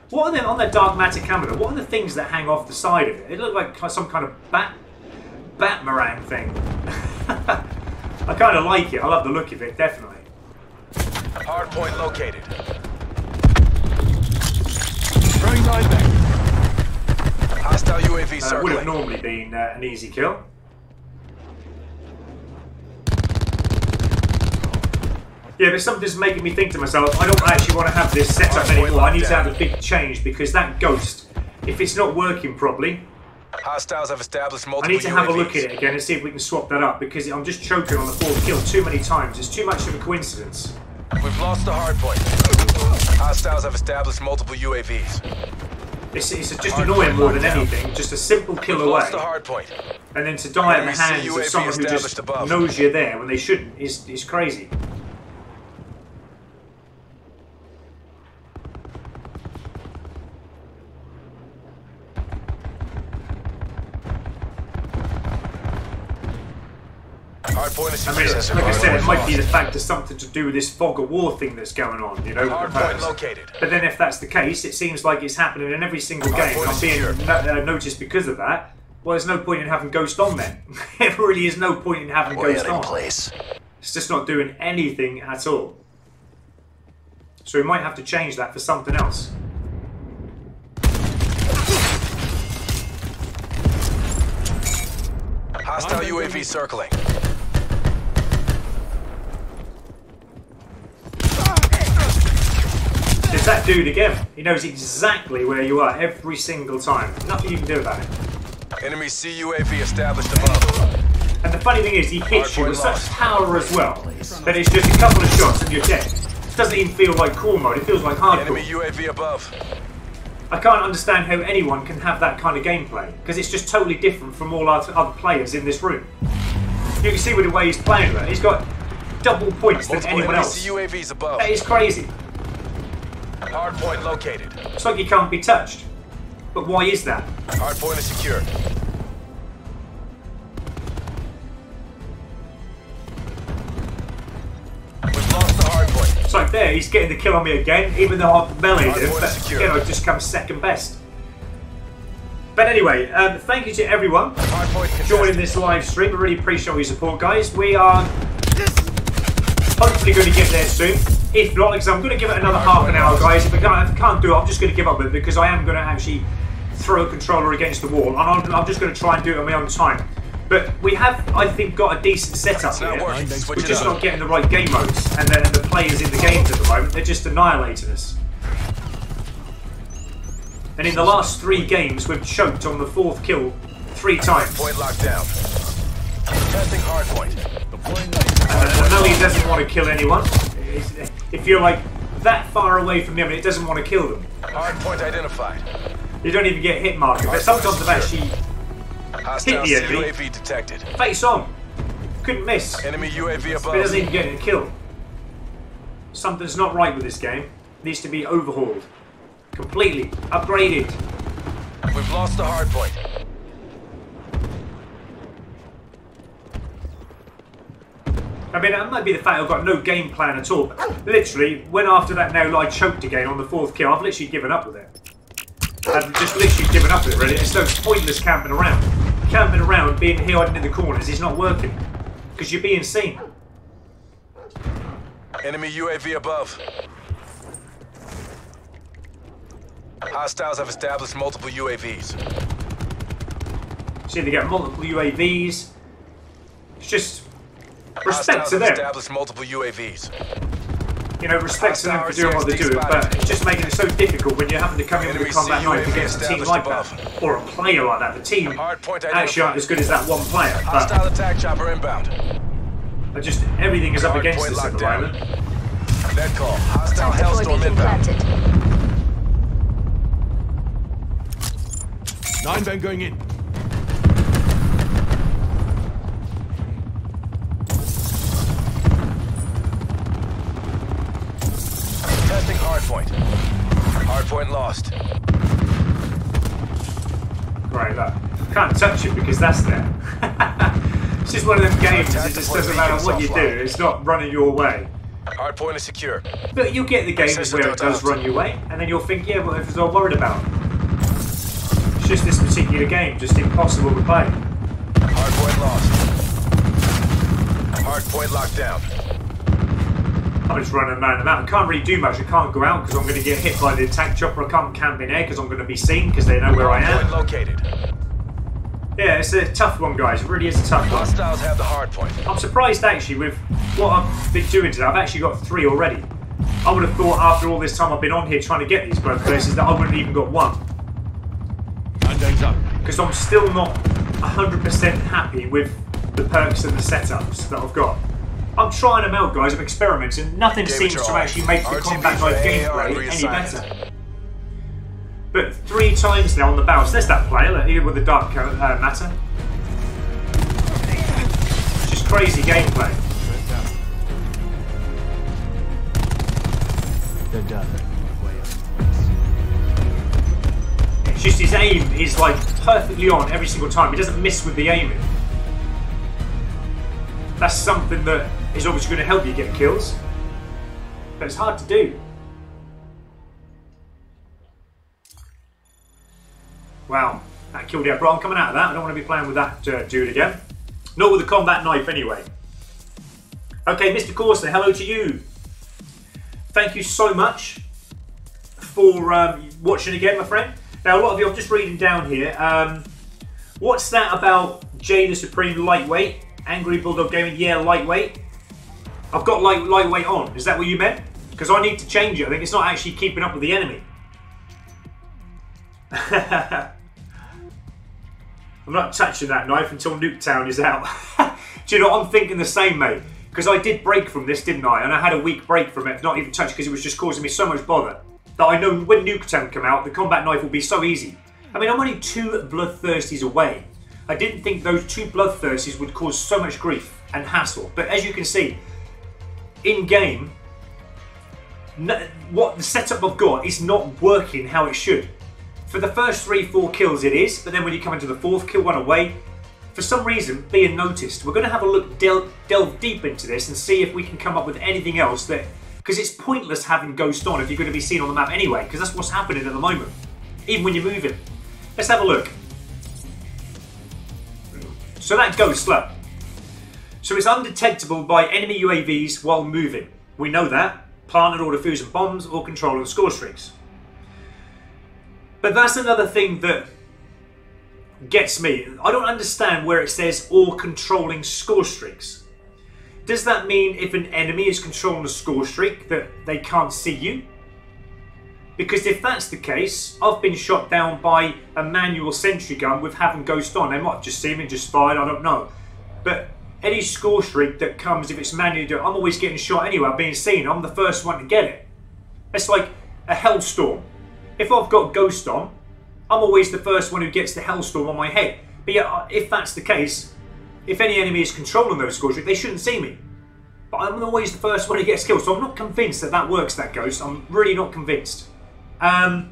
What are they on that dark matter camera? What are the things that hang off the side of it? It looked like some kind of Batmarang thing. I kind of like it. I love the look of it, definitely. Hardpoint located. Throwing 9-bang. Hostile UAV circling. Would have normally been an easy kill. Yeah, but something's making me think to myself, I don't actually want to have this setup anymore. I need to have a big change because that ghost, if it's not working properly, hostiles have established multiple I need to have UAVs. a look at it again and see if we can swap that up because I'm just choking on the 4th kill too many times. It's too much of a coincidence. We've lost the hardpoint. Hostiles have established multiple UAVs. It's just annoying more than anything. Just a simple kill away. Lost the hardpoint. And then to die at the Enemy hands of UAV someone who just established above. knows you're there when they shouldn't is crazy. Hardpoint is I mean, secure. like I said, it might be the fact there's something to do with this fog of war thing that's going on, you know, with the Hardpoint perks. located. But then if that's the case, it seems like it's happening in every single game. Hardpoint I'm being secure. noticed because of that. Well, there's no point in having Ghost on then. There really is no point in having Ghost on. place. It's just not doing anything at all. So we might have to change that for something else. Hostile UAV circling. There's that dude again. He knows exactly where you are every single time. Nothing you can do about it. Enemy CUAV established above. And the funny thing is, he hits you Hardpoint with such lost. power as well that it's just a couple of shots and you're dead. It doesn't even feel like cool mode, it feels like Enemy hardcore. UAV above. I can't understand how anyone can have that kind of gameplay, because it's just totally different from all our other players in this room. You can see with the way he's playing that, he's got double points than Multiple anyone enemy else. CUAVs above. That is crazy. Hardpoint located. It's like he can't be touched. But why is that? Hardpoint is secure. We've lost the hardpoint. It's like there, he's getting the kill on me again, even though I've meleeed him, Hardpoint but secure. you know, I've just come second best. But anyway, thank you to everyone Hardpoint contested. joining this live stream. I really appreciate all your support, guys. We are hopefully going to get there soon. If not, because I'm going to give it another half an hour, guys. If I can't do it, I'm just going to give up with it, because I am going to actually throw a controller against the wall, and I'm just going to try and do it on my own time. But we have, I think, got a decent setup It's not here. working. Switch We're it just up. not getting the right game modes, and the players in the games at the moment, they're just annihilating us. And in the last 3 games, we've choked on the 4th kill 3 times. Hardpoint locked down. Testing hardpoint. I know he doesn't want to kill anyone. If you're like that far away from him and it doesn't want to kill them, Hardpoint identified. you don't even get hit marker. But sometimes I've actually Hostile Hit the enemy. CUAV detected. face on. Couldn't miss. Enemy UAV But it doesn't above. even get a kill. Something's not right with this game. It needs to be overhauled. Completely. Upgraded. We've lost the hardpoint. I mean, that might be the fact I've got no game plan at all. Literally, when after that now I choked again on the 4th kill, I've literally given up with it. I've just literally given up with it, really. It's so pointless camping around. Camping around, being here hiding in the corners is not working. Because you're being seen. Enemy UAV above. Hostiles have established multiple UAVs. See, they get multiple UAVs. It's just respect Hostiles to have them. established multiple UAVs. You know, respect to them for doing what they're doing, but it's just making it so difficult when you're having to come in with a Enemy combat knife CUAV against a team established like above. that. Or a player like that. The team Hardpoint actually aren't identified. as good as that one player. But Hostile attack chopper inbound. just everything is up against Hardpoint us at the locked down. moment. Net call. Hostile Tactical hellstorm beacon inbound. planted. 9 bang going in. Testing hardpoint. Hardpoint lost. Right, look. Can't touch it because that's there. It's just one of them games, it just doesn't matter what you do, it's not running your way. Hardpoint is secure. But you'll get the games System where it does don't run your way, and then you'll think, yeah, what was I worried about? It's just this particular game, just impossible to play. Hardpoint lost. Hardpoint locked down. I'm just running around the mountain. Can't really do much. I can't go out because I'm going to get hit by the attack chopper. I can't camp in air because I'm going to be seen because they know where I Hardpoint am. located. Yeah, it's a tough one, guys. It really is a tough one. Hostiles have the hardpoint. I'm surprised actually with what I've been doing today. I've actually got 3 already. I would have thought after all this time I've been on here trying to get these birthplaces that I wouldn't even got 1. 9 bangs up. Because I'm still not 100% happy with the perks and the setups that I've got. I'm trying them out, guys. I'm experimenting. Nothing Gave it seems your to all. actually make the RTB combat for knife AAR gameplay any reassigned. better. But 3 times now on the bounce. There's that player here with the dark matter. Just crazy gameplay. They're done. It's just his aim is like perfectly on every single time. He doesn't miss with the aiming. That's something that is obviously going to help you get kills. But it's hard to do. Wow, that killed out. Bro, I'm coming out of that. I don't want to be playing with that dude again. Not with the combat knife anyway. Okay, Mr. Corsa, hello to you. Thank you so much for watching again, my friend. Now, a lot of you, I'm just reading down here. What's that about Jay the Supreme lightweight? Angry Bulldog Gaming, yeah, lightweight. I've got lightweight on. Is that what you meant? Because I need to change it. I think it's not actually keeping up with the enemy. I'm not touching that knife until Nuketown is out. Do you know what? I'm thinking the same, mate. Because I did break from this, didn't I? And I had a week break from it, not even touch, because it was just causing me so much bother. That I know when Nuketown come out, the combat knife will be so easy. I mean, I'm only 2 bloodthirsties away. I didn't think those 2 bloodthirsties would cause so much grief and hassle. But as you can see, in-game, what the setup I've got is not working how it should. For the first 3-4 kills it is, but then when you come into the 4th kill one away, for some reason being noticed. We're going to have a look, delve deep into this and see if we can come up with anything else that, because it's pointless having Ghost on if you're going to be seen on the map anyway, because that's what's happening at the moment, even when you're moving. Let's have a look. So that Ghost, look. So it's undetectable by enemy UAVs while moving. We know that. Planted or defusing bombs or controlling score streaks. But that's another thing that gets me. I don't understand where it says or controlling score streaks. Does that mean if an enemy is controlling a score streak that they can't see you? Because if that's the case, I've been shot down by a manual sentry gun with having Ghost on. They might have just seen me and just fired, I don't know. But any score streak that comes, if it's manually done, I'm always getting shot anyway, I'm being seen. I'm the first one to get it. It's like a hellstorm. If I've got Ghost on, I'm always the first one who gets the hellstorm on my head. But yeah, if that's the case, if any enemy is controlling those score streaks, they shouldn't see me. But I'm always the first one who gets killed, so I'm not convinced that that works, that Ghost. I'm really not convinced. Yeah,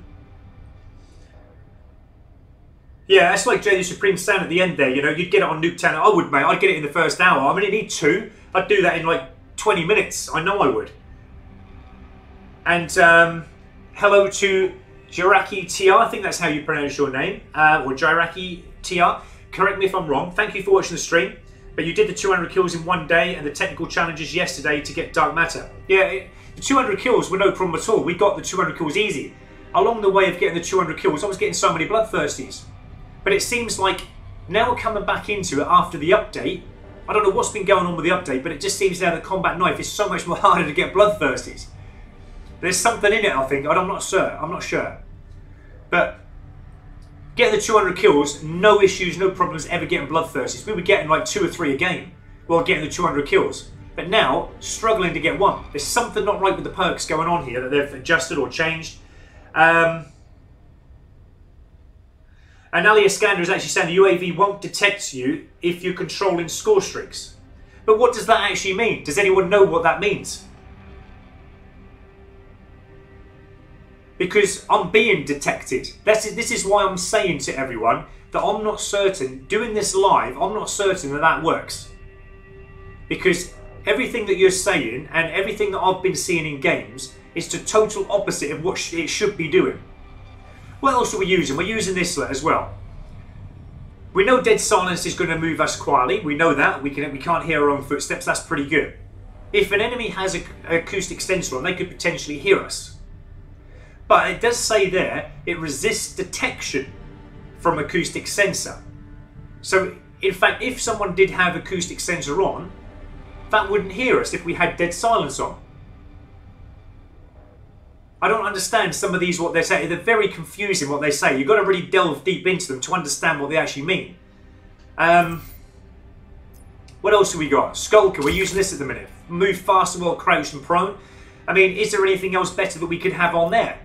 that's like Jay the Supreme Sound at the end there, you know, you'd get it on Nuketown. I would, mate, I'd get it in the first hour. I mean, I need 2. I'd do that in like 20 minutes. I know I would. And hello to Jiraki TR, I think that's how you pronounce your name, or Jiraki TR. Correct me if I'm wrong. Thank you for watching the stream. But you did the 200 kills in one day and the technical challenges yesterday to get Dark Matter. Yeah, the 200 kills were no problem at all. We got the 200 kills easy. Along the way of getting the 200 kills, I was getting so many bloodthirsties. But it seems like now we're coming back into it after the update. I don't know what's been going on with the update, but it just seems now that combat knife is so much more harder to get bloodthirsties. There's something in it, I think. I'm not sure. But getting the 200 kills, no issues, no problems ever getting bloodthirsties. We were getting like 2 or 3 a game while getting the 200 kills. But now, struggling to get 1. There's something not right with the perks going on here that they've adjusted or changed. And Ali Iskander is actually saying the UAV won't detect you if you're controlling score streaks. But what does that actually mean? Does anyone know what that means? Because I'm being detected. This is why I'm saying to everyone that I'm not certain, doing this live, I'm not certain that that works. Because everything that you're saying and everything that I've been seeing in games is the total opposite of what it should be doing. What else are we using? We're using this as well. We know dead silence is going to move us quietly. We know that. We can't hear our own footsteps. That's pretty good. If an enemy has an acoustic sensor on, they could potentially hear us. But it does say there, it resists detection from acoustic sensor. So, in fact, if someone did have acoustic sensor on, that wouldn't hear us if we had dead silence on. I don't understand some of these, what they're saying. They're very confusing what they say. You've got to really delve deep into them to understand what they actually mean. What else have we got? Skulker, we're using this at the minute. Move faster while crouched and prone. I mean, is there anything else better that we could have on there?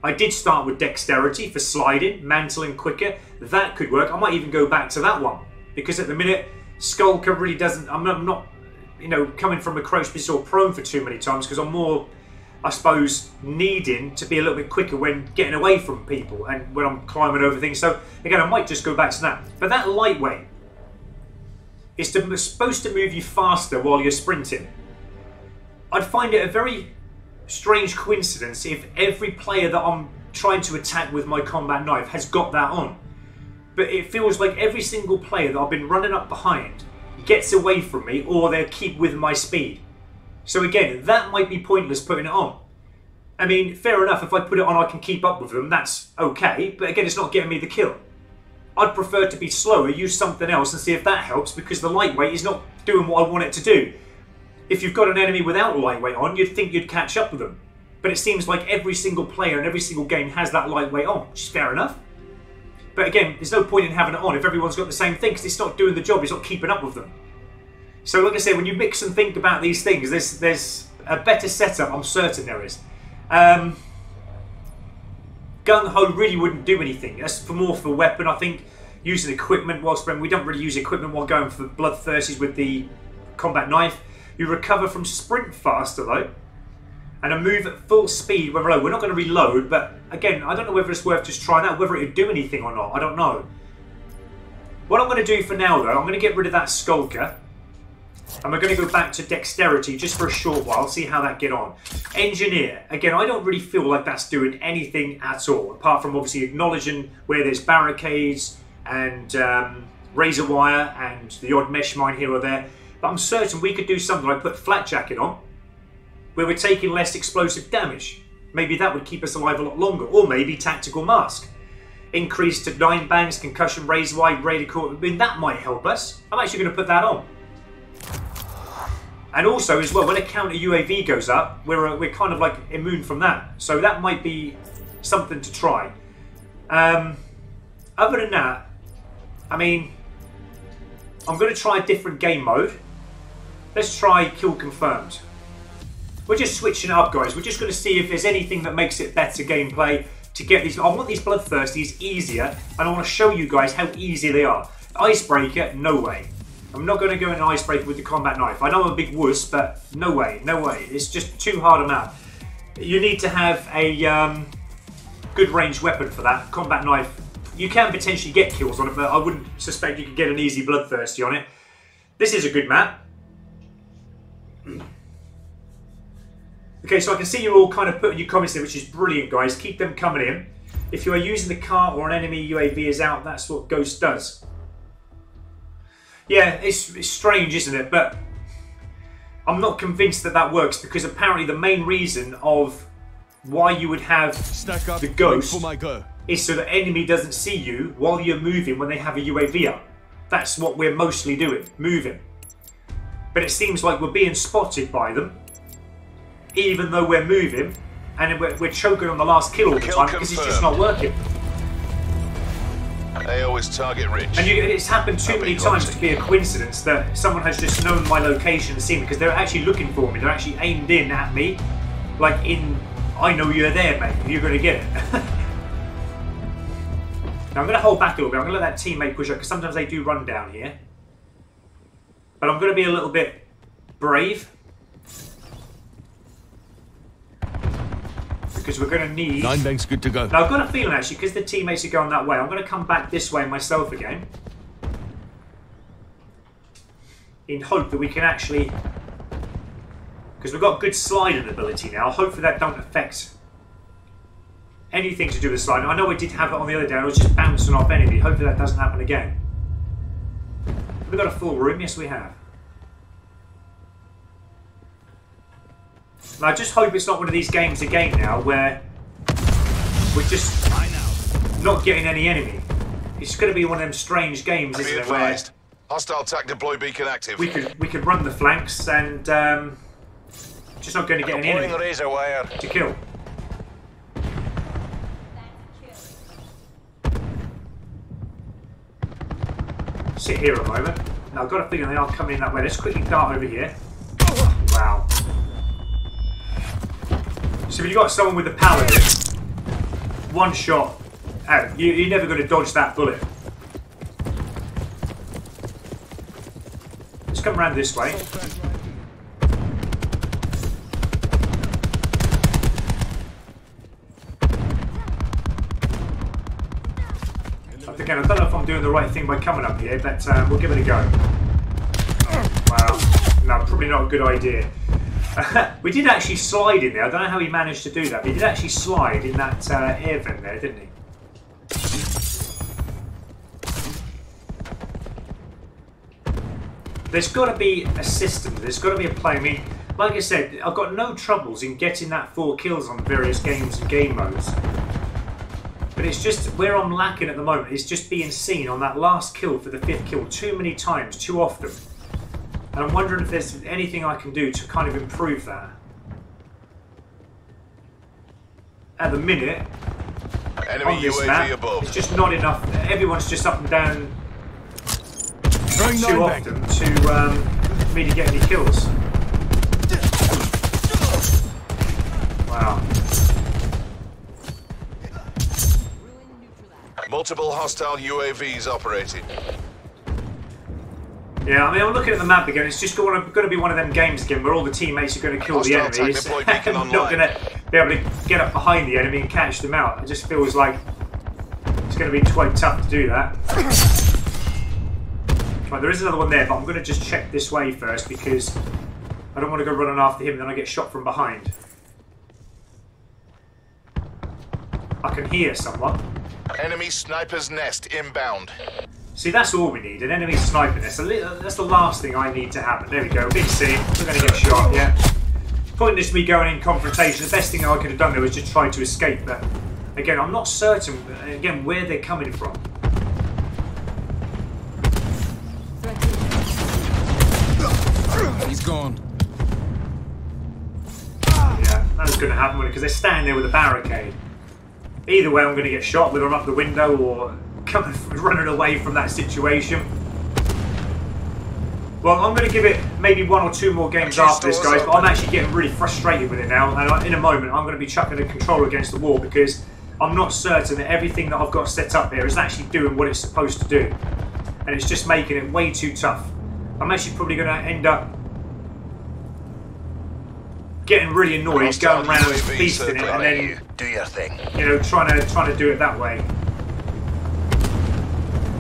I did start with dexterity for sliding, mantling quicker. That could work. I might even go back to that one. Because at the minute, Skulker really doesn't... I'm not, you know, coming from a crouched position or prone for too many times because I'm more, I suppose, needing to be a little bit quicker when getting away from people and when I'm climbing over things. So, again, I might just go back to that. But that lightweight is supposed to move you faster while you're sprinting. I'd find it a very strange coincidence if every player that I'm trying to attack with my combat knife has got that on. But it feels like every single player that I've been running up behind gets away from me or they'll keep with my speed. So again, that might be pointless putting it on. I mean, fair enough, if I put it on I can keep up with them, that's okay. But again, it's not getting me the kill. I'd prefer to be slower, use something else and see if that helps because the lightweight is not doing what I want it to do. If you've got an enemy without a lightweight on, you'd think you'd catch up with them. But it seems like every single player in every single game has that lightweight on, which is fair enough. But again, there's no point in having it on if everyone's got the same thing, because it's not doing the job, it's not keeping up with them. So like I said, when you mix and think about these things, there's a better setup, I'm certain there is. Gung-ho really wouldn't do anything. That's more for weapon, I think. Using equipment whilst we don't really use equipment while going for bloodthirsties with the combat knife. You recover from sprint faster though, and a move at full speed. We're not going to reload, but again, I don't know whether it's worth just trying that, whether it would do anything or not. I don't know. What I'm going to do for now though, I'm going to get rid of that Skulker, and we're going to go back to dexterity just for a short while, see how that get on. Engineer, again, I don't really feel like that's doing anything at all, apart from obviously acknowledging where there's barricades and razor wire and the odd mesh mine here or there. But I'm certain we could do something like put flat jacket on, where we're taking less explosive damage. Maybe that would keep us alive a lot longer. Or maybe tactical mask. Increase to 9 bangs, concussion, razor wire, radar core. I mean, that might help us. I'm actually going to put that on. And also, as well, when a counter UAV goes up, we're kind of like immune from that. So that might be something to try. Other than that, I mean, I'm going to try a different game mode. Let's try kill confirmed. We're just switching it up, guys. We're just going to see if there's anything that makes it better gameplay to get these. I want these bloodthirsties easier, and I want to show you guys how easy they are. Icebreaker, no way. I'm not going to go in an icebreaker with the combat knife. I know I'm a big wuss, but no way, no way. It's just too hard a map. You need to have a good ranged weapon for that. Combat knife, you can potentially get kills on it, but I wouldn't suspect you could get an easy bloodthirsty on it. This is a good map. Okay, so I can see you're all kind of putting your comments in, which is brilliant, guys. Keep them coming in. If you are using the car or an enemy UAV is out, that's what Ghost does. Yeah, it's strange, isn't it? But I'm not convinced that that works, because apparently the main reason of why you would have the Ghost is so the enemy doesn't see you while you're moving when they have a UAV up. That's what we're mostly doing, moving. But it seems like we're being spotted by them, even though we're moving, and we're choking on the last kill all the time because it's just not working. AO is target rich. And it's happened too many times to be a coincidence that someone has just known my location and seen me, because they're actually looking for me. They're actually aimed in at me, like in, I know you're there, mate. You're going to get it. Now I'm going to hold back a little bit. I'm going to let that teammate push up, because sometimes they do run down here. But I'm going to be a little bit brave, because we're going to need... 9 banks good to go. Now I've got a feeling actually, because the teammates are going that way, I'm going to come back this way myself again, in hope that we can actually... Because we've got good sliding ability now. Hopefully that don't affect anything to do with sliding. I know I did have it on the other day, I was just bouncing off enemy. Hopefully that doesn't happen again. Have we got a full room? Yes, we have. And I just hope it's not one of these games again now where we're just not getting any enemy. It's going to be one of them strange games, isn't it? Where hostile TAC deploy beacon active. We could run the flanks and just not going to get any enemy razor wire to kill. Sit here a moment. Now I've got a feeling they are coming in that way. Let's quickly dart over here. Wow. So if you've got someone with the paladin, one shot, you're never going to dodge that bullet. Let's come around this way. Again, I don't know if I'm doing the right thing by coming up here, but we'll give it a go. Wow. No, probably not a good idea. We did actually slide in there. I don't know how he managed to do that, but he did actually slide in that air vent there, didn't he? There's got to be a system. There's got to be a play. I mean, like I said, I've got no troubles in getting that 4 kills on various games and game modes. But it's just where I'm lacking at the moment is just being seen on that last kill for the 5th kill too many times, too often. And I'm wondering if there's anything I can do to kind of improve that. At the minute, Enemy on this UAV map, above. it's just not enough. Everyone's just up and down Throwing too 9 often bang. to me to get any kills. Wow. Multiple hostile UAVs operating. Yeah, I mean, I'm looking at the map again. It's just going to be one of them games again where all the teammates are going to kill the Hostile enemies. tag deploy beacon I'm not online. going to be able to get up behind the enemy and catch them out. It just feels like it's going to be quite tough to do that. Right, there is another one there, but I'm going to just check this way first because I don't want to go running after him and then I get shot from behind. I can hear someone. Enemy sniper's nest inbound. See, that's all we need, an enemy sniping us. That's the last thing I need to happen. There we go, big scene. We're going to get shot, yeah. Pointless me going in confrontation. The best thing I could have done there was just try to escape, but again, I'm not certain, again, where they're coming from. He's gone. Yeah, that's going to happen because they're standing there with a barricade. Either way, I'm going to get shot, whether I'm up the window or running away from that situation. Well, I'm going to give it maybe 1 or 2 more games after this, guys, but I'm actually getting really frustrated with it now. And in a moment, I'm going to be chucking the controller against the wall because I'm not certain that everything that I've got set up here is actually doing what it's supposed to do. And it's just making it way too tough. I'm actually probably going to end up getting really annoyed, going around feasting it, and then Do your thing. you know, trying to do it that way.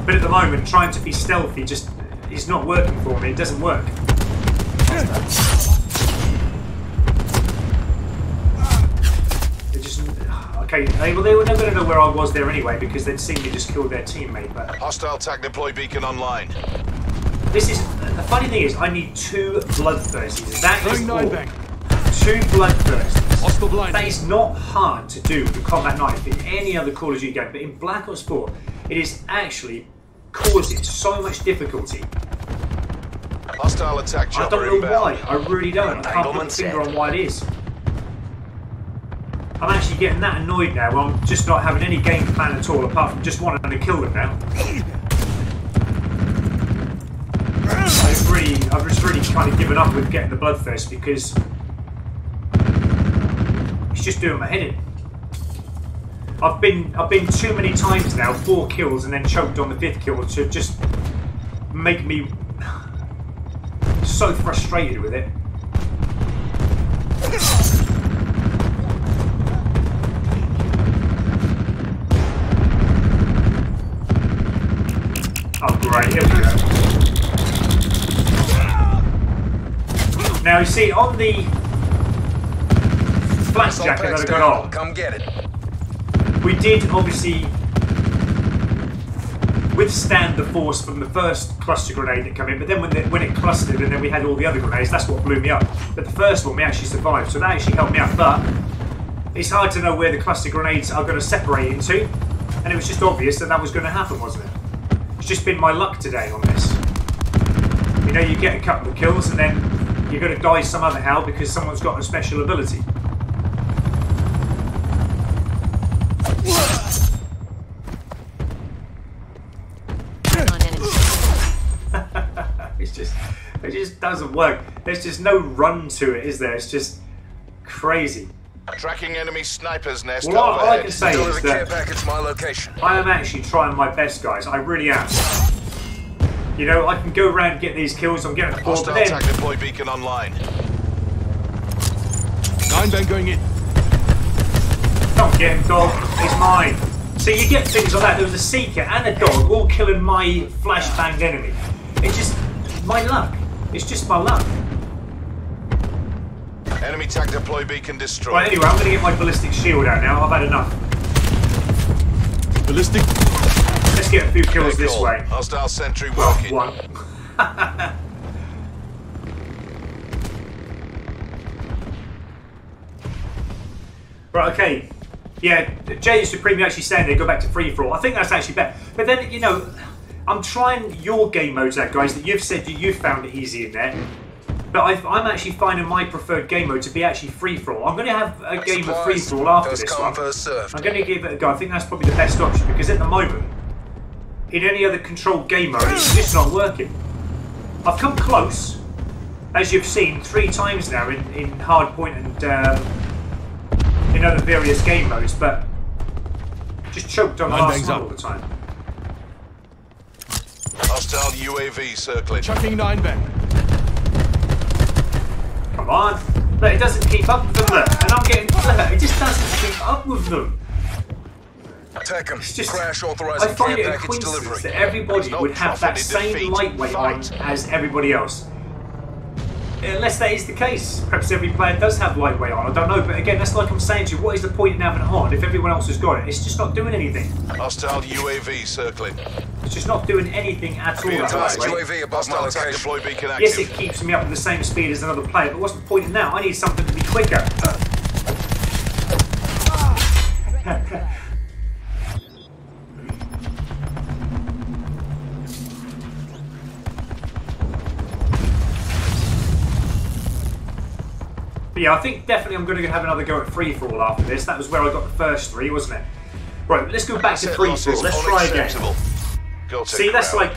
But at the moment, trying to be stealthy just is not working for me. It doesn't work. It just okay. Well, they were never going to know where I was there anyway because they'd seen me just kill their teammate. But Hostile tag deploy beacon online. this is the funny thing is, I need 2 bloodthirsties. That is Throwing all. 9 bang. 2 bloodthirsties. Hostile blind. That is not hard to do with the combat knife in any other Call of Duty game, but in Black Ops 4, it is actually causing so much difficulty. Hostile attack I chopper don't know why. inbound. I really don't. I can't put a finger on why it is. I'm actually getting that annoyed now where I'm just not having any game plan at all apart from just wanting to kill them now. I've just really kind of given up with getting the bloodthirst because it's just doing my head in. I've been too many times now, 4 kills and then choked on the 5th kill to just make me so frustrated with it. Oh great, here we go. Now you see, on the flak jacket that I got on, Come get it. we did obviously withstand the force from the first cluster grenade that came in, but then when it clustered and then we had all the other grenades, that's what blew me up. But the first one we actually survived, so that actually helped me out. But it's hard to know where the cluster grenades are going to separate into, and it was just obvious that that was going to happen, wasn't it? It's just been my luck today on this. You know, you get a couple of kills and then you're going to die some other how because someone's got a special ability. it just doesn't work. There's just no run to it, is there? It's just crazy. Tracking enemy sniper's nest Well, all I overhead. can say Deliver is care that package to my location. I am actually trying my best, guys. I really am. You know, I can go around and get these kills. I'm getting the ball, Hostile but attack then deploy beacon online. 9 bang going in. don't get him, dog. He's mine. So you get things like that. There was a seeker and a dog all killing my flashbanged enemy. It's just my luck. It's just my luck. Enemy attack deploy beacon destroyed. Right, anyway, I'm going to get my ballistic shield out now. I've had enough. Ballistic. Let's get a few kills this Vehicle. way. Hostile sentry Well, working. one. Right, okay. Yeah, Jay is Supreme actually saying they go back to free-for-all. I think that's actually better. But then, you know, I'm trying your game modes out, guys, that you've said you've found it easy in there. But I'm actually finding my preferred game mode to be actually free-for-all. I'm going to have a game of free-for-all after First this come, one. first served. I'm going to give it a go. I think that's probably the best option because at the moment, in any other controlled game mode, it's just not working. I've come close, as you've seen, 3 times now in Hardpoint and in other various game modes, but just choked on the last one all the time. Hostile UAV circling. Chucking 9 bang. Come on. Look, it doesn't keep up with them, look. And I'm getting... Look, it just doesn't keep up with them. Attack him. It's just... Crash I authorizing find care it a package coincidence delivery. that everybody There's no would have that profit in same defeat. lightweight on Fight. as everybody else. Unless that is the case. Perhaps every player does have lightweight on, I don't know. But again, that's like I'm saying to you, what is the point in having it on if everyone else has got it? It's just not doing anything. Hostile UAV circling. It's just not doing anything at all. Be That advised, lightweight. UAV above my Hostile attack location. deploy beacon active. Yes, it keeps me up at the same speed as another player, but what's the point in that? I need something to be quicker. But yeah, I think definitely I'm going to have another go at free-for-all after this. That was where I got the first 3, wasn't it? Right, let's go back to Asset free-for-all. losses Let's try again. unacceptable. Go take See, that's ground. like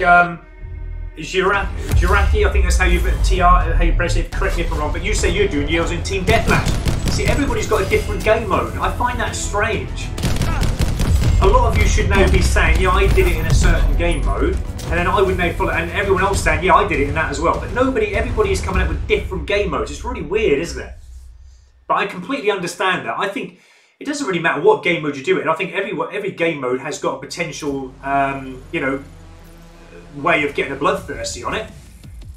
Jiraki, I think that's how you pronounce it. Correct me if I'm wrong, but you say you're doing yours in Team Deathmatch. See, everybody's got a different game mode. I find that strange. A lot of you should now be saying, yeah, I did it in a certain game mode, and then I would now follow, and everyone else saying, yeah, I did it in that as well. But everybody is coming up with different game modes. It's really weird, isn't it? But I completely understand that. I think it doesn't really matter what game mode you do it in. I think every game mode has got a potential, you know, way of getting a bloodthirsty on it.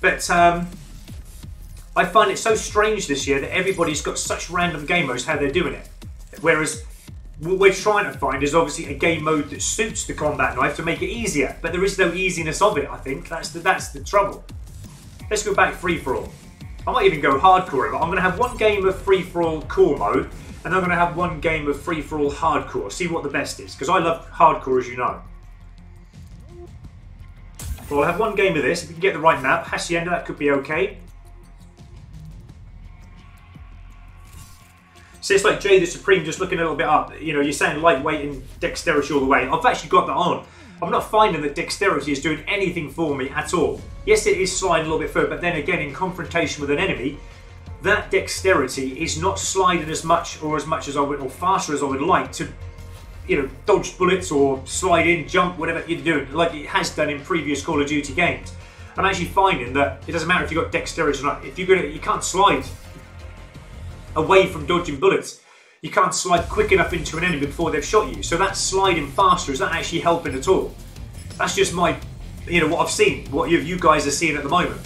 But I find it so strange this year that everybody's got such random game modes how they're doing it. Whereas what we're trying to find is obviously a game mode that suits the combat knife to make it easier. But there is no easiness of it, I think. That's the trouble. Let's go back free-for-all. I might even go hardcore, but I'm going to have one game of free-for-all core mode, and I'm going to have one game of free-for-all hardcore. See what the best is, because I love hardcore, as you know. Well, I'll have one game of this. If we can get the right map, Hacienda, that could be okay. So it's like Jay the Supreme just looking a little bit up. You know, you're saying lightweight and dexterity all the way. I've actually got that on. I'm not finding that dexterity is doing anything for me at all. Yes, it is sliding a little bit further, but then again, in confrontation with an enemy, that dexterity is not sliding as much as I would, or faster as I would like to, you know, dodge bullets or slide in, jump, whatever you're doing, like it has done in previous Call of Duty games. I'm actually finding that it doesn't matter if you've got dexterity or not. If you can't slide away from dodging bullets. You can't slide quick enough into an enemy before they've shot you. So that sliding faster is not actually helping at all. That's just my, you know, what I've seen, what you guys are seeing at the moment.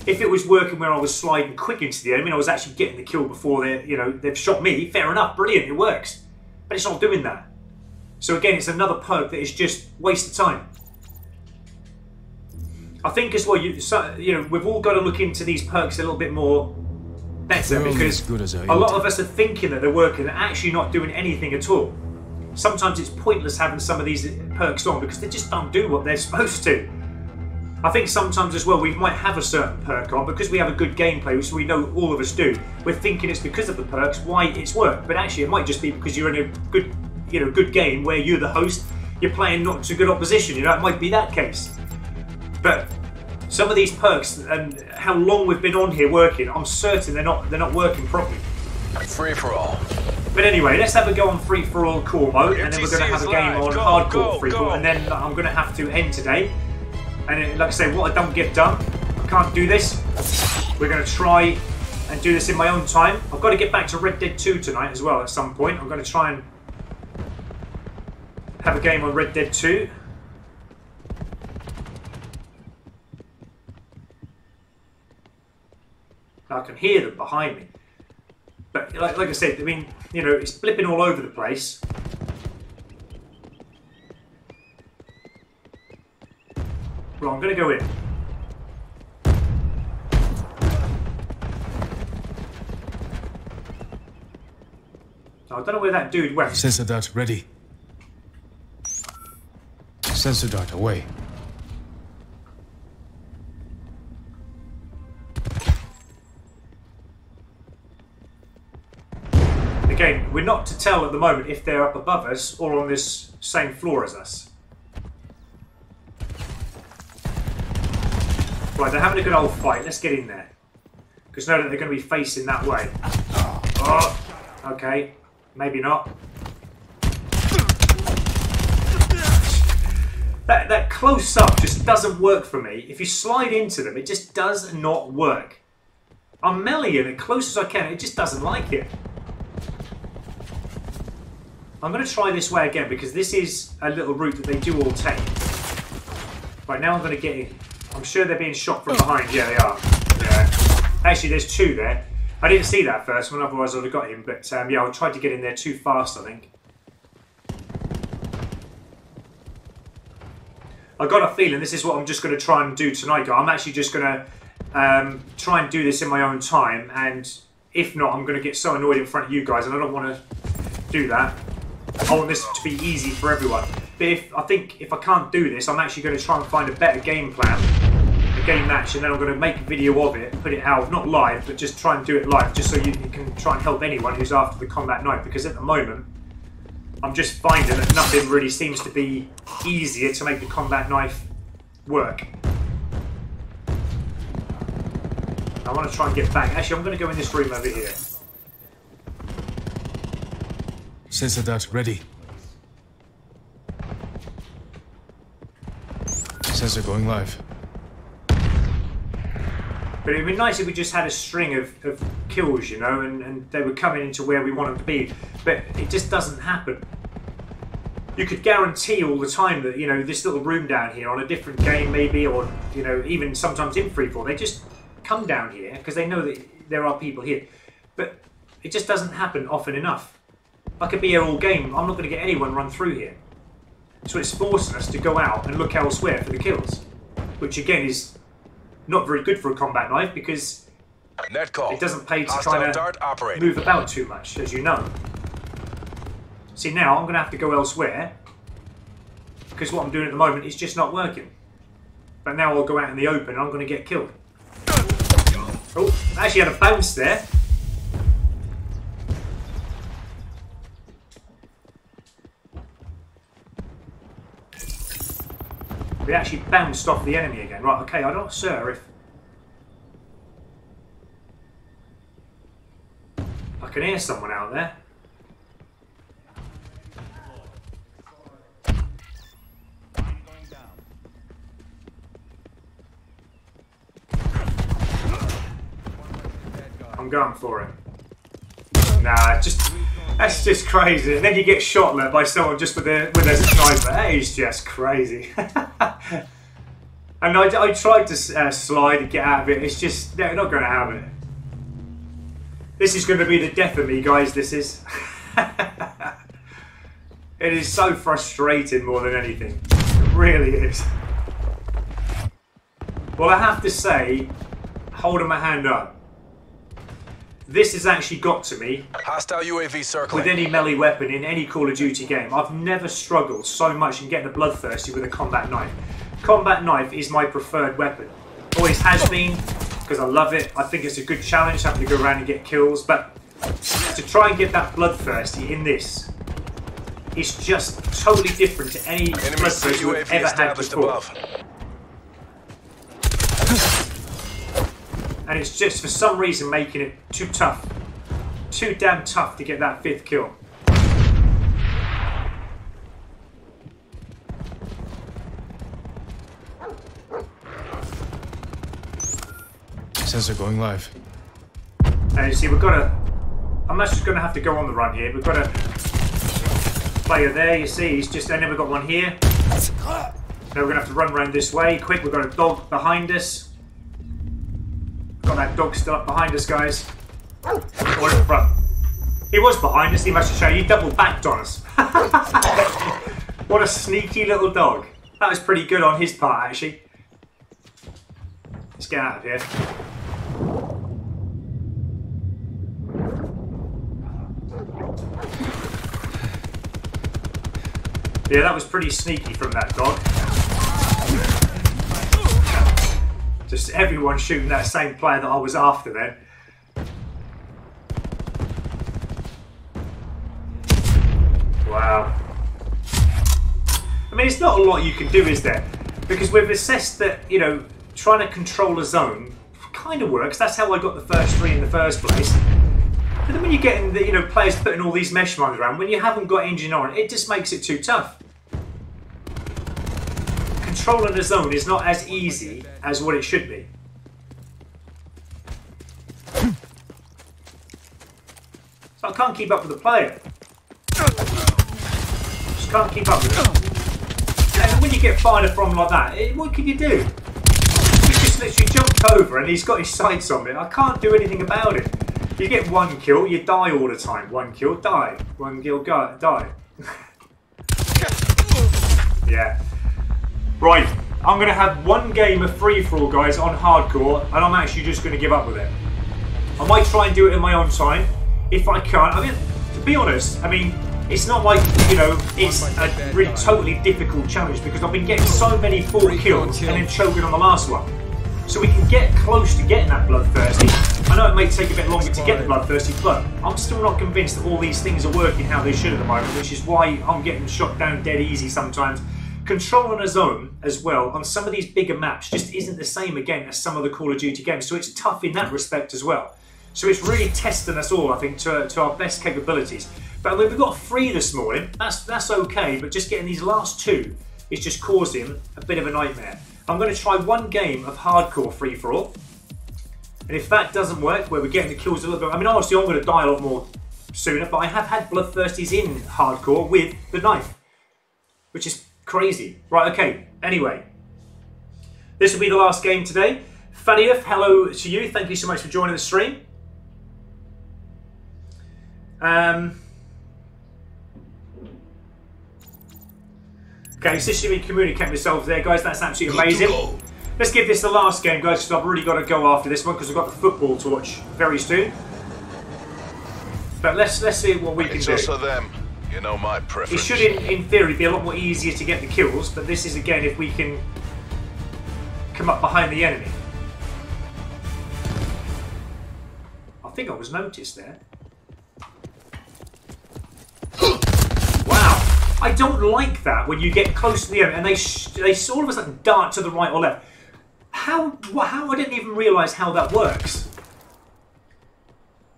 If it was working where I was sliding quick into the enemy and I was actually getting the kill before they've shot me, fair enough, brilliant, it works. But it's not doing that. So again, it's another perk that is just waste of time. I think as well, you know, we've all got to look into these perks a little bit more better, because a lot of us are thinking that they're working and actually not doing anything at all. Sometimes it's pointless having some of these perks on because they just don't do what they're supposed to. I think sometimes as well we might have a certain perk on because we have a good gameplay, which we know all of us do. We're thinking it's because of the perks why it's worked, but actually it might just be because you're in a good, you know, good game where you're the host, you're playing not too good opposition. You know, it might be that case. But Some of these perks and how long we've been on here working, I'm certain they're not working properly. Free for all. But anyway, let's have a go on free for all core mode, and then we're going to have a game on hardcore free for all, and then I'm going to have to end today. And then, like I say, what I don't get done, I can't do this. We're going to try and do this in my own time. I've got to get back to Red Dead 2 tonight as well at some point. I'm going to try and have a game on Red Dead 2. I can hear them behind me. But like I said, I mean, you know, it's flipping all over the place. Right, I'm going to go in. I don't know where that dude went. Sensor dart ready. Sensor dart away. Again, we're not to tell at the moment if they're up above us or on this same floor as us. Right, they're having a good old fight. Let's get in there. Because know that they're going to be facing that way. Oh, okay. Maybe not. That close up just doesn't work for me. If you slide into them, it just does not work. I'm meleeing it close as I can. It just doesn't like it. I'm going to try this way again because this is a little route that they do all take. Right, now I'm going to get in. I'm sure they're being shot from behind. Yeah, they are. Yeah. Actually, there's two there. I didn't see that first one, otherwise I would have got him. But yeah, I tried to get in there too fast, I think. I got a feeling this is what I'm just going to try and do tonight, guys. I'm actually just going to try and do this in my own time. And if not, I'm going to get so annoyed in front of you guys, and I don't want to do that. I want this to be easy for everyone. But I think if I can't do this, I'm actually going to try and find a better game plan, a game match, and then I'm going to make a video of it, put it out, not live, but just try and do it live, just so you can try and help anyone who's after the combat knife. Because at the moment, I'm just finding that nothing really seems to be easier to make the combat knife work. I want to try and get back. Actually, I'm going to go in this room over here. Sensor dart ready. Sensor going live. But it'd be nice if we just had a string of kills, you know, and they were coming into where we want them to be. But it just doesn't happen. You could guarantee all the time that, you know, this little room down here on a different game maybe, or, you know, even sometimes in freefall, they just come down here because they know that there are people here. But it just doesn't happen often enough. I could be here all game. I'm not going to get anyone run through here. So it's forcing us to go out and look elsewhere for the kills. Which again is not very good for a combat knife because it doesn't pay to kind of move about too much, as you know. See, now I'm going to have to go elsewhere because what I'm doing at the moment is just not working. But now I'll go out in the open and I'm going to get killed. Oh, I actually had a bounce there. We actually bounced off the enemy again. Right, okay, I'm not sure if I can hear someone out there. I'm going for it. Nah, that's just crazy. And then you get shot by someone just with a sniper. That is just crazy. And I tried to slide and get out of it. It's just, they're not going to have it. This is going to be the death of me, guys. This is. It is so frustrating more than anything. It really is. Well, I have to say, holding my hand up, this has actually got to me. Hostile UAV circling. With any melee weapon in any Call of Duty game. I've never struggled so much in getting a bloodthirsty with a combat knife. Combat knife is my preferred weapon. Always has been, because I love it. I think it's a good challenge having to go around and get kills. But to try and get that bloodthirsty in this, it's just totally different to any bloodthirsty we've ever had before. And it's just for some reason making it too tough. Too damn tough to get that 5th kill. Sensor going live. And you see, we've got to... I'm just going to have to go on the run here. We've got a player there, you see. He's just... And then we've got one here. Now we're going to have to run around this way. Quick, we've got a dog behind us. Got that dog still up behind us, guys. Or in front. He was behind us, he must have shown. He double backed on us. What a sneaky little dog. That was pretty good on his part, actually. Let's get out of here. Yeah, that was pretty sneaky from that dog. Just everyone shooting that same player that I was after then. Wow. I mean, it's not a lot you can do, is there? Because we've assessed that, you know, trying to control a zone kind of works. That's how I got the first 3 in the first place. But then when you're getting the, you know, players putting all these mesh mines around, when you haven't got engine on, it just makes it too tough. Controlling a zone is not as easy as what it should be. So I can't keep up with the player. Just can't keep up with it. And when you get fired from like that, what can you do? He just literally jumped over and he's got his sights on me. I can't do anything about it. You get 1 kill, you die all the time. 1 kill, die. 1 kill, die. Yeah. Right, I'm going to have 1 game of free-for-all, guys, on hardcore, and I'm actually just going to give up with it. I might try and do it in my own time, if I can't. I mean, to be honest, I mean, it's not like, you know, it's a really totally difficult challenge, because I've been getting so many full kills and then choking on the last one. So we can get close to getting that bloodthirsty. I know it may take a bit longer to get the bloodthirsty, but I'm still not convinced that all these things are working how they should at the moment, which is why I'm getting shot down dead easy sometimes. Controlling a zone as well on some of these bigger maps just isn't the same again as some of the Call of Duty games, so it's tough in that respect as well. So it's really testing us all, I think, to our best capabilities. But I mean, we've got 3 this morning, that's okay, but just getting these last 2 is just causing a bit of a nightmare. I'm going to try 1 game of hardcore free-for-all, and if that doesn't work, where we're getting the kills a little bit, I mean, obviously I'm going to die a lot more sooner, but I have had bloodthirsties in hardcore with the knife, which is crazy. Right, okay, anyway. This will be the last game today. Fadiyaf, hello to you. Thank you so much for joining the stream. Okay, so should we communicate yourselves there, guys? That's absolutely amazing. Let's give this the last game, guys, because I've really got to go after this one, because I've got the football to watch very soon. But let's see what we can do. It's also them. You know my preference. It should, in theory, be a lot more easier to get the kills, but this is, again, if we can come up behind the enemy. I think I was noticed there. Wow. I don't like that when you get close to the enemy and they all of a sudden dart to the right or left. How I didn't even realise how that works.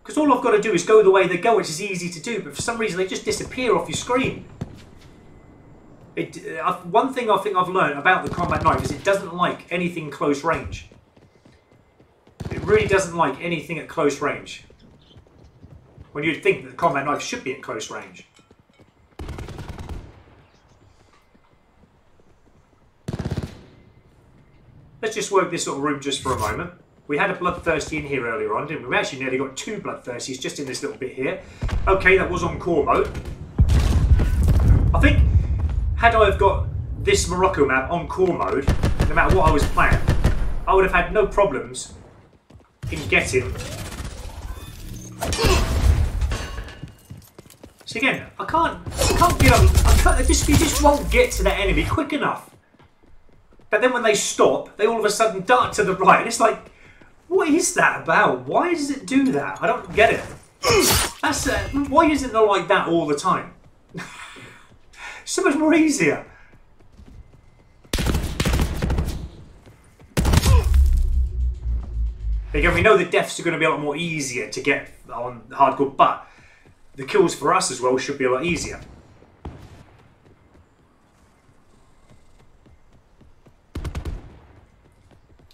Because all I've got to do is go the way they go, which is easy to do, but for some reason they just disappear off your screen. One thing I think I've learned about the combat knife is it doesn't like anything close range. It really doesn't like anything at close range. When you'd think that the combat knife should be at close range. Let's just work this little room just for a moment. We had a bloodthirsty in here earlier on, didn't we? We actually nearly got 2 bloodthirsties just in this little bit here. Okay, that was on core mode. I think, had I have got this Morocco map on core mode, no matter what I was playing, I would have had no problems in getting. So again, I can't get up. You just won't get to that enemy quick enough. But then when they stop, they all of a sudden dart to the right, and it's like, what is that about? Why does it do that? I don't get it. That's why isn't it like that all the time? So much more easier. Again, we know the deaths are going to be a lot more easier to get on hardcore, but the kills for us as well should be a lot easier.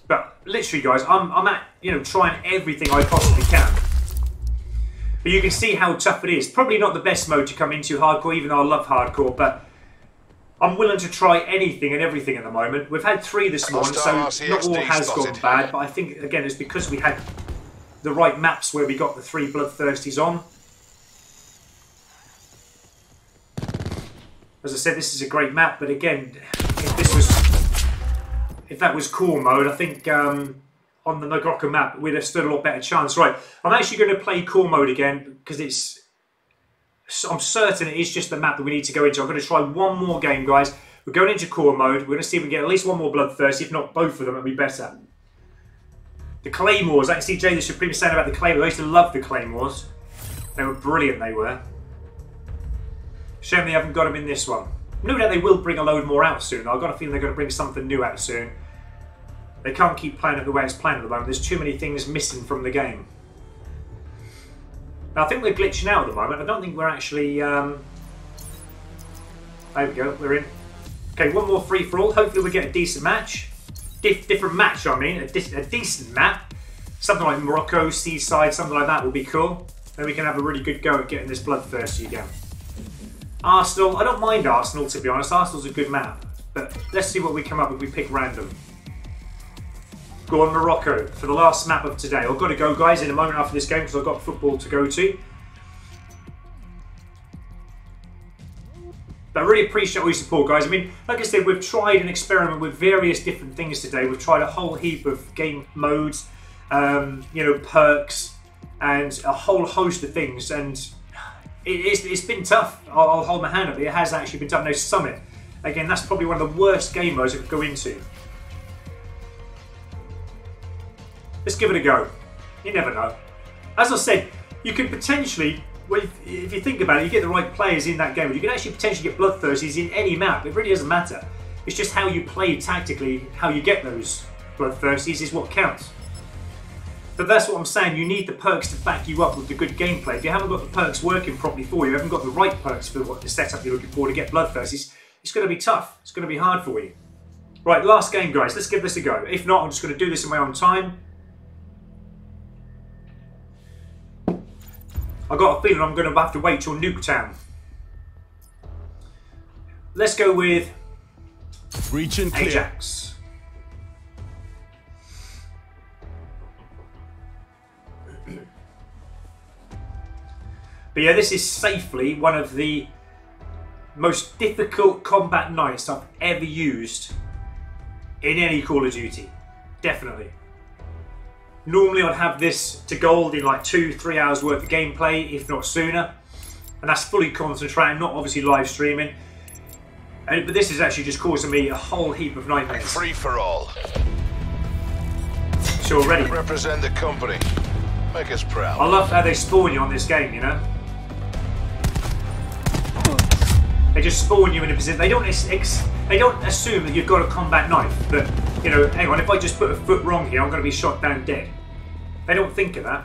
But literally, guys, I'm at, you know, trying everything I possibly can. But you can see how tough it is. Probably not the best mode to come into hardcore, even though I love hardcore, but I'm willing to try anything and everything at the moment. We've had 3 this morning, so not all has gone bad, but I think, again, it's because we had the right maps where we got the 3 bloodthirsties on. As I said, this is a great map, but again, if that was core mode, I think on the Nagorka map, we'd have stood a lot better chance. Right, I'm actually going to play core mode again because I'm certain it is just the map that we need to go into. I'm going to try one more game, guys. We're going into core mode. We're going to see if we can get at least one more bloodthirsty. If not both of them, it'll be better. The Claymores. I can see Jay the Supreme saying about the Claymores. I used to love the Claymores. They were brilliant, they were. Shame they haven't got them in this one. No doubt they will bring a load more out soon. I've got a feeling they're going to bring something new out soon. They can't keep playing it the way it's playing at the moment. There's too many things missing from the game. Now, I think we're glitching out at the moment. I don't think we're actually... There we go, we're in. Okay, one more free-for-all. Hopefully we get a decent match. Different match, I mean. A decent map. Something like Morocco, Seaside, something like that would be cool. Then we can have a really good go at getting this bloodthirsty again. Arsenal. I don't mind Arsenal, to be honest. Arsenal's a good map. But let's see what we come up with. We pick random. Go on, Morocco, for the last map of today. I've got to go, guys, in a moment after this game because I've got football to go to. But I really appreciate all your support, guys. I mean, like I said, we've tried an experiment with various different things today. We've tried a whole heap of game modes, you know, perks, and a whole host of things. And it's been tough. I'll hold my hand up. It has actually been tough. No, Summit. Again, that's probably one of the worst game modes I could go into. Let's give it a go. You never know. As I said, you could potentially, well, if you think about it, you get the right players in that game. You can actually potentially get bloodthirsties in any map. It really doesn't matter. It's just how you play tactically, how you get those bloodthirsties is what counts. But that's what I'm saying. You need the perks to back you up with the good gameplay. If you haven't got the perks working properly for you, haven't got the right perks for what the setup you're looking for to get bloodthirsties, it's going to be tough. It's going to be hard for you. Right, last game, guys. Let's give this a go. If not, I'm just going to do this in my own time. I've got a feeling I'm going to have to wait till Nuketown. Let's go with Breach and clear. Ajax. But yeah, this is safely one of the most difficult combat nights I've ever used in any Call of Duty. Definitely. Normally I'd have this to gold in like 2-3 hours worth of gameplay, if not sooner. And that's fully concentrating, not obviously live streaming. But this is actually just causing me a whole heap of nightmares. Free for all. So already. Represent the company. Make us proud. I love how they spawn you on this game, you know? They just spawn you in a position. They don't assume that you've got a combat knife. That, you know, hang on, if I just put a foot wrong here, I'm going to be shot down dead. They don't think of that.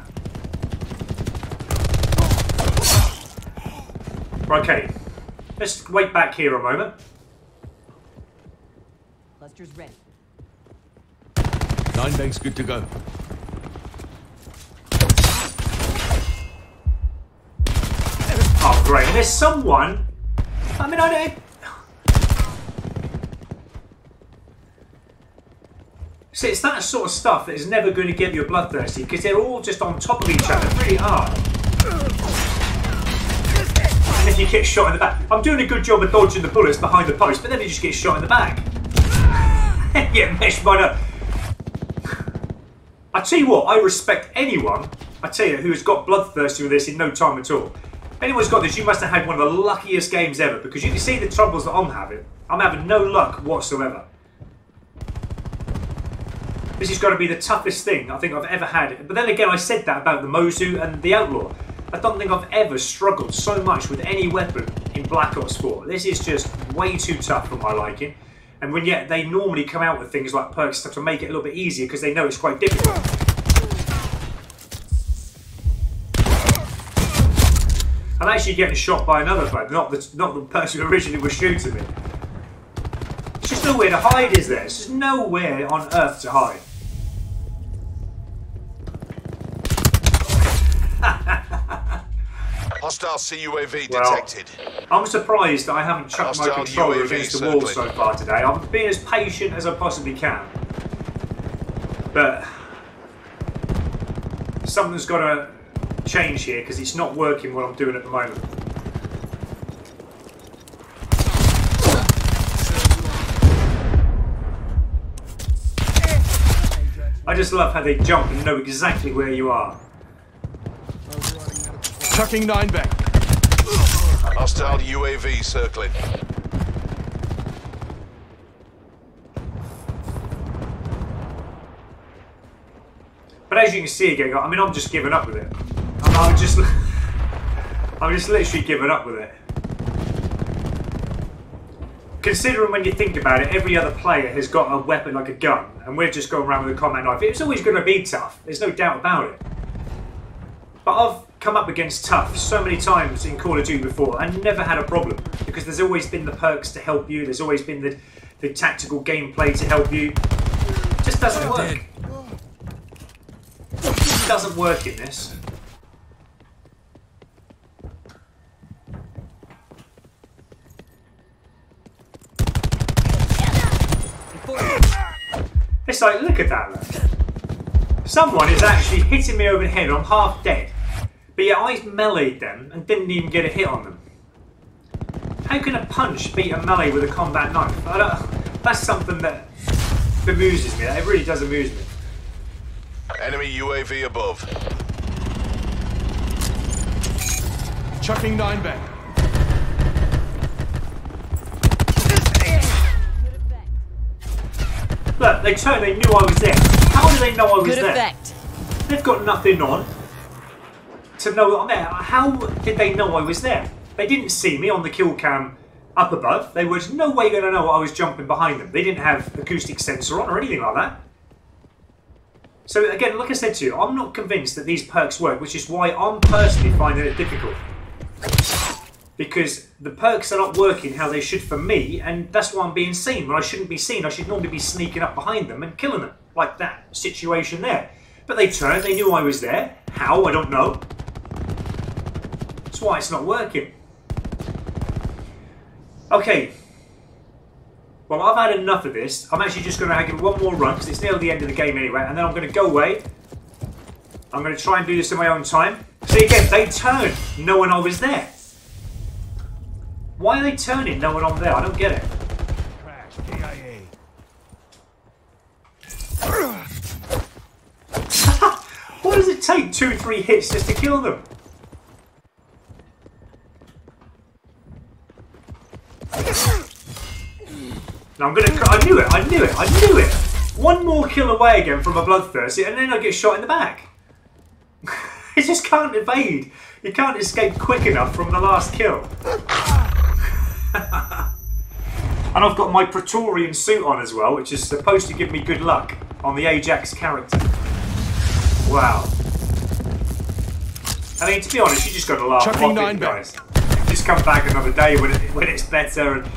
Okay, let's wait back here a moment. Cluster's ready. 9 banks good to go. Oh, great. And there's someone... I mean, I don't... See, it's that sort of stuff that is never going to get you a bloodthirsty because they're all just on top of each other really hard. And if you get shot in the back... I'm doing a good job of dodging the bullets behind the post, but then you just get shot in the back. Get meshed by the... I tell you what, I respect anyone, I tell you, who has got bloodthirsty with this in no time at all. If anyone's got this, you must have had one of the luckiest games ever because you can see the troubles that I'm having. I'm having no luck whatsoever. This has got to be the toughest thing I think I've ever had. But then again, I said that about the Mozu and the Outlaw. I don't think I've ever struggled so much with any weapon in Black Ops 4. This is just way too tough for my liking. And when yet they normally come out with things like perks stuff to make it a little bit easier because they know it's quite difficult. I'm actually getting shot by another player, not the person who originally was shooting me. There's just nowhere to hide, is there? There's just nowhere on earth to hide. Hostile CUAV detected. I'm surprised that I haven't chucked my Hostile controller UAV against the wall circling. so far today. I'm being as patient as I possibly can. But something's got to change here because it's not working what I'm doing at the moment. I just love how they jump and know exactly where you are. Chucking 9 back. Hostile UAV circling. But as you can see again, I mean, I'm just giving up with it. I'm just literally giving up with it. Considering when you think about it, every other player has got a weapon like a gun, and we're just going around with a combat knife. It's always going to be tough. There's no doubt about it. But I've come up against tough so many times in Call of Duty before and never had a problem because there's always been the perks to help you. There's always been the tactical gameplay to help you. It just doesn't work. It just doesn't work in this. It's like, look at that, look. Someone is actually hitting me over the head. I'm half dead. But yet I meleeed them and didn't even get a hit on them. How can a punch beat a melee with a combat knife? That's something that bemuses me. It really does amuse me. Enemy UAV above. Chucking 9 back. Look, they turned, they knew I was there. How do they know I was Good there? effect. They've got nothing on to know that I'm there. How did they know I was there? They didn't see me on the kill cam up above. They was no way going to know I was jumping behind them. They didn't have acoustic sensor on or anything like that. So again, like I said to you, I'm not convinced that these perks work, which is why I'm personally finding it difficult. Because the perks are not working how they should for me, and that's why I'm being seen when I shouldn't be seen. I should normally be sneaking up behind them and killing them, like that situation there. But they turned, they knew I was there. How? I don't know. That's why it's not working. Okay. Well, I've had enough of this. I'm actually just going to give it one more run, because it's nearly the end of the game anyway, and then I'm going to go away. I'm going to try and do this in my own time. See, again, they turned knowing I was there. Why are they turning knowing I'm there? I don't get it. Crash, KIA. What does it take? 2-3 hits just to kill them? Now I'm gonna. I knew it! One more kill away again from a bloodthirsty, and then I get shot in the back. You just can't evade. You can't escape quick enough from the last kill. And I've got my Praetorian suit on as well, which is supposed to give me good luck on the Ajax character. Wow. I mean, to be honest, you just got to laugh off it, guys. Just come back another day when it's better. And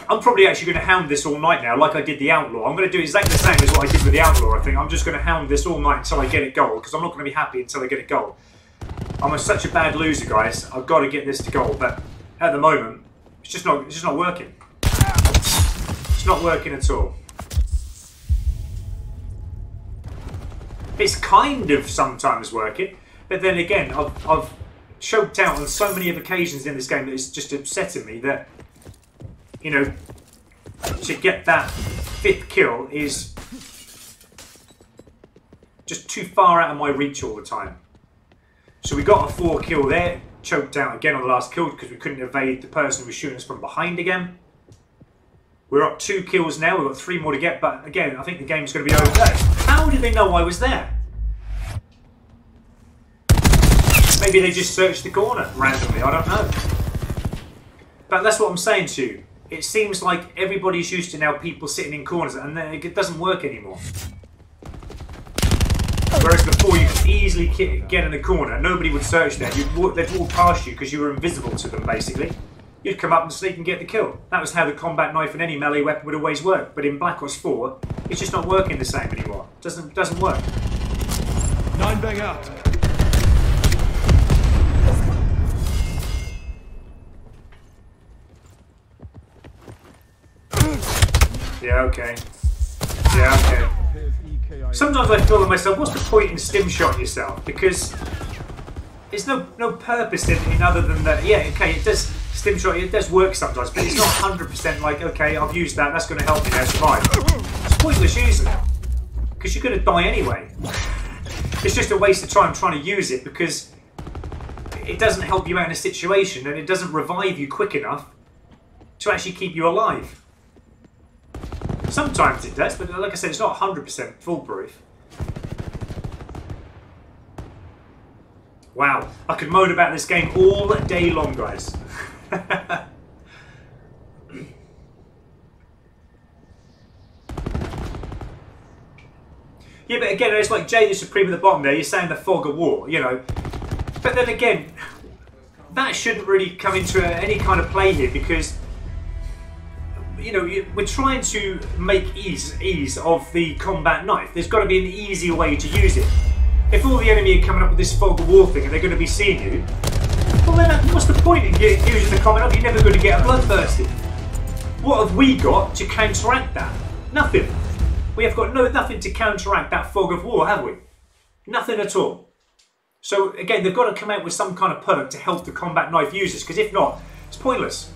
I'm probably actually going to hound this all night now, like I did the Outlaw. I'm going to do exactly the same as what I did with the Outlaw, I think. I'm just going to hound this all night until I get it gold, because I'm not going to be happy until I get it gold. I'm such a bad loser, guys. I've got to get this to gold, but at the moment, it's just not working. It's not working at all. It's kind of sometimes working, but then again, I've choked out on so many of occasions in this game that it's just upsetting me that, you know, to get that 5th kill is just too far out of my reach all the time. So we got a 4 kill there, choked out again on the last kill because we couldn't evade the person who was shooting us from behind again. We're up 2 kills now, we've got 3 more to get, but again, I think the game's going to be over. How did they know I was there? Maybe they just searched the corner randomly, I don't know. But that's what I'm saying to you. It seems like everybody's used to now people sitting in corners, and it doesn't work anymore. Whereas before you could easily get in a corner, nobody would search there. They'd walk past you because you were invisible to them, basically. You'd come up and sneak and get the kill. That was how the combat knife and any melee weapon would always work. But in Black Ops 4, it's just not working the same anymore. It doesn't work. 9 bang out. Yeah, okay. Yeah, okay. Sometimes I feel to myself, what's the point in stim shotting yourself? Because there's no purpose in other than that. Yeah, okay, it does stim shot. It does work sometimes, but it's not 100% like, okay, I've used that. That's going to help me now survive. It's pointless using it because you're going to die anyway. It's just a waste of time trying to use it because it doesn't help you out in a situation and it doesn't revive you quick enough to actually keep you alive. Sometimes it does, but like I said, it's not 100% foolproof. Wow, I could moan about this game all day long, guys. Yeah, but again, it's like Jay the Supreme at the bottom there, you're saying the fog of war, you know. But then again, that shouldn't really come into any kind of play here because, you know, we're trying to make ease of the combat knife. There's got to be an easier way to use it. If all the enemy are coming up with this fog of war thing and they're going to be seeing you, well then what's the point in using the combat knife? You're never going to get a bloodthirsty. What have we got to counteract that? Nothing. We have got nothing to counteract that fog of war, have we? Nothing at all. So again, they've got to come out with some kind of perk to help the combat knife users, because if not, it's pointless.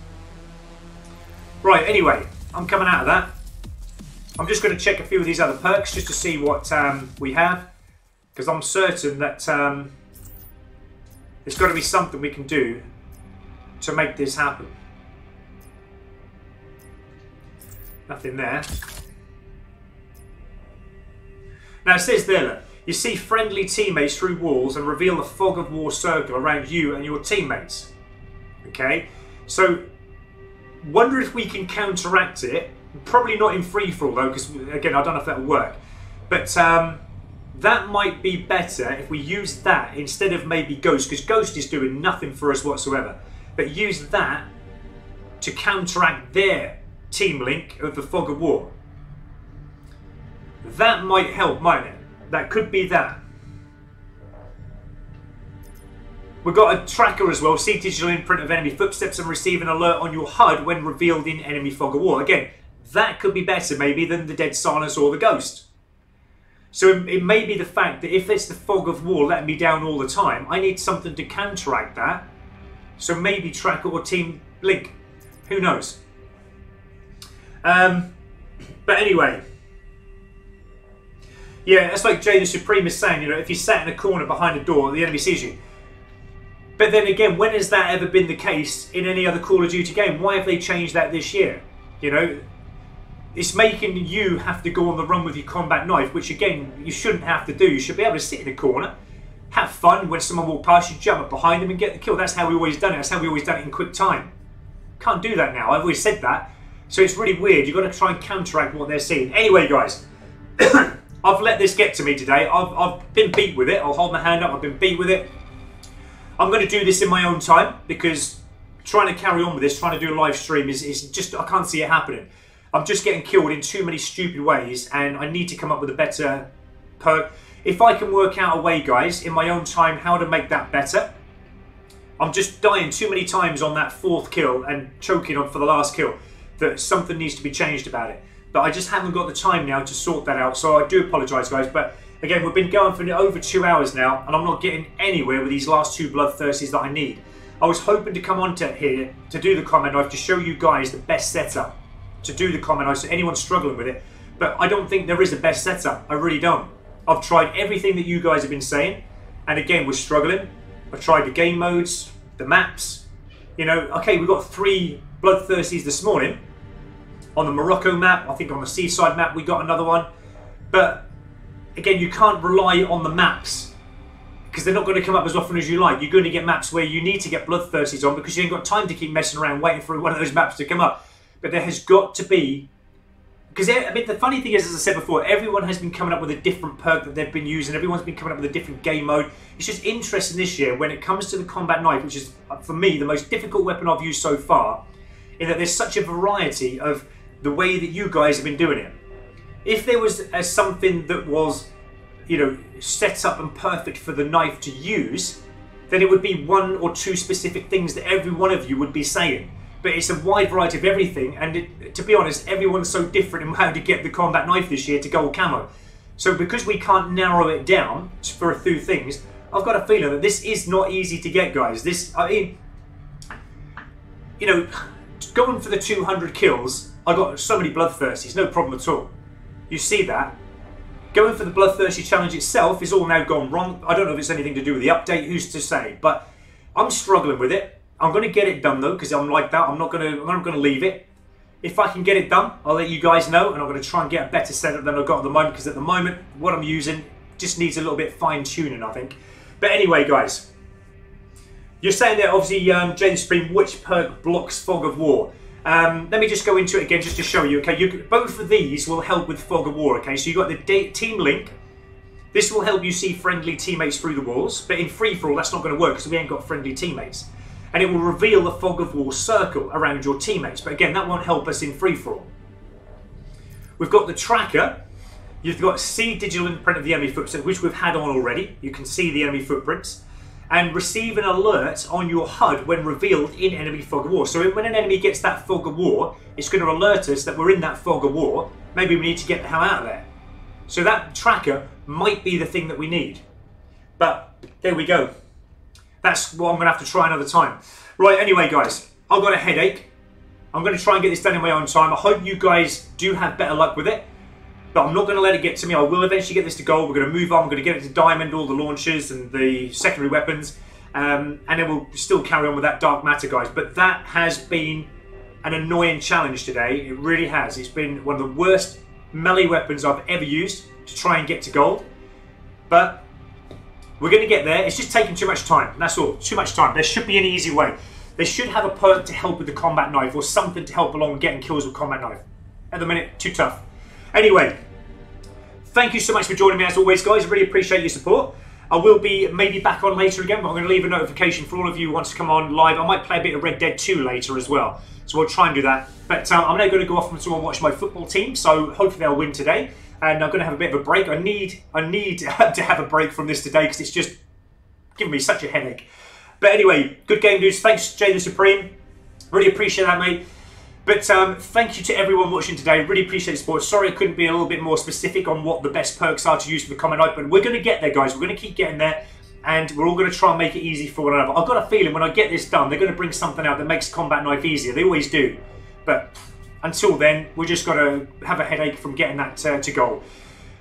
Right, anyway, I'm coming out of that. I'm just going to check a few of these other perks just to see what we have, because I'm certain that there's got to be something we can do to make this happen. Nothing there. Now it says there, look, you see friendly teammates through walls and reveal a fog of war circle around you and your teammates. Okay, so wonder if we can counteract it. Probably not in free for all though, because again, I don't know if that'll work. But that might be better if we use that instead of maybe Ghost, because Ghost is doing nothing for us whatsoever. But use that to counteract their team link of the fog of war. That might help, mightn't it? That could be that. We've got a tracker as well. See digital imprint of enemy footsteps and receive an alert on your HUD when revealed in enemy fog of war. Again, that could be better maybe than the dead silence or the ghost. So it may be the fact that if it's the fog of war letting me down all the time, I need something to counteract that. So maybe tracker or team link. Who knows? But anyway. Yeah, it's like Jay the Supreme is saying, you know, if you sat in a corner behind a door, the enemy sees you. But then again, when has that ever been the case in any other Call of Duty game? Why have they changed that this year? You know, it's making you have to go on the run with your combat knife, which again, you shouldn't have to do. You should be able to sit in a corner, have fun. When someone walks past you, jump up behind them and get the kill. That's how we always done it. That's how we always done it in quick time. Can't do that now. I've always said that. So it's really weird. You've got to try and counteract what they're seeing. Anyway, guys. I've let this get to me today. I've been beat with it. I'll hold my hand up. I've been beat with it. I'm going to do this in my own time because trying to carry on with this, trying to do a live stream is just, I can't see it happening. I'm just getting killed in too many stupid ways and I need to come up with a better perk. If I can work out a way, guys, in my own time, how to make that better. I'm just dying too many times on that fourth kill and choking on for the last kill that something needs to be changed about it. But I just haven't got the time now to sort that out. So I do apologise, guys. But again, we've been going for over 2 hours now, and I'm not getting anywhere with these last two bloodthirsties that I need. I was hoping to come on to here to do the combat knife to show you guys the best setup to do the combat knife, so anyone struggling with it. But I don't think there is a best setup. I really don't. I've tried everything that you guys have been saying, and again, we're struggling. I've tried the game modes, the maps. You know, okay, we've got 3 bloodthirsties this morning. On the Morocco map, I think on the seaside map we got another one. But again, you can't rely on the maps because they're not going to come up as often as you like. You're going to get maps where you need to get bloodthirsties on because you ain't got time to keep messing around waiting for one of those maps to come up. But there has got to be Because, I mean, the funny thing is, as I said before, everyone has been coming up with a different perk that they've been using. Everyone's been coming up with a different game mode. It's just interesting this year when it comes to the combat knife, which is, for me, the most difficult weapon I've used so far, in that there's such a variety of the way that you guys have been doing it. If there was something that was, you know, set up and perfect for the knife to use, then it would be one or two specific things that every one of you would be saying. But it's a wide variety of everything, and to be honest, everyone's so different in how to get the combat knife this year to gold camo. So because we can't narrow it down for a few things, I've got a feeling that this is not easy to get, guys. This, I mean, you know, going for the 200 kills, I got so many bloodthirsties, no problem at all. You see that? Going for the bloodthirsty challenge itself is all now gone wrong. I don't know if it's anything to do with the update, who's to say, but I'm struggling with it. I'm going to get it done though, because I'm like that. I'm not going to leave it. If I can get it done, I'll let you guys know, and I'm going to try and get a better setup than I've got at the moment, because at the moment, what I'm using just needs a little bit fine tuning, I think. But anyway, guys, you're saying there, obviously, Jane Supreme, which perk blocks Fog of War? Let me just go into it again just to show you, okay? Both of these will help with Fog of War, okay? So you've got the team link. This will help you see friendly teammates through the walls, but in free-for-all, that's not going to work because we ain't got friendly teammates. And it will reveal the Fog of War circle around your teammates, but again, that won't help us in free-for-all. We've got the tracker. You've got see digital imprint of the enemy footprint, which we've had on already. You can see the enemy footprints. And receive an alert on your HUD when revealed in enemy Fog of War. So when an enemy gets that Fog of War, it's going to alert us that we're in that Fog of War. Maybe we need to get the hell out of there. So that tracker might be the thing that we need. But there we go. That's what I'm going to have to try another time. Right, anyway, guys, I've got a headache. I'm going to try and get this done in my own time. I hope you guys do have better luck with it. But I'm not going to let it get to me. I will eventually get this to gold. We're going to move on. We're going to get it to diamond, all the launchers and the secondary weapons. And then we'll still carry on with that dark matter, guys. But that has been an annoying challenge today. It really has. It's been one of the worst melee weapons I've ever used to try and get to gold. But we're going to get there. It's just taking too much time. That's all. Too much time. There should be an easy way. They should have a perk to help with the combat knife or something to help along getting kills with combat knife. At the minute, too tough. Anyway, thank you so much for joining me as always, guys. I really appreciate your support. I will be maybe back on later again, but I'm going to leave a notification for all of you who want to come on live. I might play a bit of Red Dead 2 later as well, so we'll try and do that. But I'm now going to go off and watch my football team, so hopefully they'll win today. And I'm going to have a bit of a break. I need to have a break from this today because it's just giving me such a headache. But anyway, good game, dudes. Thanks, Jay the Supreme. Really appreciate that, mate. But thank you to everyone watching today. Really appreciate the support. Sorry I couldn't be a little bit more specific on what the best perks are to use for the combat knife, but we're going to get there, guys. We're going to keep getting there, and we're all going to try and make it easy for one another. I've got a feeling when I get this done, they're going to bring something out that makes combat knife easier. They always do. But until then, we're just going to have a headache from getting that to goal.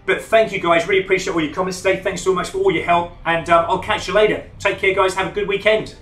But thank you, guys. Really appreciate all your comments today. Thanks so much for all your help, and I'll catch you later. Take care, guys. Have a good weekend.